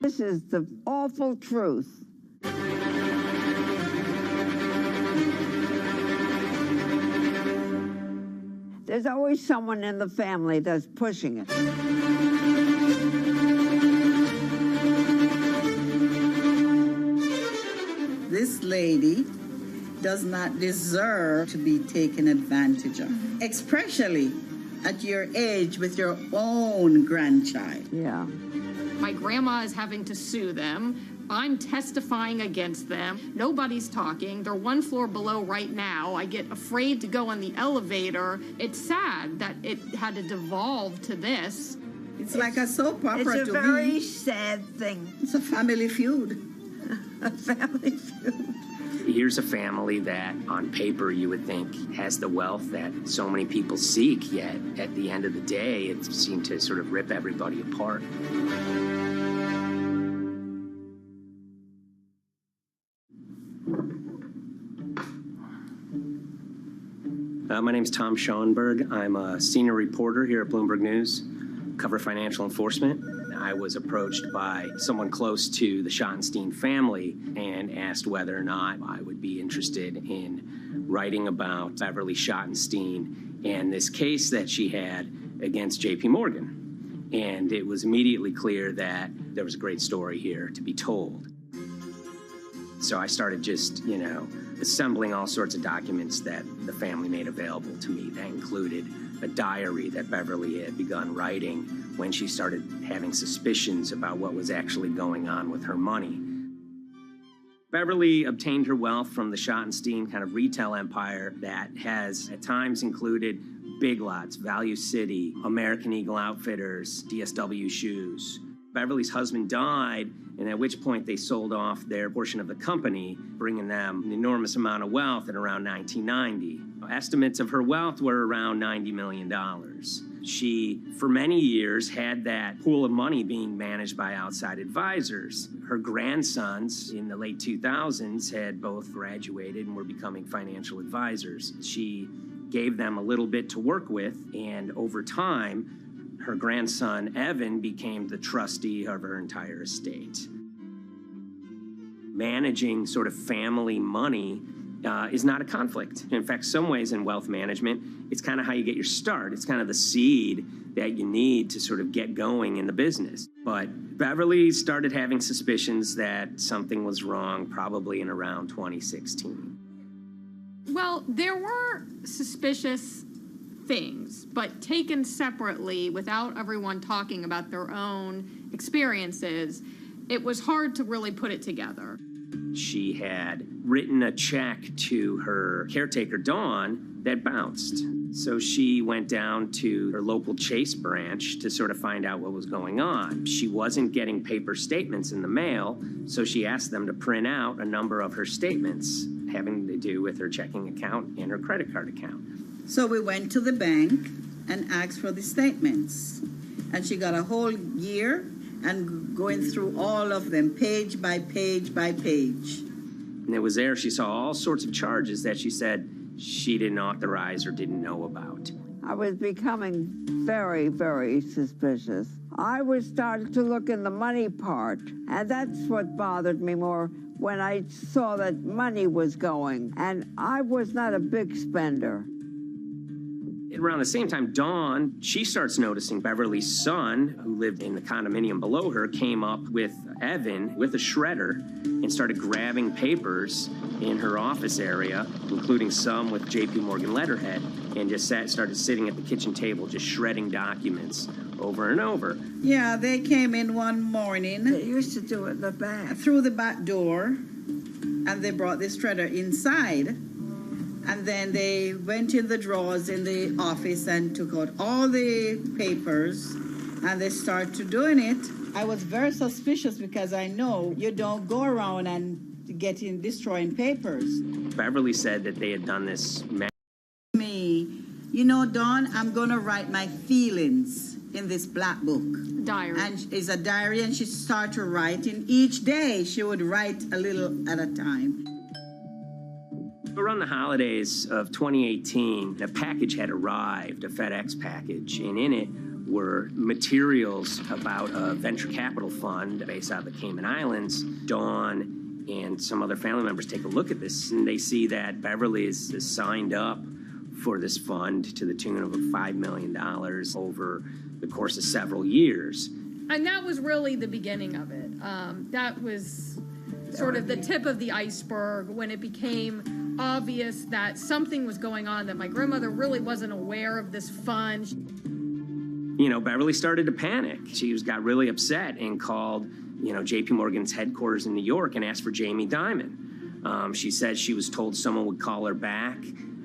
This is the awful truth. There's always someone in the family that's pushing it. This lady does not deserve to be taken advantage of, especially at your age with your own grandchild. Yeah. My grandma is having to sue them. I'm testifying against them. Nobody's talking. They're one floor below right now. I get afraid to go on the elevator. It's sad that it had to devolve to this. It's like a soap opera It's a very sad thing. It's a family feud. A family feud. Here's a family that, on paper, you would think has the wealth that so many people seek, yet at the end of the day, it seemed to sort of rip everybody apart. My name's Tom Schoenberg. I'm a senior reporter here at Bloomberg News, cover financial enforcement. I was approached by someone close to the Schottenstein family and asked whether or not I would be interested in writing about Beverly Schottenstein and this case that she had against JP Morgan. And it was immediately clear that there was a great story here to be told. So I started just, assembling all sorts of documents that the family made available to me. That included a diary that Beverly had begun writing when she started having suspicions about what was actually going on with her money. Beverly obtained her wealth from the Schottenstein kind of retail empire that has at times included Big Lots, Value City, American Eagle Outfitters, DSW Shoes. Beverly's husband died, and at which point they sold off their portion of the company, bringing them an enormous amount of wealth at around 1990. Estimates of her wealth were around $90 million. She, for many years, had that pool of money being managed by outside advisors. Her grandsons in the late 2000s had both graduated and were becoming financial advisors. She gave them a little bit to work with, and over time, her grandson, Evan, became the trustee of her entire estate. Managing sort of family money is not a conflict. In fact, some ways in wealth management, it's kind of how you get your start. It's kind of the seed that you need to sort of get going in the business. But Beverly started having suspicions that something was wrong probably in around 2016. Well, there were suspicious things, but taken separately without everyone talking about their own experiences, it was hard to really put it together. She had written a check to her caretaker, Dawn, that bounced. So she went down to her local Chase branch to sort of find out what was going on. She wasn't getting paper statements in the mail, so she asked them to print out a number of her statements having to do with her checking account and her credit card account. So we went to the bank and asked for the statements. And she got a whole year and going through all of them, page by page by page. And it was there she saw all sorts of charges that she said she didn't authorize or didn't know about. I was becoming very, very suspicious. I was starting to look in the money part, and that's what bothered me more when I saw that money was going. And I was not a big spender. Around the same time, Dawn, she starts noticing Beverly's son, who lived in the condominium below her, came up with Evan with a shredder and started grabbing papers in her office area, including some with JP Morgan letterhead, and just started sitting at the kitchen table just shredding documents over and over. Yeah, they came in one morning. They used to do it in the back. Through the back door, and they brought the shredder inside. And then they went in the drawers in the office and took out all the papers, and they started doing it. I was very suspicious because I know you don't go around and destroying papers. Beverly said that they had done this. Dawn, I'm going to write my feelings in this black book. Diary. And it's a diary, and she started writing. Each day she would write a little at a time. Around the holidays of 2018, a package had arrived, a FedEx package, and in it were materials about a venture capital fund based out of the Cayman Islands. Dawn and some other family members take a look at this, and they see that Beverly is signed up for this fund to the tune of $5 million over the course of several years. And that was really the beginning of it. That was sort of the tip of the iceberg when it became obvious that something was going on, that my grandmother really wasn't aware of this fund. Beverly started to panic. She got really upset and called JP Morgan's headquarters in New York and asked for Jamie Dimon. She said she was told someone would call her back,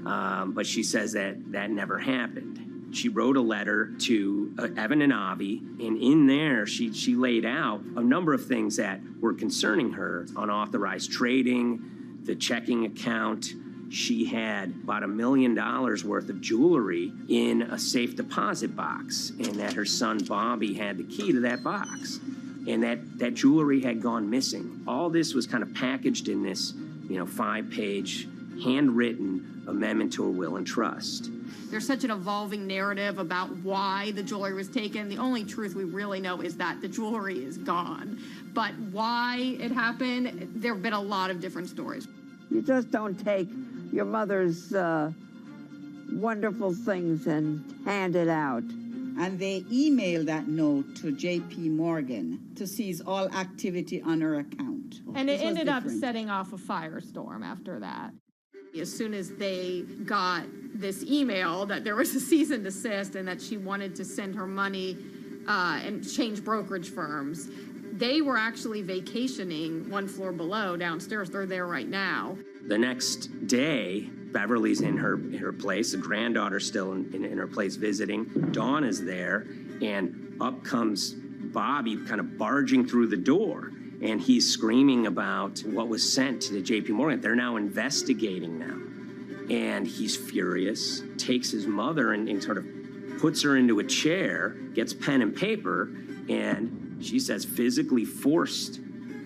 but she says that never happened. She wrote a letter to Evan and Avi, and in there she laid out a number of things that were concerning her: unauthorized trading, the checking account. She had about $1 million worth of jewelry in a safe deposit box, and that her son Bobby had the key to that box, and that jewelry had gone missing. All this was kind of packaged in this 5-page handwritten amendment to a will and trust. There's such an evolving narrative about why the jewelry was taken. The only truth we really know is that the jewelry is gone. But why it happened, there have been a lot of different stories. You just don't take your mother's wonderful things and hand it out. And they emailed that note to JP Morgan to seize all activity on her account. And it ended up setting off a firestorm after that. As soon as they got this email that there was a cease and desist and that she wanted to send her money and change brokerage firms, they were actually vacationing one floor below downstairs. They're there right now. The next day, Beverly's in her place, the granddaughter's still in her place visiting. Dawn is there, and up comes Bobby kind of barging through the door. And he's screaming about what was sent to the JP Morgan. They're now investigating them. And he's furious, takes his mother and sort of puts her into a chair, gets pen and paper, and she says physically forced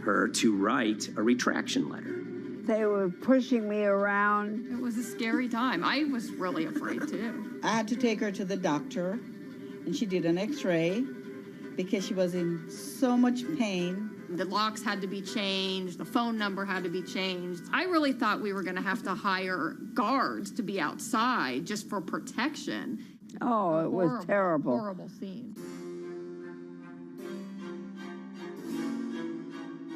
her to write a retraction letter. They were pushing me around. It was a scary time. I was really afraid too. I had to take her to the doctor, and she did an x-ray because she was in so much pain. The locks had to be changed. The phone number had to be changed. I really thought we were going to have to hire guards to be outside just for protection. Oh, it was terrible. Horrible scene.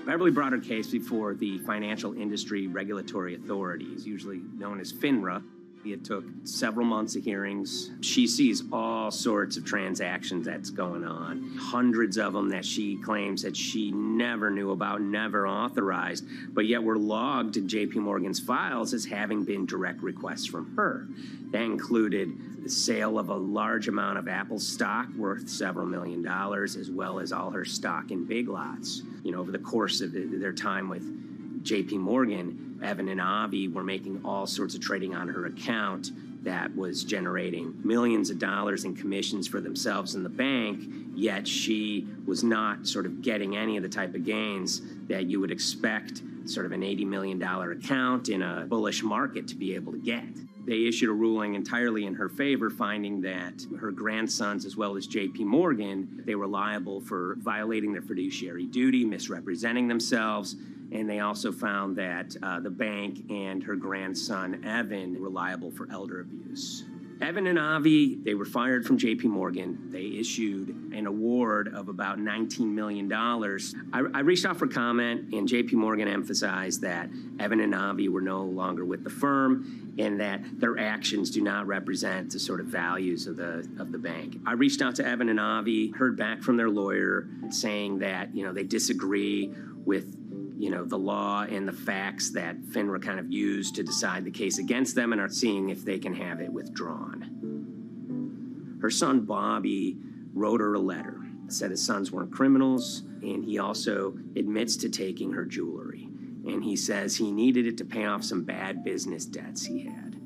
Beverly brought her case before the Financial Industry Regulatory Authorities, usually known as FINRA. It took several months of hearings. She sees all sorts of transactions that's going on, hundreds of them that she claims that she never knew about, never authorized, but yet were logged in JP Morgan's files as having been direct requests from her. That included the sale of a large amount of Apple stock worth several $1 million, as well as all her stock in Big Lots. Over the course of their time with JP Morgan, Evan and Avi were making all sorts of trading on her account that was generating millions of dollars in commissions for themselves and the bank, yet she was not sort of getting any of the type of gains that you would expect sort of an $80 million account in a bullish market to be able to get. They issued a ruling entirely in her favor, finding that her grandsons, as well as JP Morgan, they were liable for violating their fiduciary duty, misrepresenting themselves, and they also found that the bank and her grandson, Evan, were liable for elder abuse. Evan and Avi, they were fired from JP Morgan. They issued an award of about $19 million. I reached out for comment, and JP Morgan emphasized that Evan and Avi were no longer with the firm and that their actions do not represent the sort of values of the bank. I reached out to Evan and Avi, heard back from their lawyer saying that, they disagree with the law and the facts that FINRA kind of used to decide the case against them and are seeing if they can have it withdrawn. Her son, Bobby, wrote her a letter, said his sons weren't criminals, and he also admits to taking her jewelry. And he says he needed it to pay off some bad business debts he had.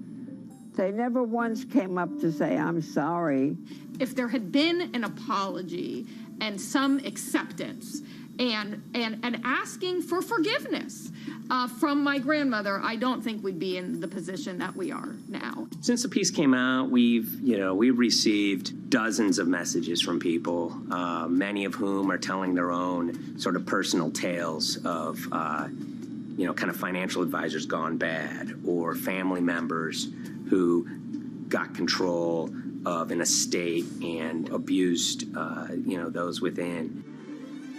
They never once came up to say, I'm sorry. If there had been an apology and some acceptance, and asking for forgiveness from my grandmother, I don't think we'd be in the position that we are now. Since the piece came out, we've received dozens of messages from people, many of whom are telling their own sort of personal tales of, kind of financial advisors gone bad, or family members who got control of an estate and abused, those within.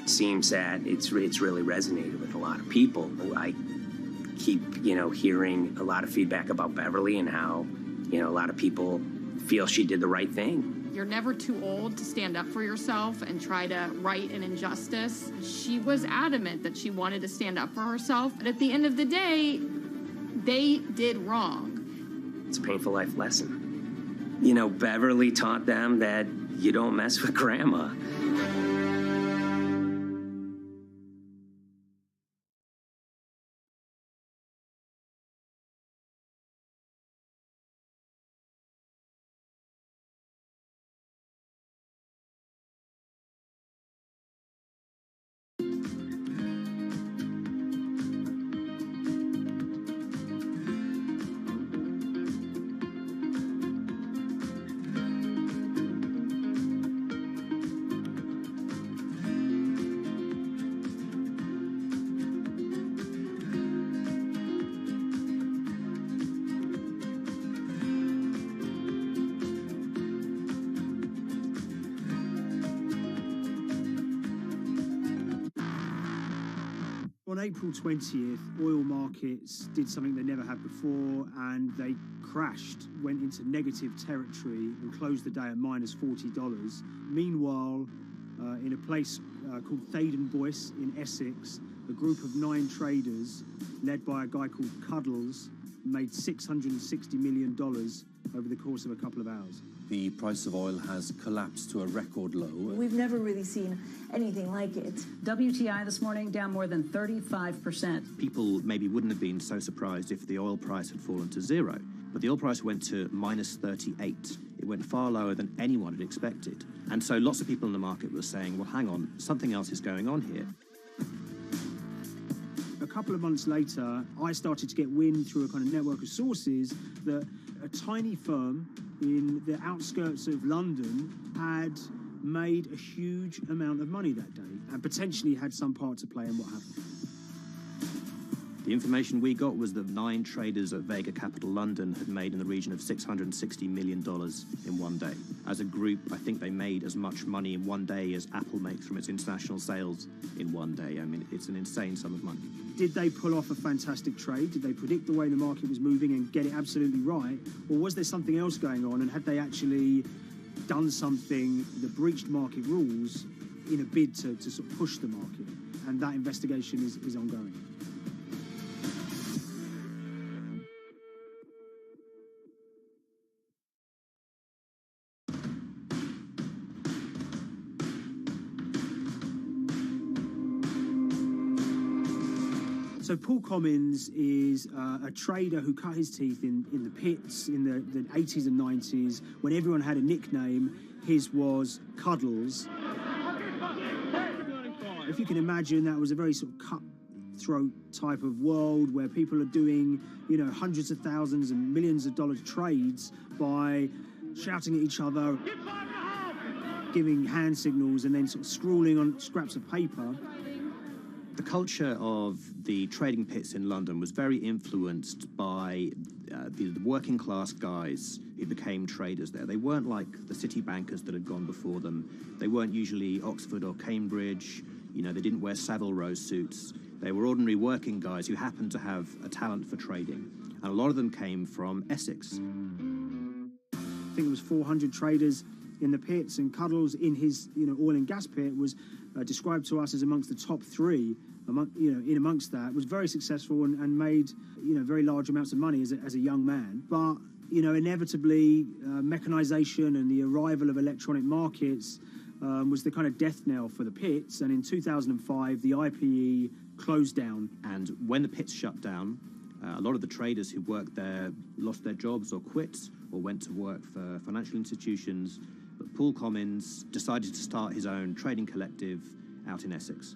Seems that it's really resonated with a lot of people. I keep, hearing a lot of feedback about Beverly and how, a lot of people feel she did the right thing. You're never too old to stand up for yourself and try to right an injustice. She was adamant that she wanted to stand up for herself, but at the end of the day, they did wrong. It's a painful life lesson. You know, Beverly taught them that you don't mess with grandma. On April 20th, oil markets did something they never had before, and they crashed, went into negative territory, and closed the day at minus $40. Meanwhile, in a place called Thaden Boyce in Essex, a group of 9 traders, led by a guy called Cuddles, made $660 million over the course of a couple of hours. The price of oil has collapsed to a record low. We've never really seen anything like it. WTI this morning down more than 35%. People maybe wouldn't have been so surprised if the oil price had fallen to zero, but the oil price went to minus 38. It went far lower than anyone had expected. And so lots of people in the market were saying, well, hang on, something else is going on here. A couple of months later, I started to get wind through a kind of network of sources that a tiny firm in the outskirts of London had made a huge amount of money that day and potentially had some part to play in what happened. The information we got was that 9 traders at Vega Capital London had made in the region of $660 million in one day. As a group, I think they made as much money in one day as Apple makes from its international sales in one day. I mean, it's an insane sum of money. Did they pull off a fantastic trade? Did they predict the way the market was moving and get it absolutely right? Or was there something else going on, and had they actually done something that breached market rules in a bid to sort of push the market? And that investigation is ongoing. So Paul Commins is a trader who cut his teeth in the pits in the 80s and 90s when everyone had a nickname. His was Cuddles. If you can imagine, that was a very sort of cutthroat type of world where people are doing, you know, hundreds of thousands and millions of dollars trades by shouting at each other, giving hand signals, and then sort of scrawling on scraps of paper. The culture of the trading pits in London was very influenced by the working class guys who became traders there. They weren't like the city bankers that had gone before them. They weren't usually Oxford or Cambridge. You know, they didn't wear Savile Row suits. They were ordinary working guys who happened to have a talent for trading. And a lot of them came from Essex. I think it was 400 traders in the pits, and Cuddles in his, you know, oil and gas pit was described to us as amongst the top 3. In amongst that, was very successful and made, you know, very large amounts of money as a young man. But, you know, inevitably, mechanization and the arrival of electronic markets was the kind of death knell for the pits. And in 2005, the IPE closed down. And when the pits shut down, a lot of the traders who worked there lost their jobs or quit or went to work for financial institutions. But Paul Commins decided to start his own trading collective out in Essex.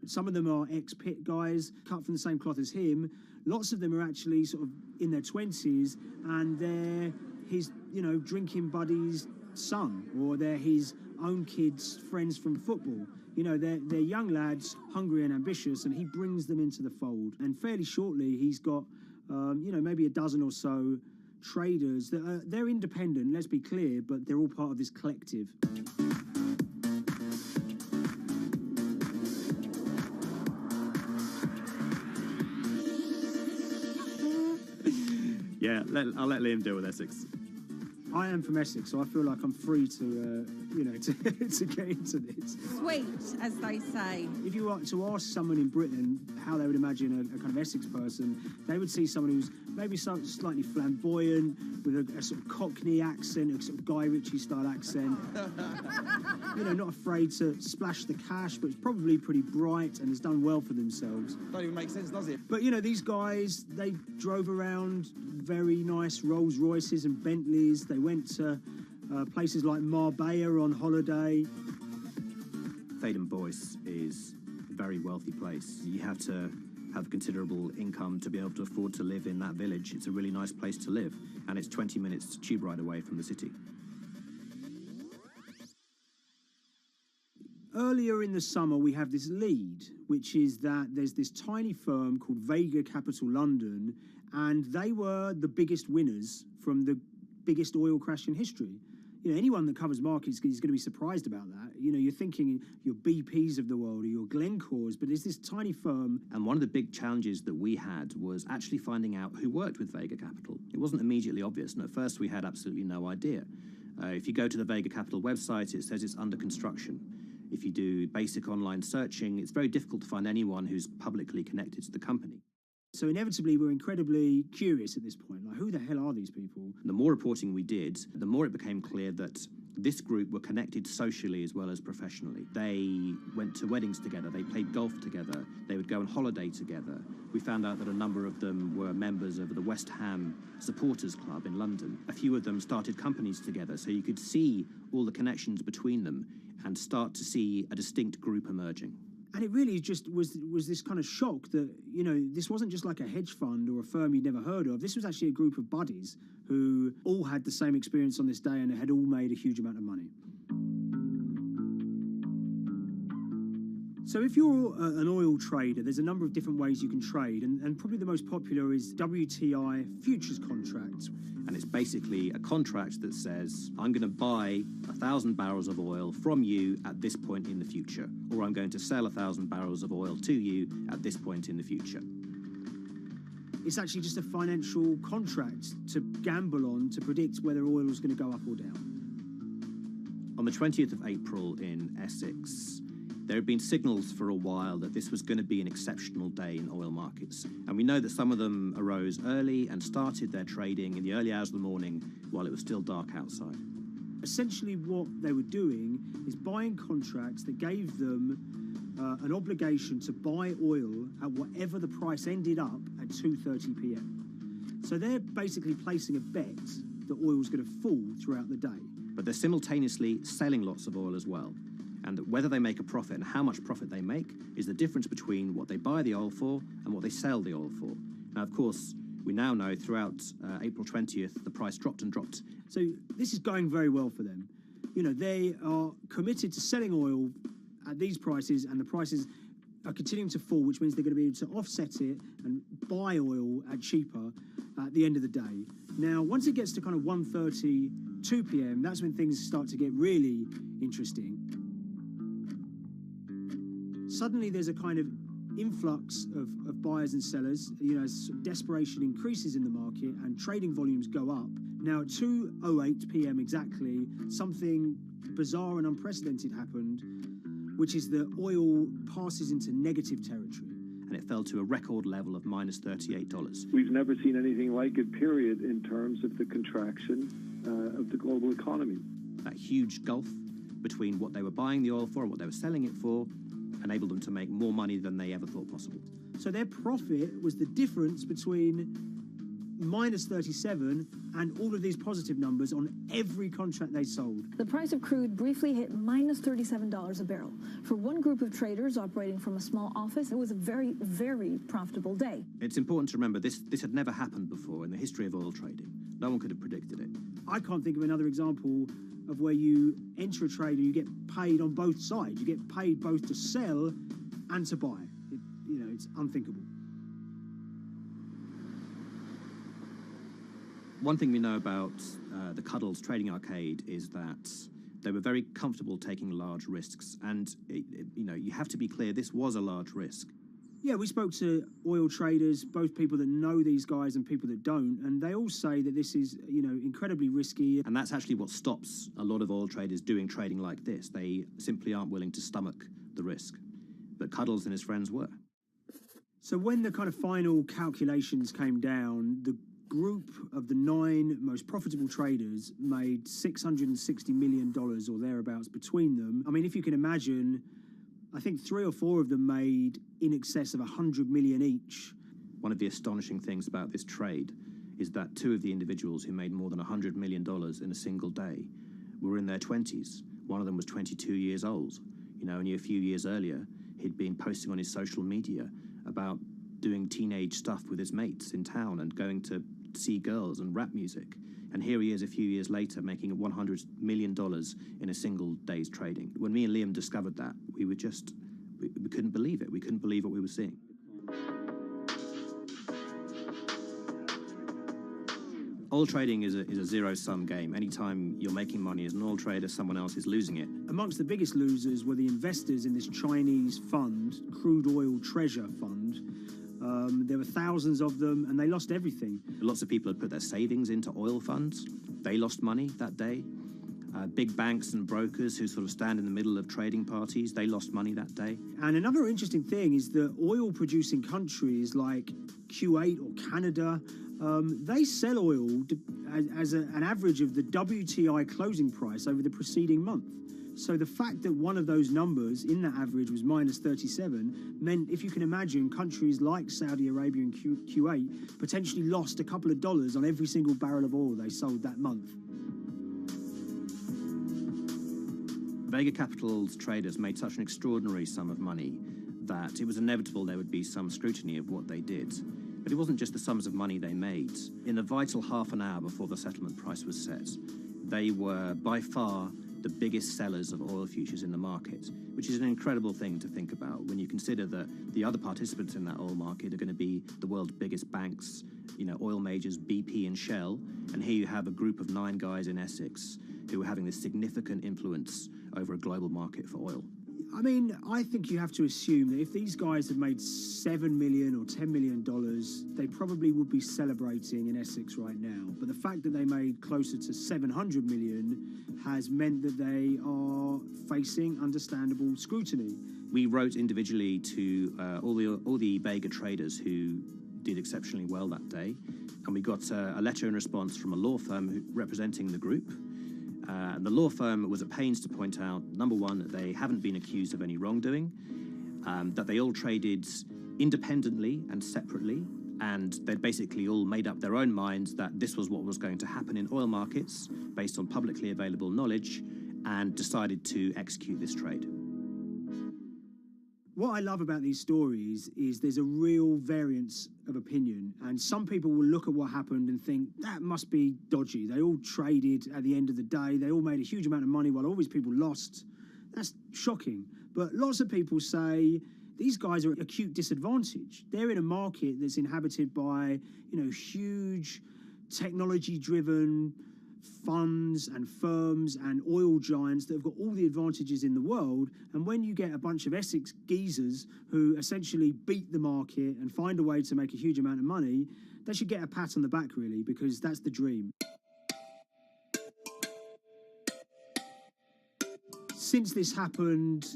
Some of them are ex-pit guys, cut from the same cloth as him. Lots of them are actually sort of in their 20s, and they're his, you know, drinking buddy's son, or they're his own kids' friends from football. You know, they're young lads, hungry and ambitious, and he brings them into the fold. And fairly shortly, he's got, you know, maybe a dozen or so traders that they're independent, let's be clear, but they're all part of this collective. Yeah, I'll let Liam deal with Essex. I am from Essex, so I feel like I'm free to, to get into this. Sweet, as they say. If you were to ask someone in Britain how they would imagine a kind of Essex person, they would see someone who's maybe slightly flamboyant, with a sort of Cockney accent, a sort of Guy Ritchie-style accent. Not afraid to splash the cash, but it's probably pretty bright and has done well for themselves. Don't even make sense, does it? But, these guys, they drove around very nice Rolls Royces and Bentleys. They went to places like Marbella on holiday. Thaden Boyce is a very wealthy place. You have to have considerable income to be able to afford to live in that village. It's a really nice place to live, and it's 20 minutes tube ride away from the city. Earlier in the summer, we have this lead, which is that there's this tiny firm called Vega Capital London, and they were the biggest winners from the biggest oil crash in history. Anyone that covers markets is going to be surprised about that. You're thinking your BPs of the world or your Glencores, but it's this tiny firm. And one of the big challenges that we had was actually finding out who worked with Vega Capital. It wasn't immediately obvious, and at first we had absolutely no idea. If you go to the Vega Capital website, it says it's under construction. If you do basic online searching, it's very difficult to find anyone who's publicly connected to the company. So inevitably, we're incredibly curious at this point. Like, who the hell are these people? The more reporting we did, the more it became clear that this group were connected socially as well as professionally. They went to weddings together, they played golf together, they would go on holiday together. We found out that a number of them were members of the West Ham Supporters Club in London. A few of them started companies together, so you could see all the connections between them and start to see a distinct group emerging. And it really just was this kind of shock that, this wasn't just like a hedge fund or a firm you'd never heard of. This was actually a group of buddies who all had the same experience on this day and had all made a huge amount of money. So if you're an oil trader, there's a number of different ways you can trade, and probably the most popular is WTI futures contracts. And it's basically a contract that says, I'm going to buy 1,000 barrels of oil from you at this point in the future, or I'm going to sell 1,000 barrels of oil to you at this point in the future. It's actually just a financial contract to gamble on to predict whether oil is going to go up or down. On the 20th of April in Essex, there had been signals for a while that this was going to be an exceptional day in oil markets. And we know that some of them arose early and started their trading in the early hours of the morning while it was still dark outside. Essentially what they were doing is buying contracts that gave them an obligation to buy oil at whatever the price ended up at 2:30 p.m. So they're basically placing a bet that oil is going to fall throughout the day. But they're simultaneously selling lots of oil as well. And whether they make a profit and how much profit they make is the difference between what they buy the oil for and what they sell the oil for. Now, of course, we now know throughout April 20th, the price dropped and dropped. So this is going very well for them. They are committed to selling oil at these prices, and the prices are continuing to fall, which means they're going to be able to offset it and buy oil at cheaper at the end of the day. Now, once it gets to kind of 1:30, 2 p.m., that's when things start to get really interesting. Suddenly there's a kind of influx of buyers and sellers, as desperation increases in the market and trading volumes go up. Now at 2:08 p.m. exactly, something bizarre and unprecedented happened, which is that oil passes into negative territory. And it fell to a record level of minus $38. We've never seen anything like it, period, in terms of the contraction of the global economy. That huge gulf between what they were buying the oil for and what they were selling it for enabled them to make more money than they ever thought possible. So their profit was the difference between minus 37 and all of these positive numbers on every contract they sold. The price of crude briefly hit minus $37 a barrel. For one group of traders operating from a small office, it was a very, very profitable day. It's important to remember this had never happened before in the history of oil trading. No one could have predicted it. I can't think of another example of where you enter a trade and you get paid on both sides. You get paid both to sell and to buy. It's unthinkable. One thing we know about the Cuddles Trading Arcade is that they were very comfortable taking large risks. And, you have to be clear, this was a large risk. Yeah, we spoke to oil traders, both people that know these guys and people that don't, and they all say that this is, incredibly risky. And that's actually what stops a lot of oil traders doing trading like this. They simply aren't willing to stomach the risk. But Cuddles and his friends were. So when the kind of final calculations came down, the group of the 9 most profitable traders made $660 million or thereabouts between them. I mean, if you can imagine, I think 3 or 4 of them made in excess of 100 million each. One of the astonishing things about this trade is that 2 of the individuals who made more than $100 million in a single day were in their 20s. One of them was 22 years old. Only a few years earlier, he'd been posting on his social media about doing teenage stuff with his mates in town and going to see girls and rap music. And here he is a few years later making $100 million in a single day's trading. When me and Liam discovered that, we couldn't believe it. We couldn't believe what we were seeing. Oil trading is a zero-sum game. Anytime you're making money as an oil trader, someone else is losing it. Amongst the biggest losers were the investors in this Chinese fund, Crude Oil Treasure Fund. There were thousands of them, and they lost everything. Lots of people had put their savings into oil funds. They lost money that day. Big banks and brokers who sort of stand in the middle of trading parties, they lost money that day. And another interesting thing is that oil-producing countries like Kuwait or Canada, they sell oil as an average of the WTI closing price over the preceding month. So the fact that one of those numbers in that average was minus 37 meant, if you can imagine, countries like Saudi Arabia and Kuwait potentially lost a couple of dollars on every single barrel of oil they sold that month. Vega Capital's traders made such an extraordinary sum of money that it was inevitable there would be some scrutiny of what they did. But it wasn't just the sums of money they made. In the vital half an hour before the settlement price was set, they were by far the biggest sellers of oil futures in the market, which is an incredible thing to think about when you consider that the other participants in that oil market are going to be the world's biggest banks, oil majors, BP and Shell, and here you have a group of 9 guys in Essex who are having this significant influence over a global market for oil. I mean, I think you have to assume that if these guys had made $7 million or $10 million, they probably would be celebrating in Essex right now. But the fact that they made closer to $700 million has meant that they are facing understandable scrutiny. We wrote individually to all the Vega traders who did exceptionally well that day, and we got a letter in response from a law firm representing the group. And the law firm was at pains to point out, number one, that they haven't been accused of any wrongdoing, that they all traded independently and separately, and they'd basically all made up their own minds that this was what was going to happen in oil markets based on publicly available knowledge, and decided to execute this trade. What I love about these stories is there's a real variance of opinion, and some people will look at what happened and think that must be dodgy. They all traded at the end of the day. They all made a huge amount of money while all these people lost. That's shocking. But lots of people say these guys are at acute disadvantage. They're in a market that's inhabited by, huge technology-driven funds and firms and oil giants that have got all the advantages in the world, and when you get a bunch of Essex geezers who essentially beat the market and find a way to make a huge amount of money, they should get a pat on the back, really, because that's the dream. Since this happened,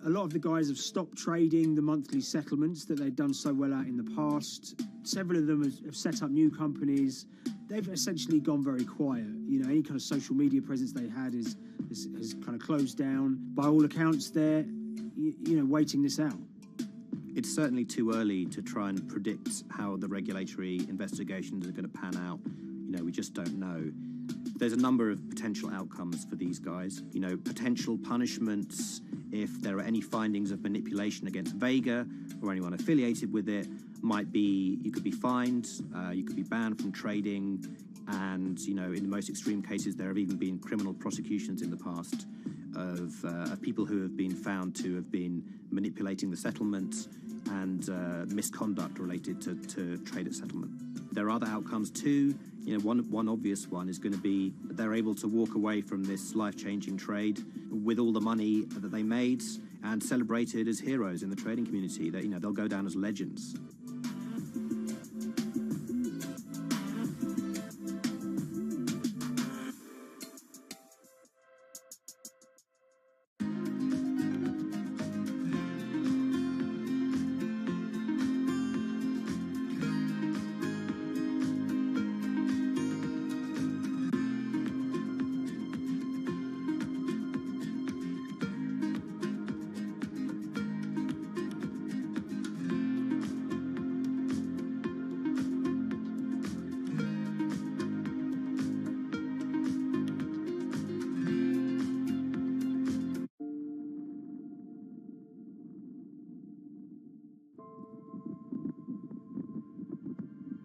a lot of the guys have stopped trading the monthly settlements that they'd done so well at in the past. Several of them have set up new companies. They've essentially gone very quiet. Any kind of social media presence they had has kind of closed down. By all accounts, they're, waiting this out. It's certainly too early to try and predict how the regulatory investigations are going to pan out. We just don't know. There's a number of potential outcomes for these guys. Potential punishments if there are any findings of manipulation against Vega or anyone affiliated with it. Might be you could be fined, you could be banned from trading, and in the most extreme cases there have even been criminal prosecutions in the past of people who have been found to have been manipulating the settlement and misconduct related to trade at settlement. There are other outcomes too. One obvious one is going to be that they're able to walk away from this life-changing trade with all the money that they made and celebrated as heroes in the trading community. That, they'll go down as legends.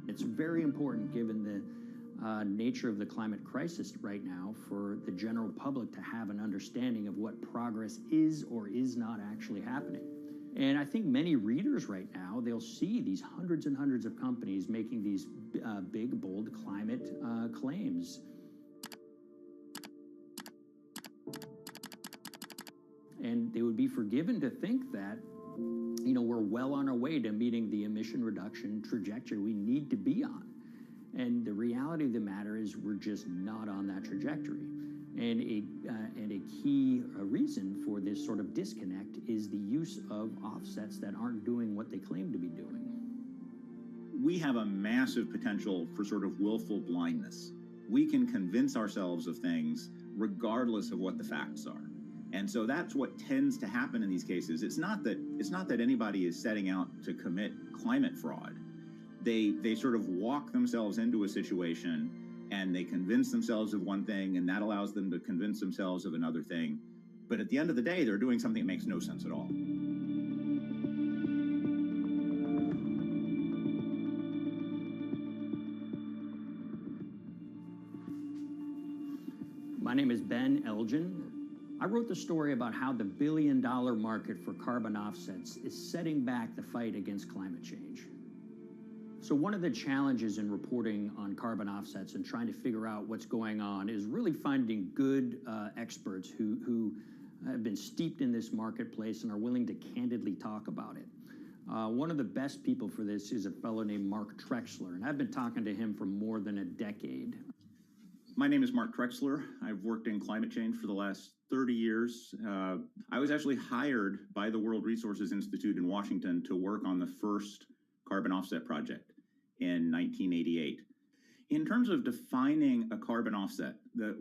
It's very important, given the nature of the climate crisis right now, for the general public to have an understanding of what progress is or is not actually happening. And I think many readers right now, they'll see these hundreds and hundreds of companies making these big, bold climate claims. And they would be forgiven to think that, we're well on our way to meeting the emission reduction trajectory we need to be on. And the reality of the matter is we're just not on that trajectory. And a key reason for this sort of disconnect is the use of offsets that aren't doing what they claim to be doing. We have a massive potential for sort of willful blindness. We can convince ourselves of things regardless of what the facts are. And so that's what tends to happen in these cases. It's not that anybody is setting out to commit climate fraud. They sort of walk themselves into a situation and they convince themselves of one thing, and that allows them to convince themselves of another thing. But at the end of the day, they're doing something that makes no sense at all. My name is Ben Elgin. I wrote the story about how the billion-dollar market for carbon offsets is setting back the fight against climate change. So one of the challenges in reporting on carbon offsets and trying to figure out what's going on is really finding good experts who have been steeped in this marketplace and are willing to candidly talk about it. One of the best people for this is a fellow named Mark Trexler, and I've been talking to him for more than a decade. My name is Mark Trexler. I've worked in climate change for the last 30 years. I was actually hired by the World Resources Institute in Washington to work on the first carbon offset project in 1988. In terms of defining a carbon offset,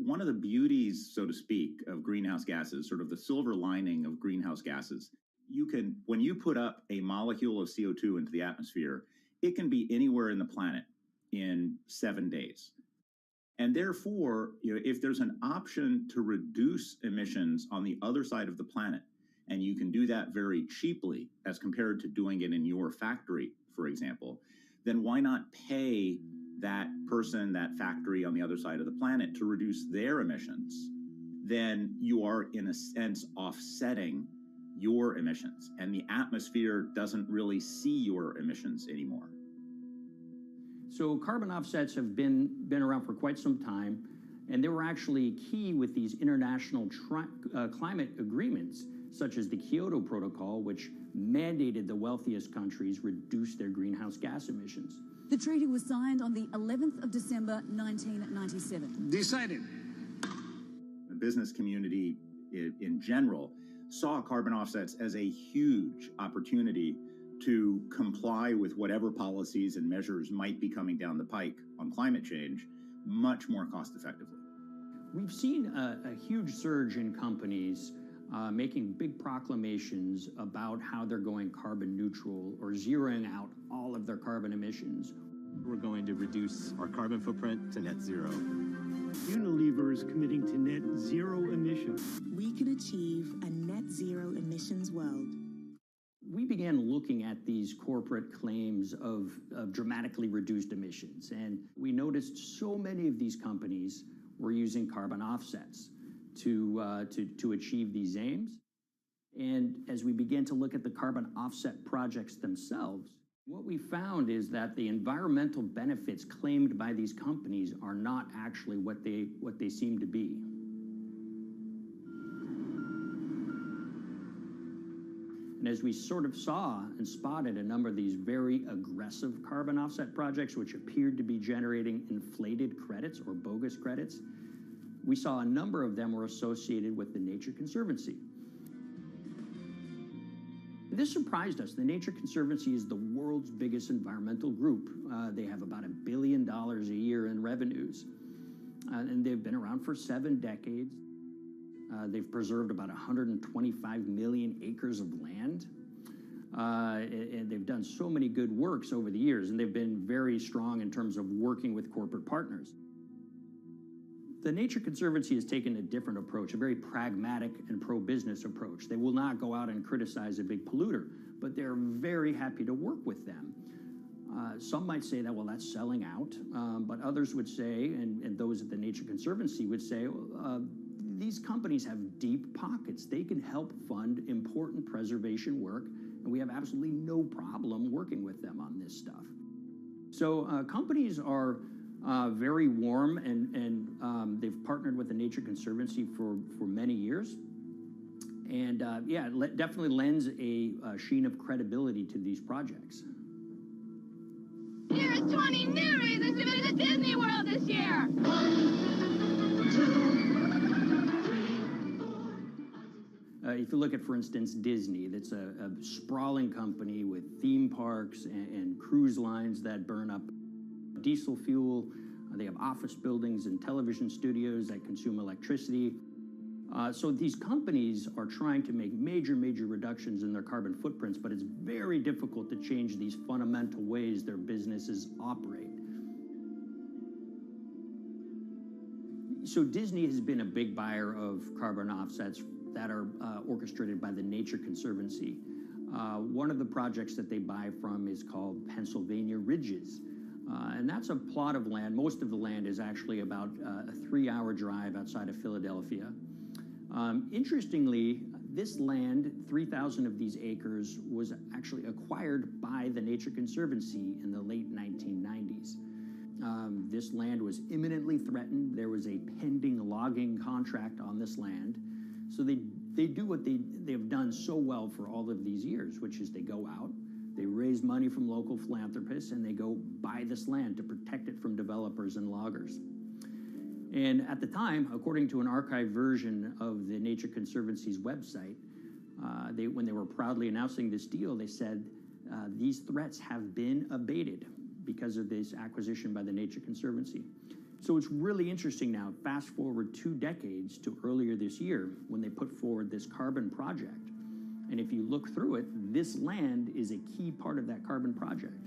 one of the beauties, so to speak, of greenhouse gases, sort of the silver lining of greenhouse gases, when you put up a molecule of CO2 into the atmosphere, it can be anywhere in the planet in 7 days. And therefore, if there's an option to reduce emissions on the other side of the planet, and you can do that very cheaply as compared to doing it in your factory, for example, then why not pay that person, that factory on the other side of the planet to reduce their emissions? Then you are, in a sense, offsetting your emissions, and the atmosphere doesn't really see your emissions anymore. So carbon offsets have been around for quite some time, and they were actually key with these international climate agreements, such as the Kyoto Protocol, which mandated the wealthiest countries reduce their greenhouse gas emissions. The treaty was signed on the 11th of December, 1997. Decided. The business community in general saw carbon offsets as a huge opportunity to comply with whatever policies and measures might be coming down the pike on climate change much more cost effectively. We've seen a huge surge in companies making big proclamations about how they're going carbon neutral or zeroing out all of their carbon emissions. We're going to reduce our carbon footprint to net zero. Unilever is committing to net zero emissions. We can achieve a net zero emissions world. We began looking at these corporate claims of dramatically reduced emissions, and we noticed so many of these companies were using carbon offsets to achieve these aims. And as we began to look at the carbon offset projects themselves, what we found is that the environmental benefits claimed by these companies are not actually what they seem to be. And as we sort of saw and spotted a number of these very aggressive carbon offset projects, which appeared to be generating inflated credits or bogus credits, we saw a number of them were associated with the Nature Conservancy. This surprised us. The Nature Conservancy is the world's biggest environmental group. They have about $1 billion a year in revenues, and they've been around for 7 decades. They've preserved about 125 million acres of land, and they've done so many good works over the years, and they've been very strong in terms of working with corporate partners. The Nature Conservancy has taken a different approach, a very pragmatic and pro-business approach. They will not go out and criticize a big polluter, but they're very happy to work with them. Some might say that, well, that's selling out, but others would say, and those at the Nature Conservancy would say, these companies have deep pockets. They can help fund important preservation work, and we have absolutely no problem working with them on this stuff. So companies are very warm, and they've partnered with the Nature Conservancy for many years. And yeah, it definitely lends a sheen of credibility to these projects. Here's 20 new reasons to visit Disney World this year. 1, 2, if you look at, for instance, Disney, that's a sprawling company with theme parks and cruise lines that burn up diesel fuel. They have office buildings and television studios that consume electricity. So these companies are trying to make major reductions in their carbon footprints, but it's very difficult to change these fundamental ways their businesses operate. So Disney has been a big buyer of carbon offsets that are orchestrated by the Nature Conservancy. One of the projects that they buy from is called Pennsylvania Ridges. And that's a plot of land. Most of the land is actually about a 3-hour drive outside of Philadelphia. Interestingly, this land, 3,000 of these acres, was actually acquired by the Nature Conservancy in the late 1990s. This land was imminently threatened. There was a pending logging contract on this land. So they do what they've done so well for all of these years, which is they go out, they raise money from local philanthropists, and they go buy this land to protect it from developers and loggers. And at the time, according to an archived version of the Nature Conservancy's website, when they were proudly announcing this deal, they said, these threats have been abated because of this acquisition by the Nature Conservancy. So it's really interesting now, fast forward 2 decades to earlier this year when they put forward this carbon project. And if you look through it, this land is a key part of that carbon project.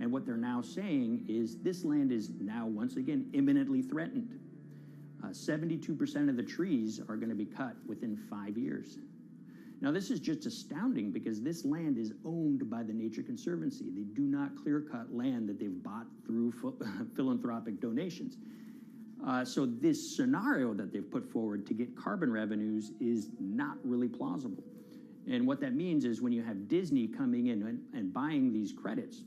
And what they're now saying is this land is now, once again, imminently threatened. 72% of the trees are going to be cut within 5 years. Now, this is just astounding because this land is owned by the Nature Conservancy. They do not clear-cut land that they've bought through philanthropic donations. So this scenario that they've put forward to get carbon revenues is not really plausible. And what that means is when you have Disney coming in and buying these credits,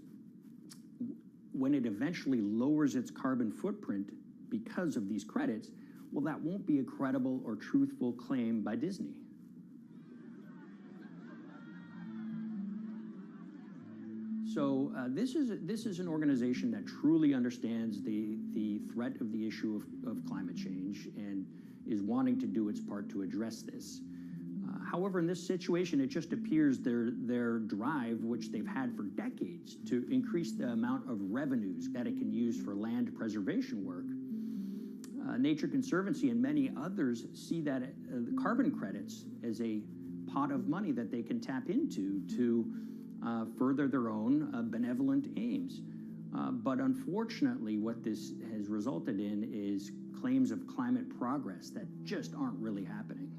when it eventually lowers its carbon footprint because of these credits, well, that won't be a credible or truthful claim by Disney. So this is an organization that truly understands the threat of the issue of climate change and is wanting to do its part to address this. However, in this situation, it just appears their drive, which they've had for decades, to increase the amount of revenues that it can use for land preservation work. Nature Conservancy and many others see that the carbon credits as a pot of money that they can tap into to further their own benevolent aims. But unfortunately, what this has resulted in is claims of climate progress that just aren't really happening.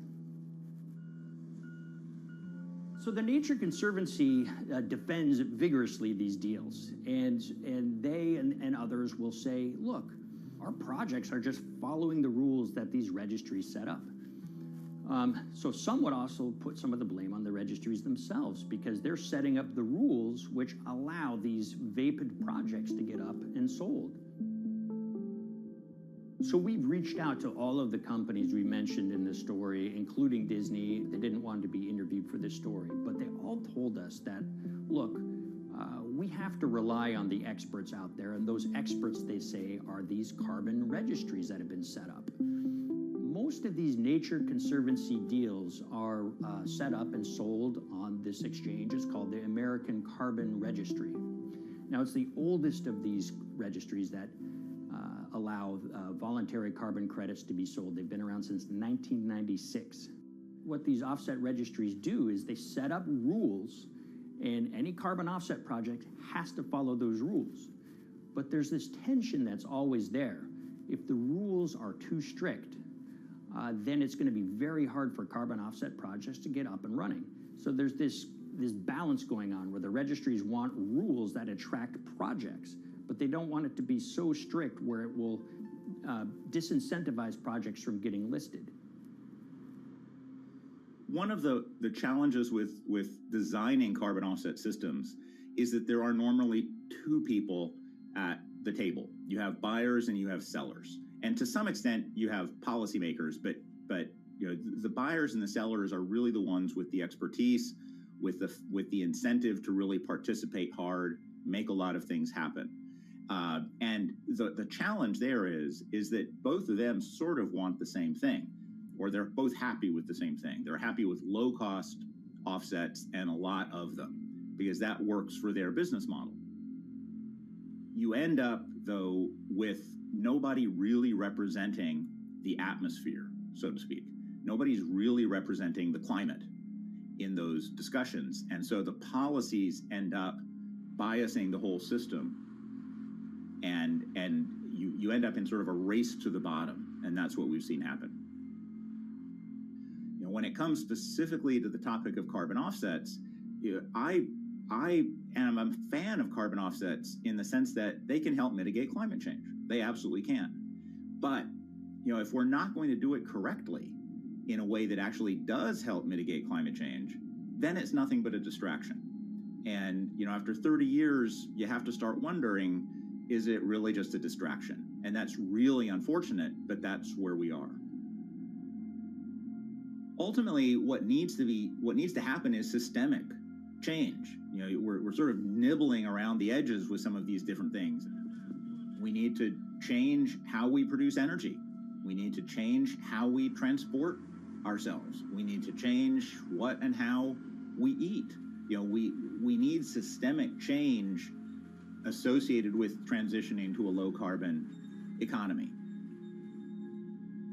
So the Nature Conservancy defends vigorously these deals, and they and others will say, look, our projects are just following the rules that these registries set up. So some would also put some of the blame on the registries themselves because they're setting up the rules which allow these vapid projects to get up and sold. So we've reached out to all of the companies we mentioned in this story, including Disney. They didn't want to be interviewed for this story, but they all told us that, look, we have to rely on the experts out there, and those experts, they say, are these carbon registries that have been set up. Most of these Nature Conservancy deals are set up and sold on this exchange. It's called the American Carbon Registry. Now, it's the oldest of these registries that allow voluntary carbon credits to be sold. They've been around since 1996. What these offset registries do is they set up rules, and any carbon offset project has to follow those rules. But there's this tension that's always there. If the rules are too strict, then it's going to be very hard for carbon offset projects to get up and running. So there's this balance going on where the registries want rules that attract projects, but they don't want it to be so strict where it will disincentivize projects from getting listed. One of the challenges with designing carbon offset systems is that there are normally two people at the table. You have buyers and you have sellers. And to some extent, you have policymakers, but you know, the buyers and the sellers are really the ones with the expertise, with the incentive to really participate hard, make a lot of things happen. And the challenge there is that both of them sort of want the same thing, or they're both happy with the same thing. They're happy with low-cost offsets and a lot of them, because that works for their business model. You end up, though, with nobody really representing the atmosphere, so to speak. Nobody's really representing the climate in those discussions. And so the policies end up biasing the whole system. And you end up in sort of a race to the bottom. And that's what we've seen happen. You know, when it comes specifically to the topic of carbon offsets, you know, I am a fan of carbon offsets in the sense that they can help mitigate climate change. They absolutely can. But, you know, if we're not going to do it correctly in a way that actually does help mitigate climate change, then it's nothing but a distraction. And, you know, after 30 years, you have to start wondering, is it really just a distraction? And that's really unfortunate, but that's where we are. Ultimately, what needs to happen is systemic change. You know, we're sort of nibbling around the edges with some of these different things. We need to change how we produce energy. We need to change how we transport ourselves. We need to change what and how we eat. You know, we need systemic change associated with transitioning to a low carbon economy.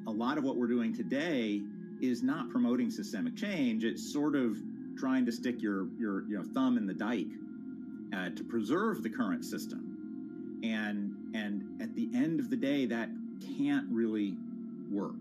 A lot of what we're doing today is not promoting systemic change. It's sort of trying to stick your thumb in the dike to preserve the current system. And at the end of the day, that can't really work.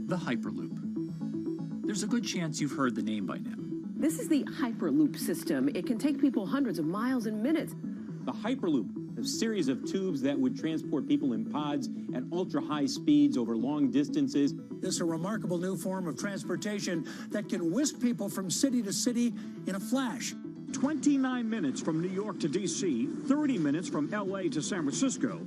The Hyperloop. There's a good chance you've heard the name by now. This is the Hyperloop system. It can take people hundreds of miles in minutes. The Hyperloop, a series of tubes that would transport people in pods at ultra-high speeds over long distances. This is a remarkable new form of transportation that can whisk people from city to city in a flash. 29 minutes from New York to D.C., 30 minutes from L.A. to San Francisco.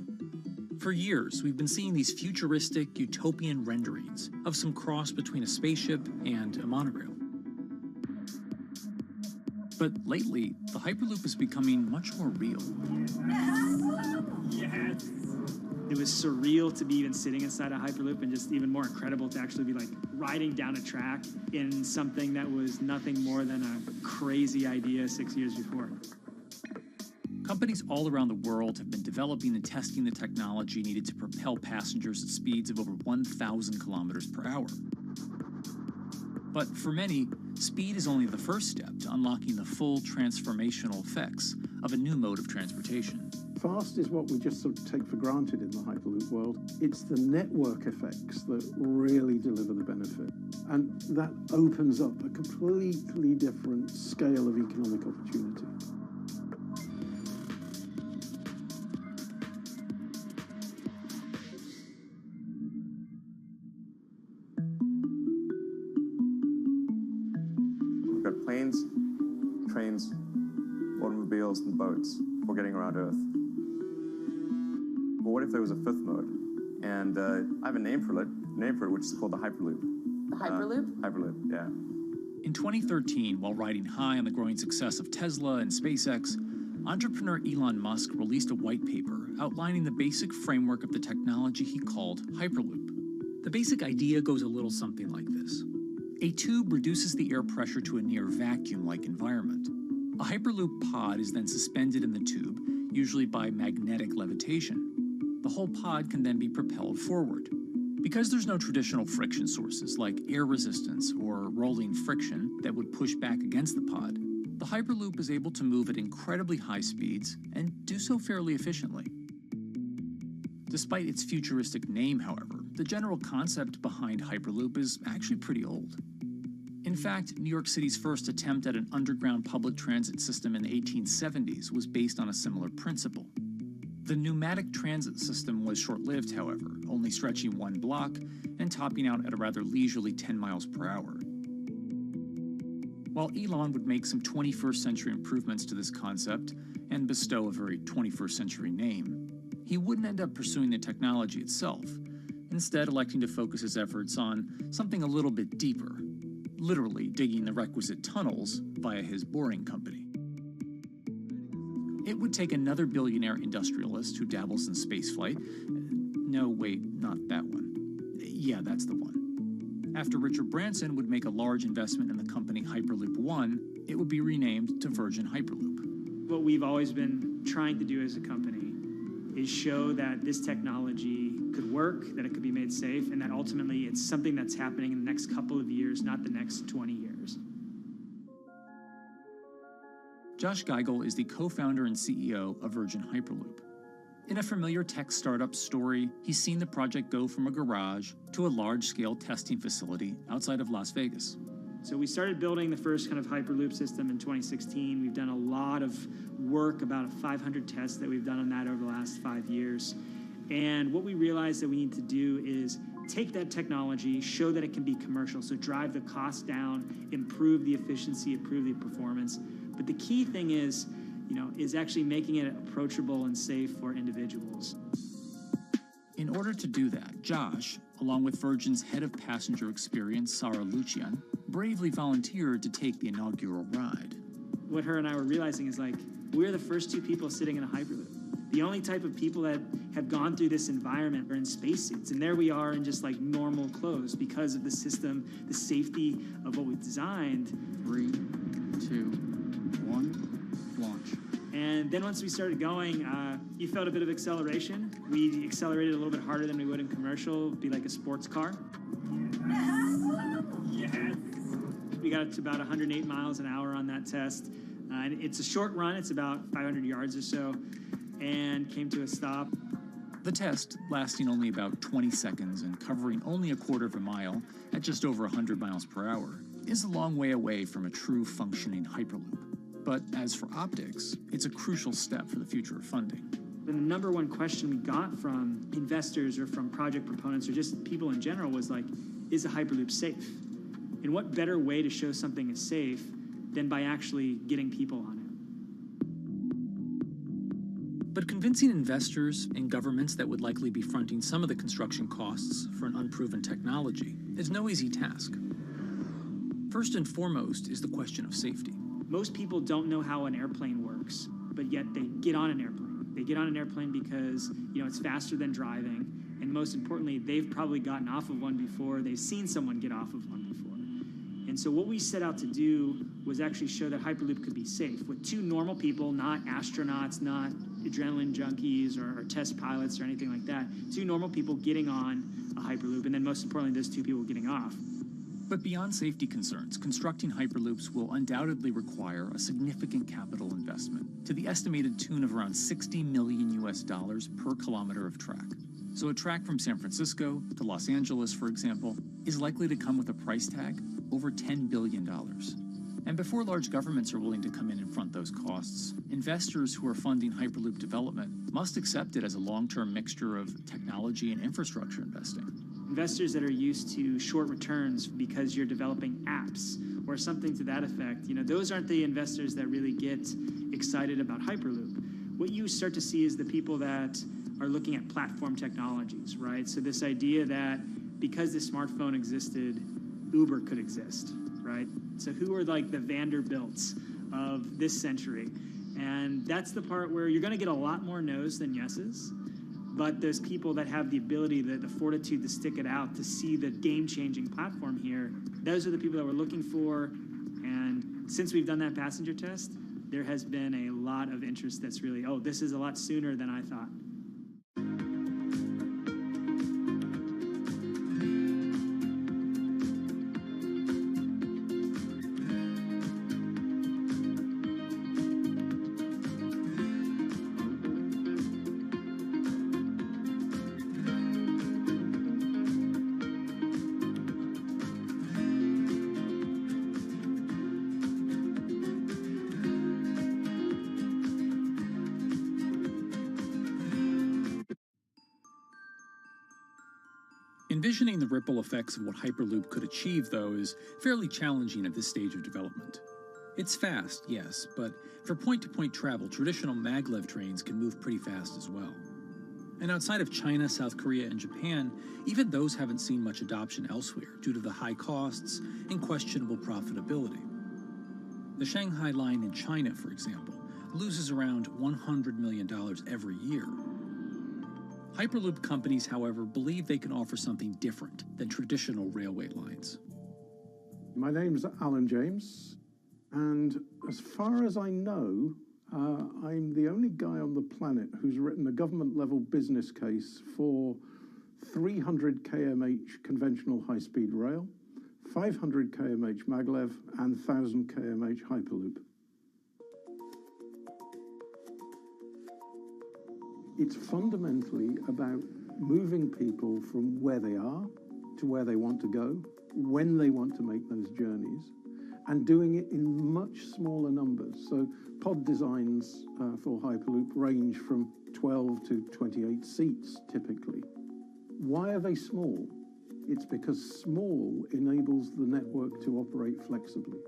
For years, we've been seeing these futuristic, utopian renderings of some cross between a spaceship and a monorail. But lately, the Hyperloop is becoming much more real. Yes! It was surreal to be even sitting inside a Hyperloop, and just even more incredible to actually be like riding down a track in something that was nothing more than a crazy idea 6 years before. Companies all around the world have been developing and testing the technology needed to propel passengers at speeds of over 1,000 kilometers per hour. But for many, speed is only the first step to unlocking the full transformational effects of a new mode of transportation. Fast is what we just sort of take for granted in the Hyperloop world. It's the network effects that really deliver the benefit. And that opens up a completely different scale of economic opportunity. We've got planes, trains, automobiles, and boats for getting around Earth. But what if there was a fifth mode? And I have a name for it, which is called the Hyperloop. The Hyperloop? Hyperloop, yeah. In 2013, while riding high on the growing success of Tesla and SpaceX, entrepreneur Elon Musk released a white paper outlining the basic framework of the technology he called Hyperloop. The basic idea goes a little something like this. A tube reduces the air pressure to a near vacuum-like environment. A Hyperloop pod is then suspended in the tube, usually by magnetic levitation. The whole pod can then be propelled forward. Because there's no traditional friction sources like air resistance or rolling friction that would push back against the pod, the Hyperloop is able to move at incredibly high speeds and do so fairly efficiently. Despite its futuristic name, however, the general concept behind Hyperloop is actually pretty old. In fact, New York City's first attempt at an underground public transit system in the 1870s was based on a similar principle. The pneumatic transit system was short-lived, however, only stretching one block and topping out at a rather leisurely 10 miles per hour. While Elon would make some 21st century improvements to this concept and bestow a very 21st century name, he wouldn't end up pursuing the technology itself, instead electing to focus his efforts on something a little bit deeper, literally digging the requisite tunnels via his boring company. It would take another billionaire industrialist who dabbles in spaceflight. No, wait, not that one. Yeah, that's the one. After Richard Branson would make a large investment in the company Hyperloop One, it would be renamed to Virgin Hyperloop. What we've always been trying to do as a company is show that this technology could work, that it could be made safe, and that ultimately it's something that's happening in the next couple of years, not the next 20 years. Josh Geigel is the co-founder and CEO of Virgin Hyperloop. In a familiar tech startup story, he's seen the project go from a garage to a large-scale testing facility outside of Las Vegas. So we started building the first kind of Hyperloop system in 2016. We've done a lot of work, about 500 tests that we've done on that over the last 5 years. And what we realized that we need to do is take that technology, show that it can be commercial, so drive the cost down, improve the efficiency, improve the performance. But the key thing is, is actually making it approachable and safe for individuals. In order to do that, Josh, along with Virgin's head of passenger experience, Sarah Lucian, bravely volunteered to take the inaugural ride. What her and I were realizing is we're the first two people sitting in a Hyperloop. The only type of people that have gone through this environment are in spacesuits, and there we are in just normal clothes because of the system, the safety of what we've designed. 3, 2, 1, launch. And then once we started going, you felt a bit of acceleration. We accelerated a little bit harder than we would in commercial, be like a sports car. Yes! We got to about 108 miles an hour on that test. And it's a short run, it's about 500 yards or so, and came to a stop. The test, lasting only about 20 seconds and covering only a quarter of a mile at just over 100 miles per hour, is a long way away from a true functioning Hyperloop. But as for optics, it's a crucial step for the future of funding. The number one question we got from investors or from project proponents or just people in general was is a Hyperloop safe? And what better way to show something is safe than by actually getting people on it. But convincing investors and governments that would likely be fronting some of the construction costs for an unproven technology is no easy task. First and foremost is the question of safety. Most people don't know how an airplane works, but yet they get on an airplane. They get on an airplane because, it's faster than driving, and most importantly, they've probably gotten off of one before, they've seen someone get off of one before. And so what we set out to do was actually show that Hyperloop could be safe with two normal people, not astronauts, not adrenaline junkies or test pilots or anything like that. Two normal people getting on a Hyperloop, and then most importantly, those two people getting off. But beyond safety concerns, constructing Hyperloops will undoubtedly require a significant capital investment to the estimated tune of around $60 million per kilometer of track. So a track from San Francisco to Los Angeles, for example, is likely to come with a price tag over $10 billion. And before large governments are willing to come in and front those costs, investors who are funding Hyperloop development must accept it as a long-term mixture of technology and infrastructure investing. Investors that are used to short returns because you're developing apps or something to that effect, those aren't the investors that really get excited about Hyperloop. What you start to see is the people that are looking at platform technologies, right? So this idea that because the smartphone existed, Uber could exist, right? So who are like the Vanderbilts of this century? And that's the part where you're going to get a lot more no's than yeses. But those people that have the ability, the fortitude to stick it out, to see the game-changing platform here, those are the people that we're looking for. And since we've done that passenger test, there has been a lot of interest that's really, this is a lot sooner than I thought. Envisioning the ripple effects of what Hyperloop could achieve, though, is fairly challenging at this stage of development. It's fast, yes, but for point-to-point travel, traditional maglev trains can move pretty fast as well. And outside of China, South Korea, and Japan, even those haven't seen much adoption elsewhere due to the high costs and questionable profitability. The Shanghai line in China, for example, loses around $100 million every year. Hyperloop companies, however, believe they can offer something different than traditional railway lines. My name's Alan James, and as far as I know, I'm the only guy on the planet who's written a government-level business case for 300 kmh conventional high-speed rail, 500 kmh maglev, and 1,000 kmh Hyperloop. It's fundamentally about moving people from where they are to where they want to go, when they want to make those journeys, and doing it in much smaller numbers. So pod designs for Hyperloop range from 12 to 28 seats, typically. Why are they small? It's because small enables the network to operate flexibly.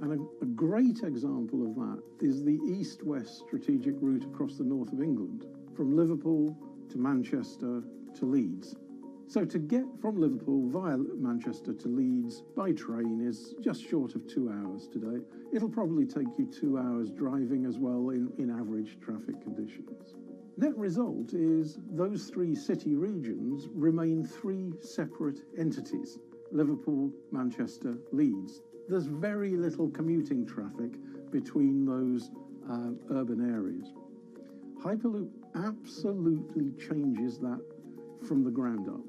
And a great example of that is the east-west strategic route across the north of England, from Liverpool to Manchester to Leeds. So to get from Liverpool via Manchester to Leeds by train is just short of 2 hours today. It'll probably take you 2 hours driving as well in average traffic conditions. Net result is those three city regions remain three separate entities: Liverpool, Manchester, Leeds. There's very little commuting traffic between those urban areas. Hyperloop absolutely changes that from the ground up.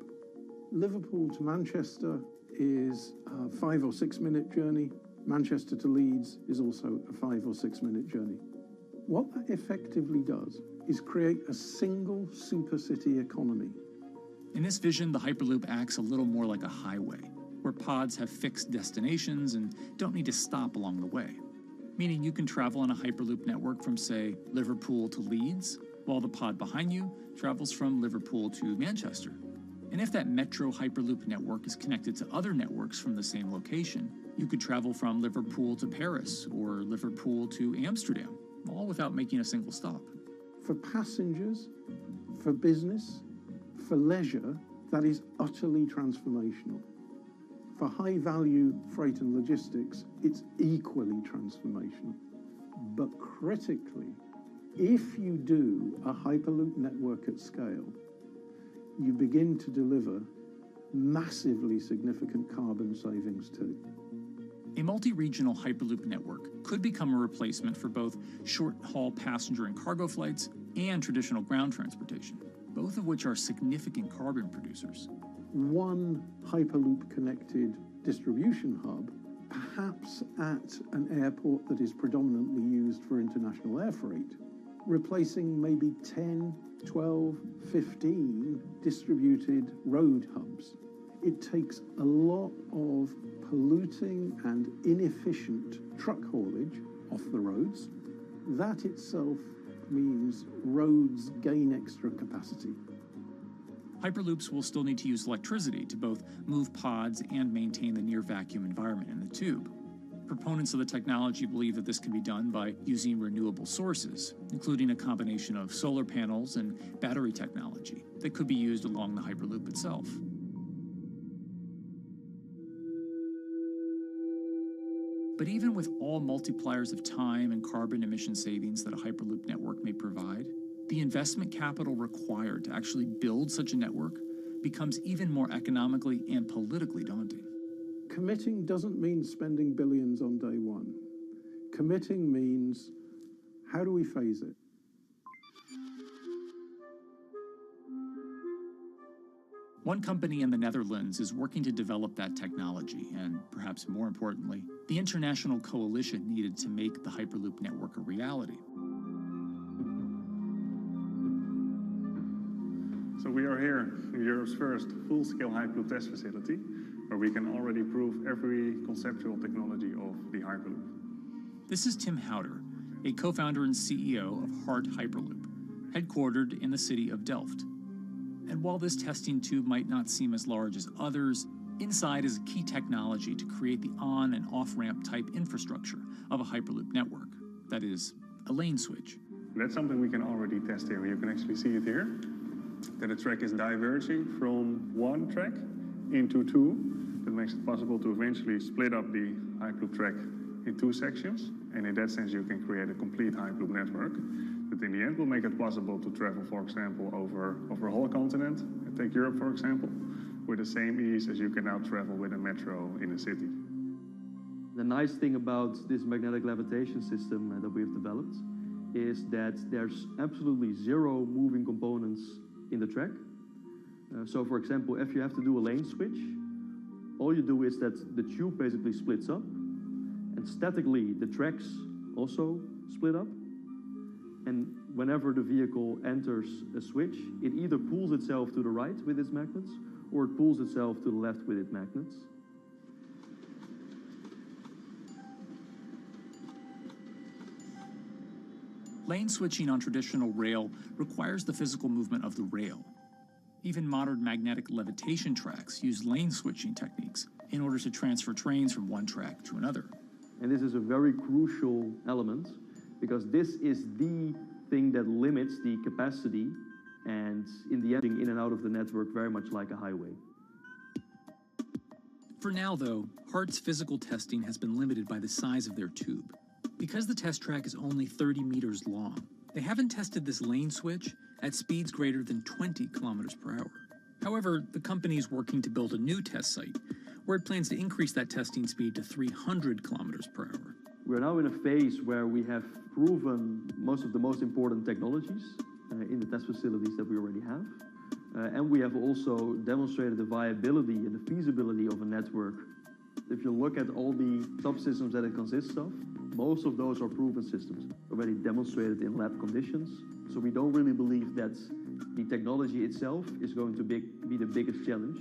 Liverpool to Manchester is a 5 or 6 minute journey. Manchester to Leeds is also a 5 or 6 minute journey. What that effectively does is create a single super city economy. In this vision, the Hyperloop acts a little more like a highway, where pods have fixed destinations and don't need to stop along the way. Meaning you can travel on a Hyperloop network from, say, Liverpool to Leeds, while the pod behind you travels from Liverpool to Manchester. And if that metro Hyperloop network is connected to other networks from the same location, You could travel from Liverpool to Paris or Liverpool to Amsterdam, all without making a single stop. For passengers, for business, for leisure, that is utterly transformational. For high-value freight and logistics, it's equally transformational. But critically, if you do a Hyperloop network at scale, you begin to deliver massively significant carbon savings too. A multi-regional Hyperloop network could become a replacement for both short-haul passenger and cargo flights and traditional ground transportation, both of which are significant carbon producers. One Hyperloop-connected distribution hub, perhaps at an airport that is predominantly used for international air freight, replacing maybe 10, 12, 15 distributed road hubs. It takes a lot of polluting and inefficient truck haulage off the roads. That itself means roads gain extra capacity. Hyperloops will still need to use electricity to both move pods and maintain the near vacuum environment in the tube. Proponents of the technology believe that this can be done by using renewable sources, including a combination of solar panels and battery technology that could be used along the Hyperloop itself. But even with all multipliers of time and carbon emission savings that a Hyperloop network may provide, the investment capital required to actually build such a network becomes even more economically and politically daunting. Committing doesn't mean spending billions on day one. Committing means, how do we phase it? One company in the Netherlands is working to develop that technology, and perhaps more importantly, the international coalition needed to make the Hyperloop network a reality. So we are here in Europe's first full-scale Hyperloop test facility, where we can already prove every conceptual technology of the Hyperloop. This is Tim Houter, a co-founder and CEO of Hart Hyperloop, headquartered in the city of Delft. And while this testing tube might not seem as large as others, inside is a key technology to create the on- and off-ramp type infrastructure of a Hyperloop network. That is, a lane switch. That's something we can already test here. You can actually see it here, that the track is diverging from one track into two. That makes it possible to eventually split up the Hyperloop track in two sections. And in that sense, you can create a complete Hyperloop network that in the end will make it possible to travel, for example, over a whole continent. Take Europe, for example, with the same ease as you can now travel with a metro in a city. The nice thing about this magnetic levitation system that we've developed is that there's absolutely zero moving components in the track. So for example, if you have to do a lane switch, all you do is that the tube basically splits up, and statically the tracks also split up. And whenever the vehicle enters a switch, it either pulls itself to the right with its magnets, or it pulls itself to the left with its magnets. Lane switching on traditional rail requires the physical movement of the rail. Even modern magnetic levitation tracks use lane switching techniques in order to transfer trains from one track to another. And this is a very crucial element, because this is the thing that limits the capacity and in the end, in and out of the network very much like a highway. For now, though, Hart's physical testing has been limited by the size of their tube. Because the test track is only 30 meters long, they haven't tested this lane switch at speeds greater than 20 kilometers per hour. However, the company is working to build a new test site where it plans to increase that testing speed to 300 kilometers per hour. We're now in a phase where we have proven most of the most important technologies in the test facilities that we already have. And we have also demonstrated the viability and the feasibility of a network. If you look at all the subsystems that it consists of, most of those are proven systems, already demonstrated in lab conditions. So we don't really believe that the technology itself is going to be the biggest challenge.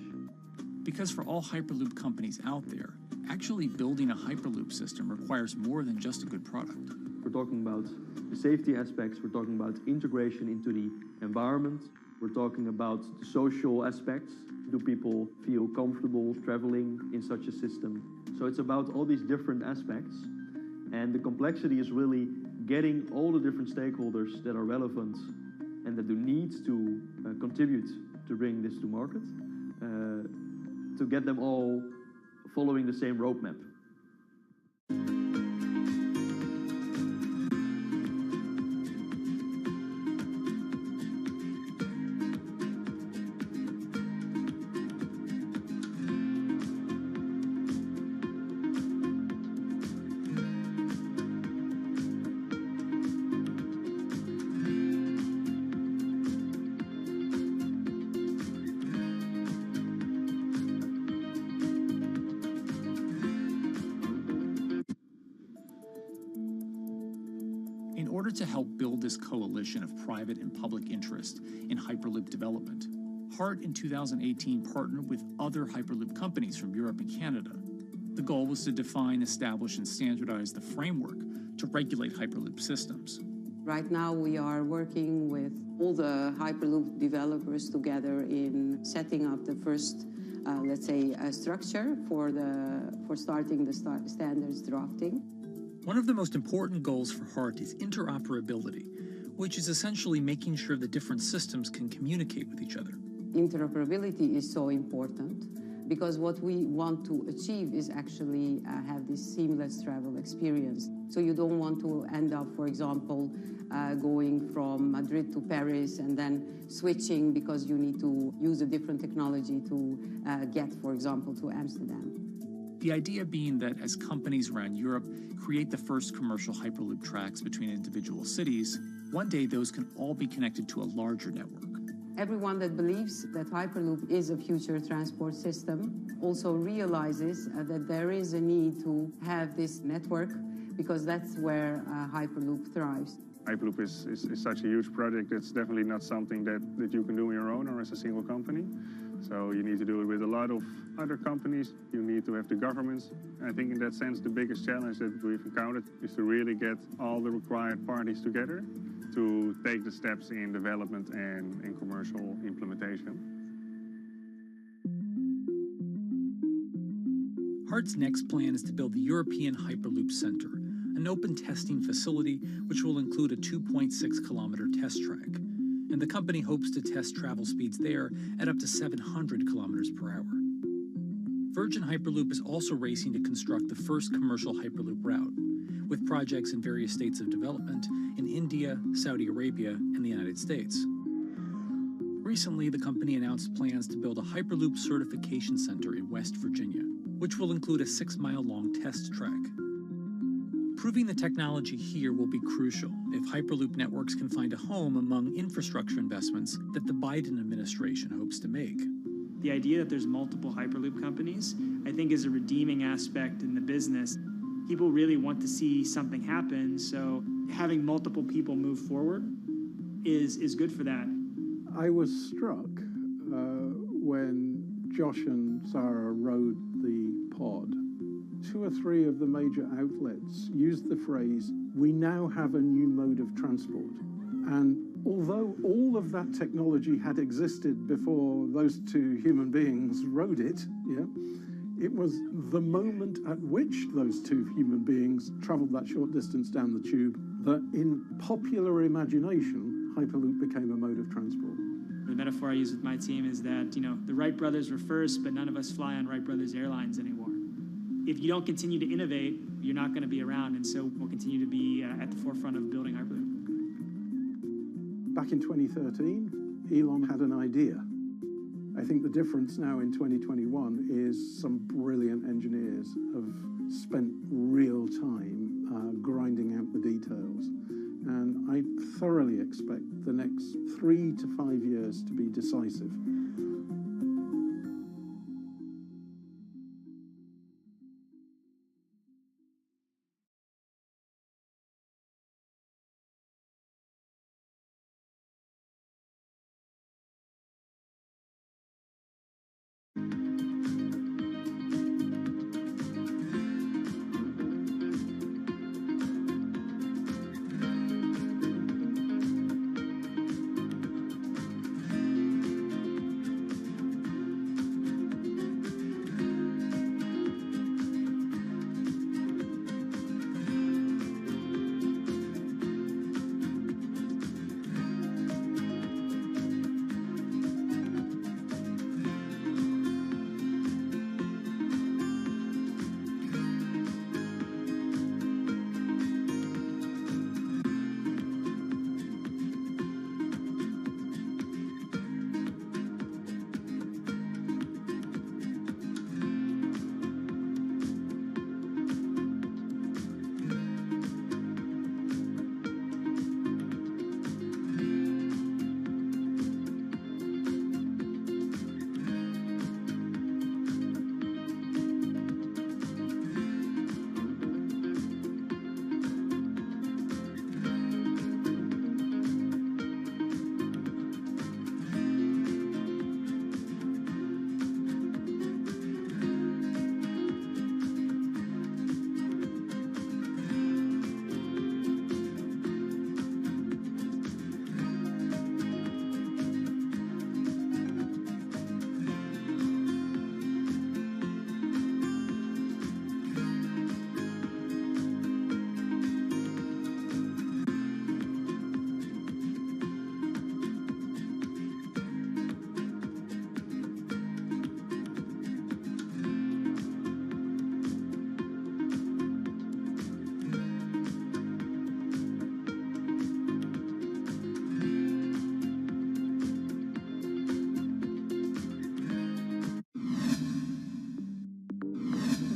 Because for all Hyperloop companies out there, actually building a Hyperloop system requires more than just a good product. We're talking about the safety aspects, we're talking about integration into the environment, we're talking about the social aspects. Do people feel comfortable traveling in such a system? So it's about all these different aspects, and the complexity is really getting all the different stakeholders that are relevant and that do need to contribute to bring this to market, to get them all following the same roadmap. In order to help build this coalition of private and public interest in Hyperloop development, HART in 2018 partnered with other Hyperloop companies from Europe and Canada. The goal was to define, establish, and standardize the framework to regulate Hyperloop systems. Right now we are working with all the Hyperloop developers together in setting up the first, let's say, structure for starting the standards drafting. One of the most important goals for HART is interoperability, which is essentially making sure the different systems can communicate with each other. Interoperability is so important because what we want to achieve is actually have this seamless travel experience. So you don't want to end up, for example, going from Madrid to Paris and then switching because you need to use a different technology to get, for example, to Amsterdam. The idea being that as companies around Europe create the first commercial Hyperloop tracks between individual cities, one day those can all be connected to a larger network. Everyone that believes that Hyperloop is a future transport system also realizes that there is a need to have this network because that's where Hyperloop thrives. Hyperloop is such a huge project. It's definitely not something that you can do on your own or as a single company. So you need to do it with a lot of other companies. You need to have the governments. I think in that sense, the biggest challenge that we've encountered is to really get all the required parties together to take the steps in development and in commercial implementation. HART's next plan is to build the European Hyperloop Center, an open testing facility which will include a 2.6-kilometer test track. And the company hopes to test travel speeds there at up to 700 kilometers per hour. Virgin Hyperloop is also racing to construct the first commercial Hyperloop route, with projects in various states of development in India, Saudi Arabia, and the United States. Recently, the company announced plans to build a Hyperloop certification center in West Virginia, which will include a 6-mile-long test track. Proving the technology here will be crucial if Hyperloop networks can find a home among infrastructure investments that the Biden administration hopes to make. The idea that there's multiple Hyperloop companies, I think, is a redeeming aspect in the business. People really want to see something happen, so having multiple people move forward is good for that. I was struck when Josh and Sarah rode the pod. 2 or 3 of the major outlets used the phrase, "We now have a new mode of transport." And although all of that technology had existed before those 2 human beings rode it, it was the moment at which those 2 human beings traveled that short distance down the tube that in popular imagination, Hyperloop became a mode of transport. The metaphor I use with my team is that, the Wright brothers were first, but none of us fly on Wright Brothers Airlines anymore. If you don't continue to innovate, you're not going to be around, and so we'll continue to be at the forefront of building Hyperloop. Back in 2013, Elon had an idea. I think the difference now in 2021 is some brilliant engineers have spent real time grinding out the details. And I thoroughly expect the next 3 to 5 years to be decisive.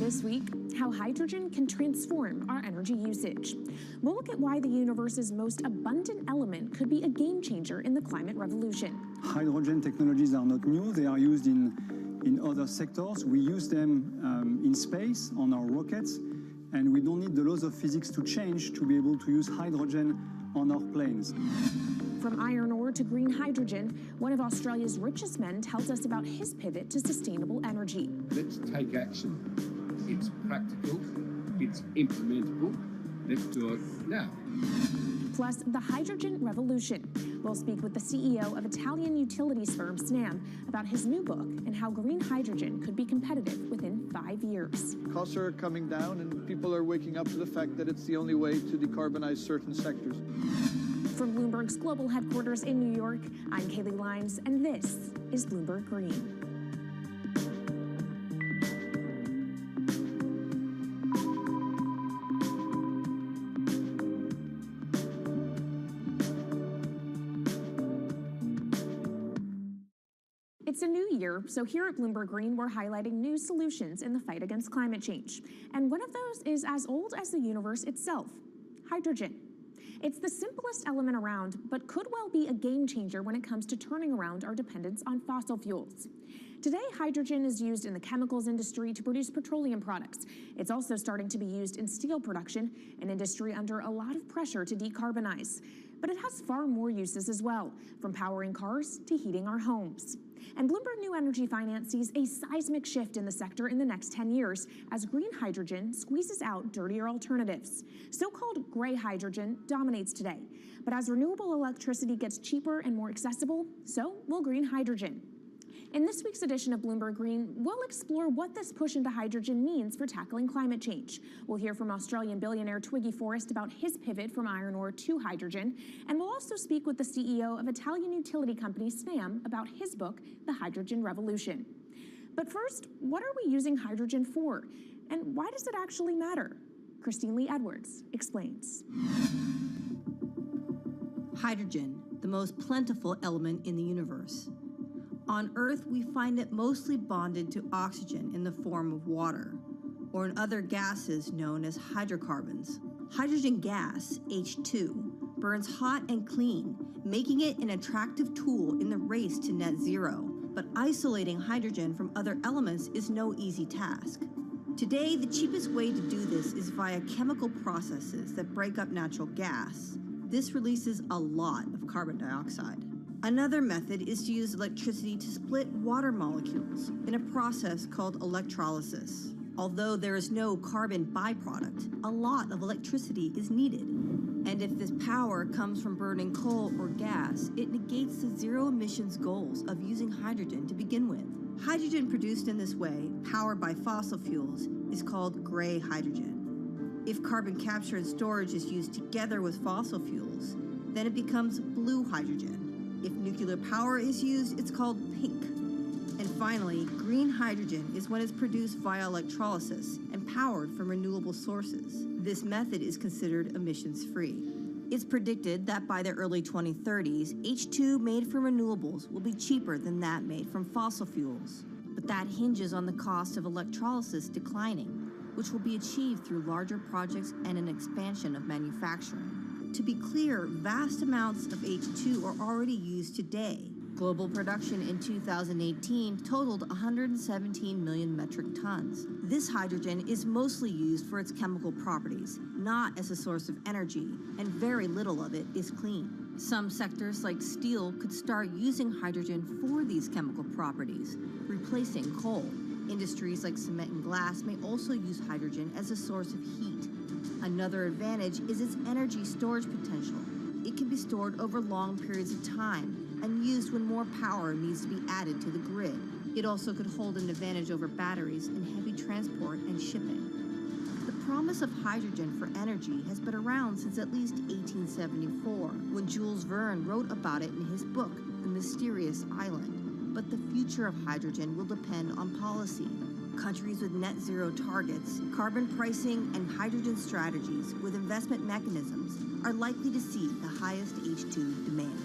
This week, how hydrogen can transform our energy usage. We'll look at why the universe's most abundant element could be a game changer in the climate revolution. Hydrogen technologies are not new. They are used in other sectors. We use them in space, on our rockets, and we don't need the laws of physics to change to be able to use hydrogen on our planes. From iron ore to green hydrogen, one of Australia's richest men tells us about his pivot to sustainable energy. Let's take action. It's practical, it's implementable. Let's do it now. Plus, the hydrogen revolution. We'll speak with the CEO of Italian utilities firm Snam about his new book and how green hydrogen could be competitive within 5 years. Costs are coming down and people are waking up to the fact that it's the only way to decarbonize certain sectors. From Bloomberg's global headquarters in New York, I'm Kaylee Lyons, and this is Bloomberg Green. It's a new year, so here at Bloomberg Green, we're highlighting new solutions in the fight against climate change. And one of those is as old as the universe itself, hydrogen. It's the simplest element around, but could well be a game changer when it comes to turning around our dependence on fossil fuels. Today, hydrogen is used in the chemicals industry to produce petroleum products. It's also starting to be used in steel production, an industry under a lot of pressure to decarbonize. But it has far more uses as well, from powering cars to heating our homes. And Bloomberg New Energy Finance sees a seismic shift in the sector in the next 10 years as green hydrogen squeezes out dirtier alternatives. So-called gray hydrogen dominates today. But as renewable electricity gets cheaper and more accessible, so will green hydrogen. In this week's edition of Bloomberg Green, we'll explore what this push into hydrogen means for tackling climate change. We'll hear from Australian billionaire Twiggy Forrest about his pivot from iron ore to hydrogen, and we'll also speak with the CEO of Italian utility company Snam about his book, The Hydrogen Revolution. But first, what are we using hydrogen for? And why does it actually matter? Christine Lee Edwards explains. Hydrogen, the most plentiful element in the universe. On Earth, we find it mostly bonded to oxygen in the form of water, or in other gases known as hydrocarbons. Hydrogen gas, H2, burns hot and clean, making it an attractive tool in the race to net zero. But isolating hydrogen from other elements is no easy task. Today, the cheapest way to do this is via chemical processes that break up natural gas. This releases a lot of carbon dioxide. Another method is to use electricity to split water molecules in a process called electrolysis. Although there is no carbon byproduct, a lot of electricity is needed. And if this power comes from burning coal or gas, it negates the zero emissions goals of using hydrogen to begin with. Hydrogen produced in this way, powered by fossil fuels, is called gray hydrogen. If carbon capture and storage is used together with fossil fuels, then it becomes blue hydrogen. If nuclear power is used, it's called pink. And finally, green hydrogen is when it's produced via electrolysis and powered from renewable sources. This method is considered emissions-free. It's predicted that by the early 2030s, H2 made from renewables will be cheaper than that made from fossil fuels. But that hinges on the cost of electrolysis declining, which will be achieved through larger projects and an expansion of manufacturing. To be clear, vast amounts of H2 are already used today. Global production in 2018 totaled 117 million metric tons. This hydrogen is mostly used for its chemical properties, not as a source of energy, and very little of it is clean. Some sectors like steel could start using hydrogen for these chemical properties, replacing coal. Industries like cement and glass may also use hydrogen as a source of heat. Another advantage is its energy storage potential. It can be stored over long periods of time and used when more power needs to be added to the grid. It also could hold an advantage over batteries in heavy transport and shipping. The promise of hydrogen for energy has been around since at least 1874, when Jules Verne wrote about it in his book, The Mysterious Island. But the future of hydrogen will depend on policy. Countries with net zero targets, carbon pricing, and hydrogen strategies with investment mechanisms are likely to see the highest H2 demand.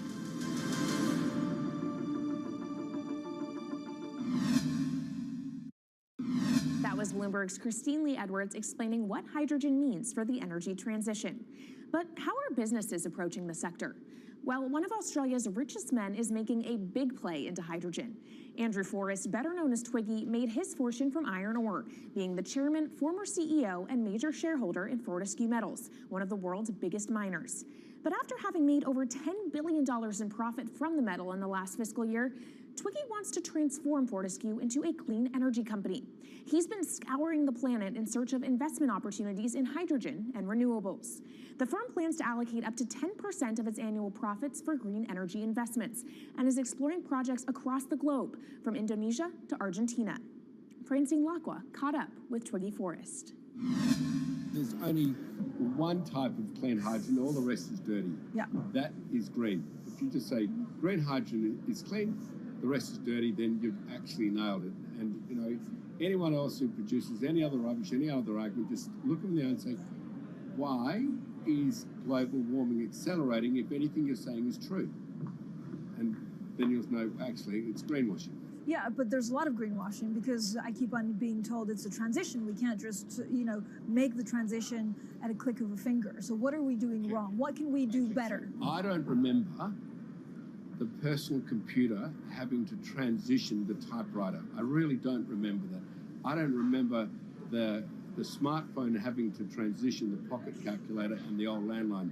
That was Bloomberg's Christine Lee Edwards explaining what hydrogen means for the energy transition. But how are businesses approaching the sector? Well, one of Australia's richest men is making a big play into hydrogen. Andrew Forrest, better known as Twiggy, made his fortune from iron ore, being the chairman, former CEO, and major shareholder in Fortescue Metals, one of the world's biggest miners. But after having made over $10 billion in profit from the metal in the last fiscal year, Twiggy wants to transform Fortescue into a clean energy company. He's been scouring the planet in search of investment opportunities in hydrogen and renewables. The firm plans to allocate up to 10% of its annual profits for green energy investments and is exploring projects across the globe, from Indonesia to Argentina. Francine Lacqua caught up with Twiggy Forrest. There's only one type of clean hydrogen, all the rest is dirty. Yeah. That is green. If you just say green hydrogen is clean, the rest is dirty, then you've actually nailed it. And, you know, anyone else who produces any other rubbish, any other argument, just look them there and say, why is global warming accelerating if anything you're saying is true? And then you'll know, actually, it's greenwashing. Yeah, but there's a lot of greenwashing because I keep on being told it's a transition. We can't just, make the transition at a click of a finger. So what are we doing wrong? What can we do better? I don't remember the personal computer having to transition the typewriter. I really don't remember that. I don't remember the smartphone having to transition the pocket calculator and the old landline.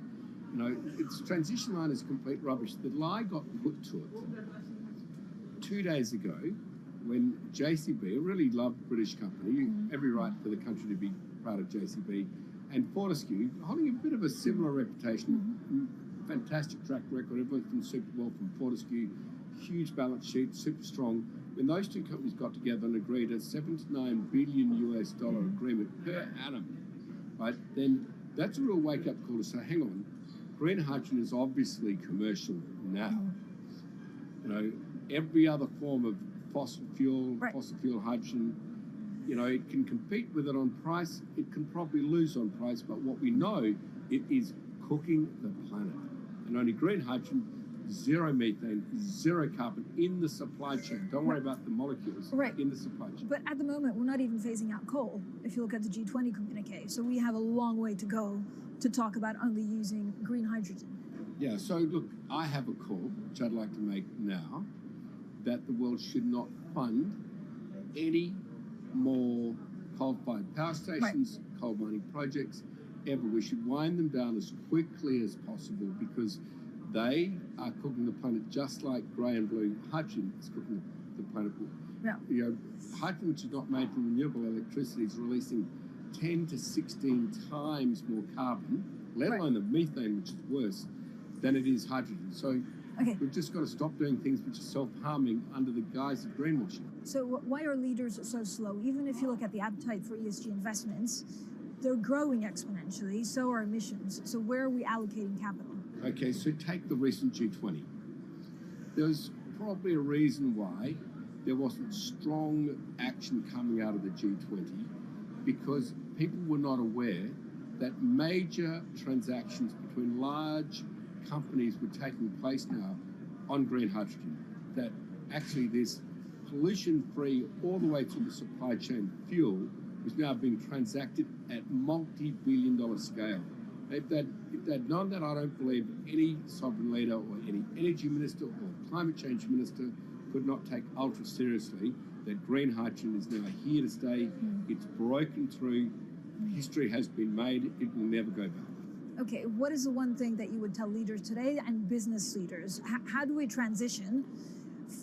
You know, its transition line is complete rubbish. The lie got put to it 2 days ago when JCB, a really loved British company, every right for the country to be proud of JCB, and Fortescue, holding a bit of a similar reputation, fantastic track record, everyone's done super well from Fortescue, huge balance sheet, super strong. When those two companies got together and agreed a $7 to $9 billion US agreement per annum, right, then that's a real wake-up call to say, hang on, green hydrogen is obviously commercial now. You know, every other form of fossil fuel hydrogen, you know, it can compete with it on price, it can probably lose on price, but what we know, it is cooking the planet. And only green hydrogen, zero methane, zero carbon in the supply chain. Don't worry about the molecules in the supply chain. But at the moment, we're not even phasing out coal, if you look at the G20 communique. So we have a long way to go to talk about only using green hydrogen. Yeah, so look, I have a call, which I'd like to make now, that the world should not fund any more coal-fired power stations, coal mining projects, ever. We should wind them down as quickly as possible because they are cooking the planet just like grey and blue hydrogen is cooking the planet. Yeah. You know, hydrogen, which is not made from renewable electricity, is releasing 10 to 16 times more carbon, let alone the methane, which is worse, than it is hydrogen. So we've just got to stop doing things which are self-harming under the guise of greenwashing. So why are leaders so slow? Even if you look at the appetite for ESG investments, they're growing exponentially, so are emissions. So where are we allocating capital? Okay, so take the recent G20. There's probably a reason why there wasn't strong action coming out of the G20 because people were not aware that major transactions between large companies were taking place now on green hydrogen, that actually this pollution-free all the way through the supply chain fuel was now being transacted at multi-billion-dollar scale. If they'd known that, I don't believe any sovereign leader or any energy minister or climate change minister could not take ultra seriously that green hydrogen is now here to stay. It's broken through. History has been made. It will never go back. Okay, what is the one thing that you would tell leaders today and business leaders? How do we transition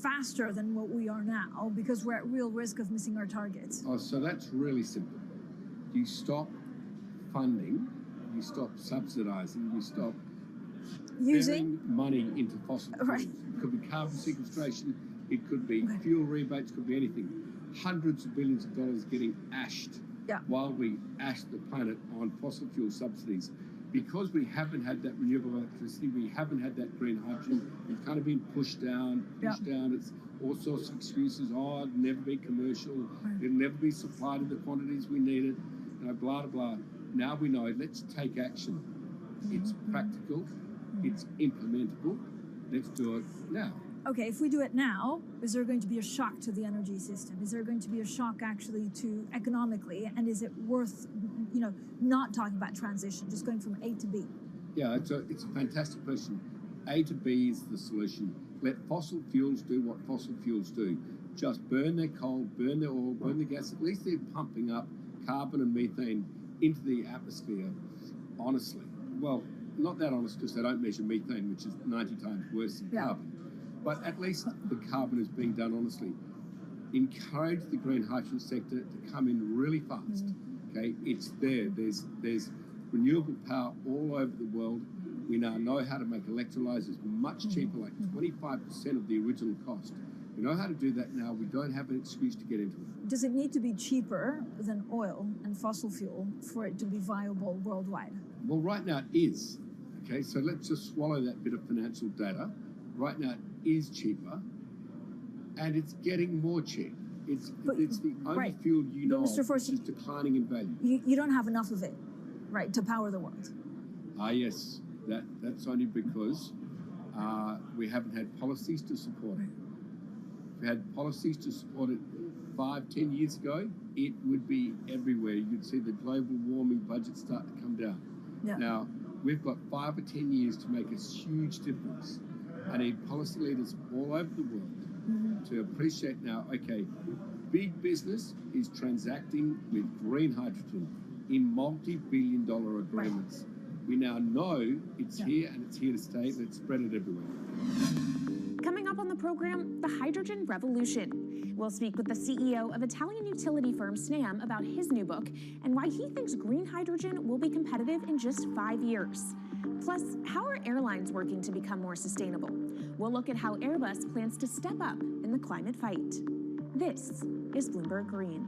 faster than what we are now because we're at real risk of missing our targets? Oh, so that's really simple. You stop funding, you stop subsidizing, you stop using money into fossil fuels. It could be carbon sequestration, it could be fuel rebates, it could be anything. Hundreds of billions of dollars getting ashed while we ash the planet on fossil fuel subsidies. Because we haven't had that renewable electricity, we haven't had that green hydrogen, it's kind of been pushed down. It's all sorts of excuses. Oh, it'll never be commercial. It'll never be supplied in the quantities we need it. You know, blah, blah, blah. Now we know, let's take action. It's practical. It's implementable. Let's do it now. Okay, if we do it now, is there going to be a shock to the energy system? Is there going to be a shock actually to economically? And is it worth, not talking about transition, just going from A to B? Yeah, it's a fantastic question. A to B is the solution. Let fossil fuels do what fossil fuels do. Just burn their coal, burn their oil, burn their gas. At least they're pumping up carbon and methane into the atmosphere, honestly. Well, not that honest because they don't measure methane, which is 90 times worse than carbon. But at least the carbon is being done honestly. Encourage the green hydrogen sector to come in really fast. Okay, it's there. There's renewable power all over the world. We now know how to make electrolyzers much cheaper, like 25% of the original cost. We know how to do that now. We don't have an excuse to get into it. Does it need to be cheaper than oil and fossil fuel for it to be viable worldwide? Well, right now it is. Okay, so let's just swallow that bit of financial data. Right now it is cheaper, and it's getting more cheap. It's the only fuel you know of which is declining in value. You don't have enough of it, right, to power the world. Yes. That's only because we haven't had policies to support it. If we had policies to support it 5-10 years ago, it would be everywhere. You'd see the global warming budget start to come down. Yeah. Now, we've got 5 or 10 years to make a huge difference. I need policy leaders all over the world to appreciate now, okay, big business is transacting with green hydrogen in multi-billion-dollar agreements. We now know it's here and it's here to stay. Let's spread it everywhere. Coming up on the program, the hydrogen revolution. We'll speak with the CEO of Italian utility firm Snam about his new book and why he thinks green hydrogen will be competitive in just 5 years. Plus, how are airlines working to become more sustainable? We'll look at how Airbus plans to step up in the climate fight. This is Bloomberg Green.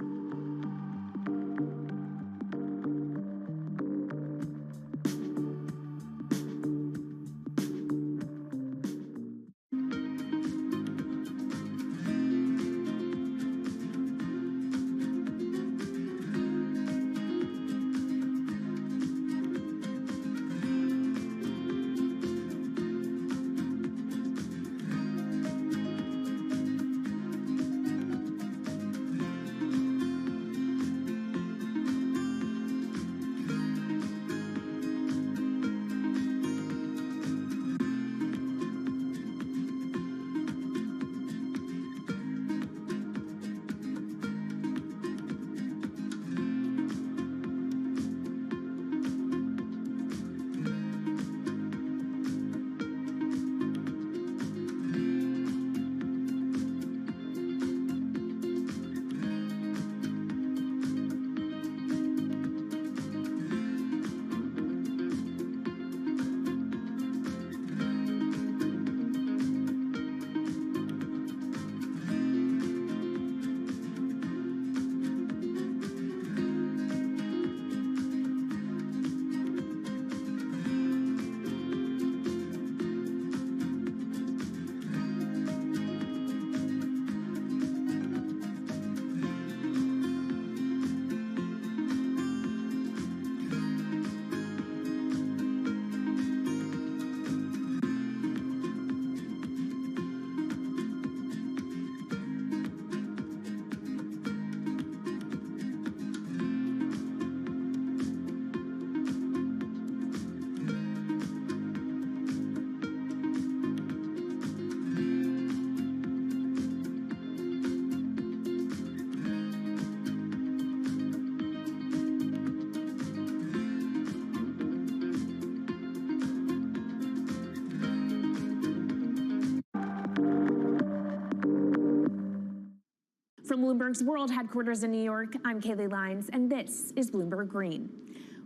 From Bloomberg's world headquarters in New York, I'm Kaylee Lines, and this is Bloomberg Green.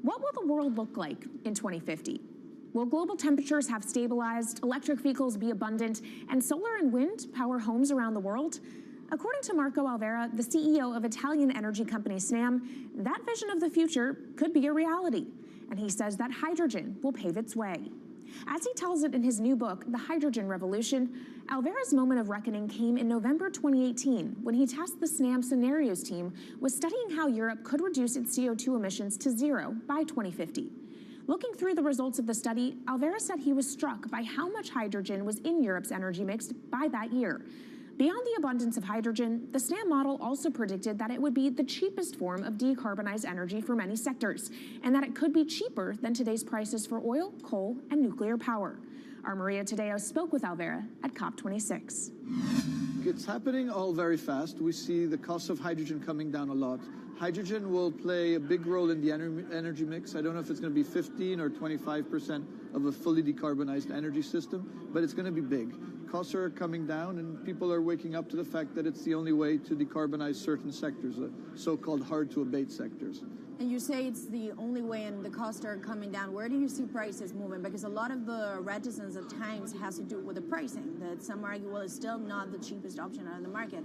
What will the world look like in 2050? Will global temperatures have stabilized, electric vehicles be abundant, and solar and wind power homes around the world? According to Marco Alvera, the CEO of Italian energy company Snam, that vision of the future could be a reality. And he says that hydrogen will pave its way. As he tells it in his new book, The Hydrogen Revolution, Alvera's moment of reckoning came in November 2018 when he tasked the Snam Scenarios team with studying how Europe could reduce its CO2 emissions to zero by 2050. Looking through the results of the study, Alvera said he was struck by how much hydrogen was in Europe's energy mix by that year. Beyond the abundance of hydrogen, the SNAM model also predicted that it would be the cheapest form of decarbonized energy for many sectors, and that it could be cheaper than today's prices for oil, coal, and nuclear power. Our Maria Tadeo spoke with Alvera at COP26. It's happening all very fast. We see the cost of hydrogen coming down a lot. Hydrogen will play a big role in the energy mix. I don't know if it's going to be 15 or 25% of a fully decarbonized energy system, but it's going to be big. Costs are coming down, and people are waking up to the fact that it's the only way to decarbonize certain sectors, the so-called hard-to-abate sectors. And you say it's the only way and the costs are coming down. Where do you see prices moving? Because a lot of the reticence at times has to do with the pricing, that some argue, well, it's still not the cheapest option on the market.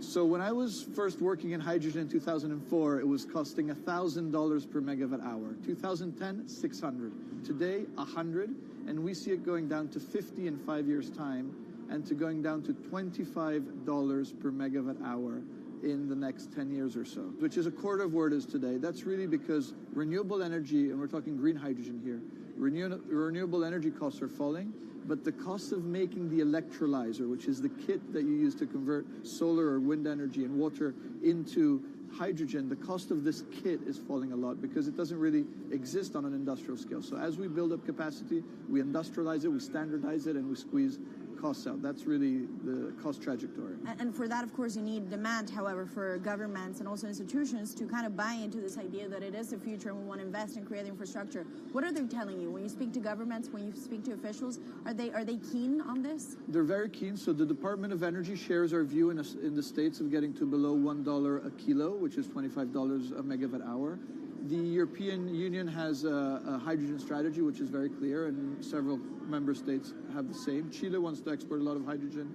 So when I was first working in hydrogen in 2004, it was costing $1,000 per megawatt hour. 2010, 600. Today, 100, and we see it going down to 50 in 5 years' time, and to going down to $25 per megawatt hour in the next 10 years or so, which is a quarter of where it is today. That's really because renewable energy, and we're talking green hydrogen here, renewable energy costs are falling, but the cost of making the electrolyzer, which is the kit that you use to convert solar or wind energy and water into hydrogen, the cost of this kit is falling a lot because it doesn't really exist on an industrial scale. So as we build up capacity, we industrialize it, we standardize it, and we squeeze costs out. That's really the cost trajectory. And for that, of course, you need demand, however, for governments and also institutions to kind of buy into this idea that it is the future and we want to invest and create infrastructure. What are they telling you? When you speak to governments, when you speak to officials, are they keen on this? They're very keen. So the Department of Energy shares our view in the States of getting to below $1 a kilo, which is $25 a megawatt hour. The European Union has a hydrogen strategy, which is very clear, and several member states have the same. Chile wants to export a lot of hydrogen.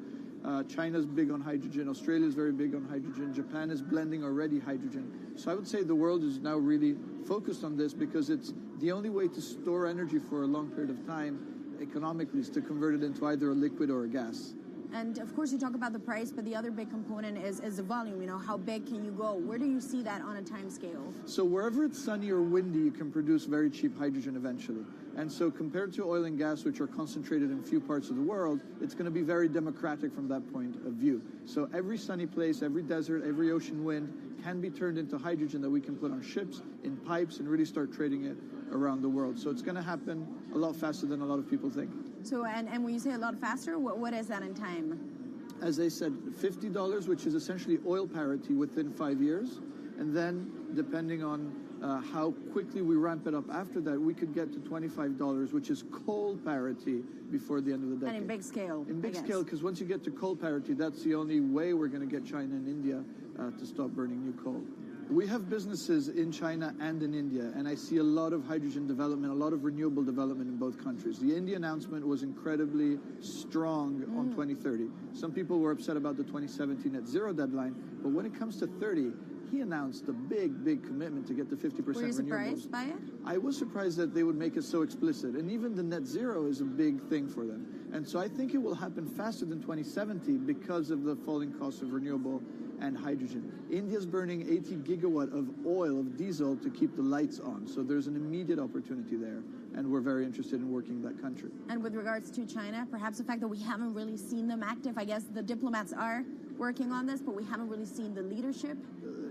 China's big on hydrogen. Australia is very big on hydrogen. Japan is blending already hydrogen. So I would say the world is now really focused on this because it's the only way to store energy for a long period of time economically is to convert it into either a liquid or a gas. And of course, you talk about the price, but the other big component is the volume. You know, how big can you go? Where do you see that on a time scale? So wherever it's sunny or windy, you can produce very cheap hydrogen eventually. And so compared to oil and gas, which are concentrated in few parts of the world, it's going to be very democratic from that point of view. So every sunny place, every desert, every ocean wind can be turned into hydrogen that we can put on ships, in pipes, and really start trading it around the world. So it's going to happen a lot faster than a lot of people think. So, and when you say a lot faster, what is that in time? As I said, $50, which is essentially oil parity within 5 years. And then, depending on how quickly we ramp it up after that, we could get to $25, which is coal parity before the end of the decade. And in big scale. In big scale, because once you get to coal parity, that's the only way we're going to get China and India to stop burning new coal. We have businesses in China and in India, and I see a lot of hydrogen development, a lot of renewable development in both countries. The India announcement was incredibly strong on 2030. Some people were upset about the 2017 net zero deadline, but when it comes to 30, he announced a big commitment to get to 50% renewables. Were you surprised by it? I was surprised that they would make it so explicit, and even the net zero is a big thing for them. And so I think it will happen faster than 2070 because of the falling cost of renewable and hydrogen. India's burning 80 gigawatt of oil, of diesel, to keep the lights on. So there's an immediate opportunity there, and we're very interested in working that country. And with regards to China, perhaps the fact that we haven't really seen them active, I guess the diplomats are working on this, but we haven't really seen the leadership.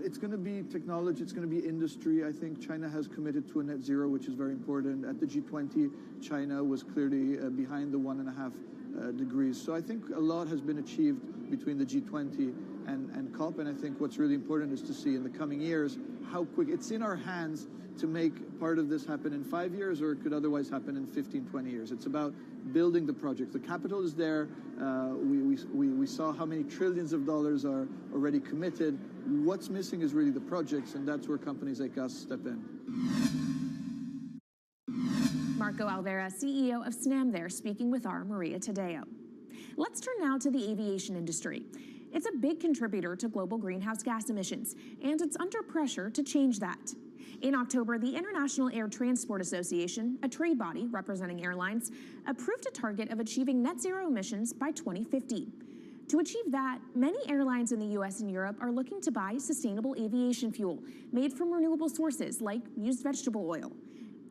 It's going to be technology, it's going to be industry. I think China has committed to a net zero, which is very important. At the G20, China was clearly behind the 1.5 degrees. So I think a lot has been achieved between the G20 and COP, and I think what's really important is to see in the coming years how quick. It's in our hands to make part of this happen in 5 years, or it could otherwise happen in 15, 20 years. It's about building the project. The capital is there. We saw how many trillions of dollars are already committed. What's missing is really the projects, and that's where companies like us step in. Marco Alvera, CEO of SNAM there, speaking with our Maria Tadeo. Let's turn now to the aviation industry. It's a big contributor to global greenhouse gas emissions, and it's under pressure to change that. In October, the International Air Transport Association, a trade body representing airlines, approved a target of achieving net zero emissions by 2050. To achieve that, many airlines in the US and Europe are looking to buy sustainable aviation fuel made from renewable sources like used vegetable oil.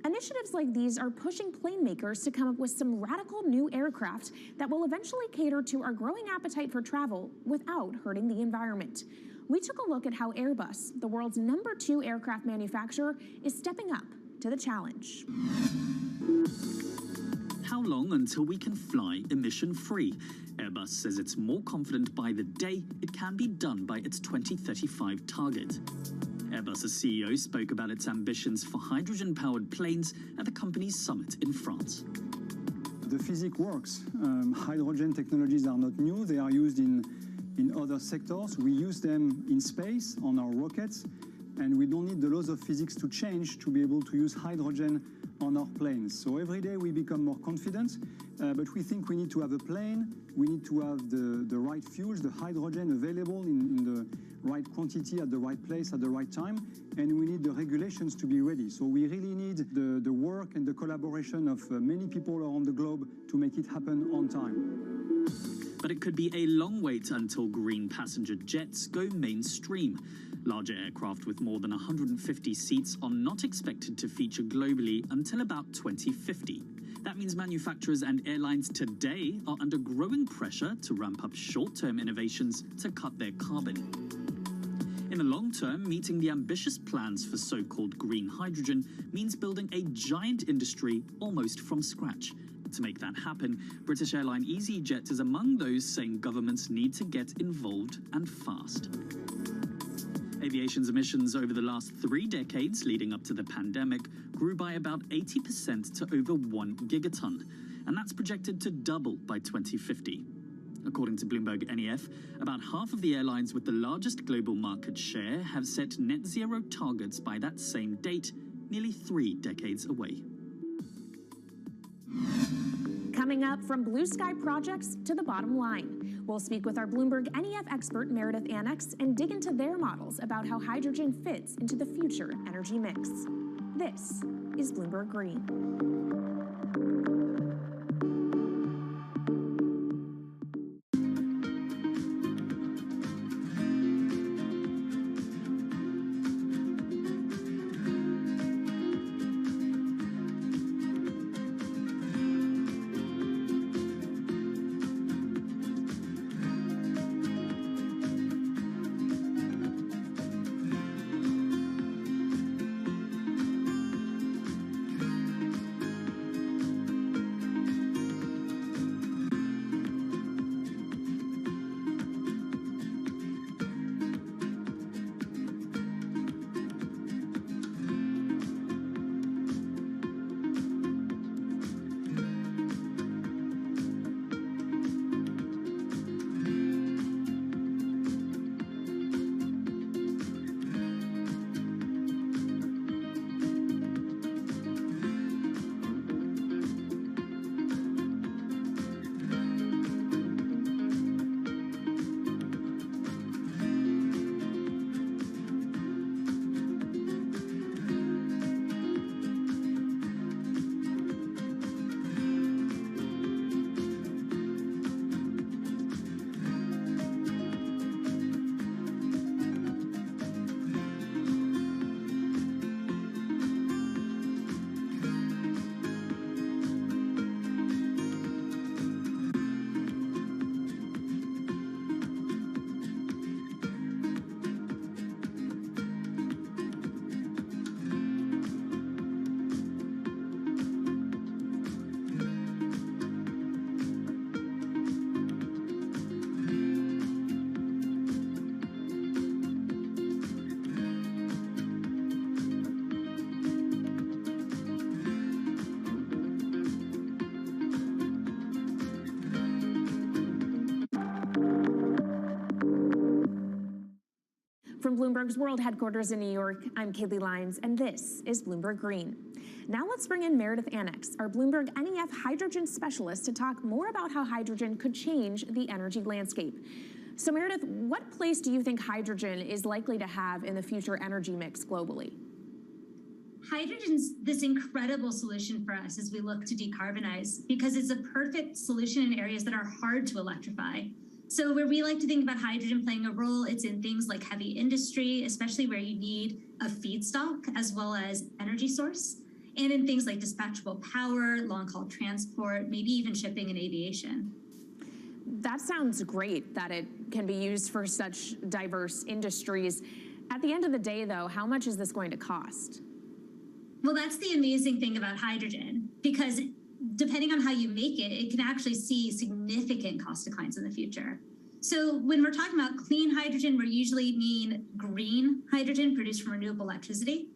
Initiatives like these are pushing plane makers to come up with some radical new aircraft that will eventually cater to our growing appetite for travel without hurting the environment. We took a look at how Airbus, the world's #2 aircraft manufacturer, is stepping up to the challenge. How long until we can fly emission-free? Airbus says it's more confident by the day it can be done by its 2035 target. Airbus's CEO spoke about its ambitions for hydrogen-powered planes at the company's summit in France. The physics works. Hydrogen technologies are not new. They are used in other sectors. We use them in space on our rockets, and we don't need the laws of physics to change to be able to use hydrogen on our planes. So every day we become more confident, but we think we need to have a plane, we need to have the right fuels, the hydrogen available in the right quantity at the right place at the right time, and we need the regulations to be ready. So we really need the work and the collaboration of many people around the globe to make it happen on time. But it could be a long wait until green passenger jets go mainstream. Larger aircraft with more than 150 seats are not expected to feature globally until about 2050. That means manufacturers and airlines today are under growing pressure to ramp up short-term innovations to cut their carbon. In the long term, meeting the ambitious plans for so-called green hydrogen means building a giant industry almost from scratch. To make that happen, British airline EasyJet is among those saying governments need to get involved and fast. Aviation's emissions over the last 3 decades leading up to the pandemic grew by about 80% to over 1 gigaton, and that's projected to double by 2050. According to Bloomberg NEF, about half of the airlines with the largest global market share have set net zero targets by that same date, nearly 3 decades away. Coming up, from blue sky projects to the bottom line, we'll speak with our Bloomberg NEF expert Meredith Annex and dig into their models about how hydrogen fits into the future energy mix. This is Bloomberg Green. From Bloomberg's world headquarters in New York, I'm Kaylee Lyons, and this is Bloomberg Green. Now let's bring in Meredith Annex, our Bloomberg NEF hydrogen specialist, to talk more about how hydrogen could change the energy landscape. So Meredith, what place do you think hydrogen is likely to have in the future energy mix globally? Hydrogen's this incredible solution for us as we look to decarbonize because it's a perfect solution in areas that are hard to electrify. So where we like to think about hydrogen playing a role, it's in things like heavy industry, especially where you need a feedstock as well as energy source. and in things like dispatchable power, long-haul transport, maybe even shipping and aviation. That sounds great that it can be used for such diverse industries. At the end of the day, though, how much is this going to cost? Well, that's the amazing thing about hydrogen, because depending on how you make it, it can actually see significant cost declines in the future. So when we're talking about clean hydrogen, we usually mean green hydrogen produced from renewable electricity.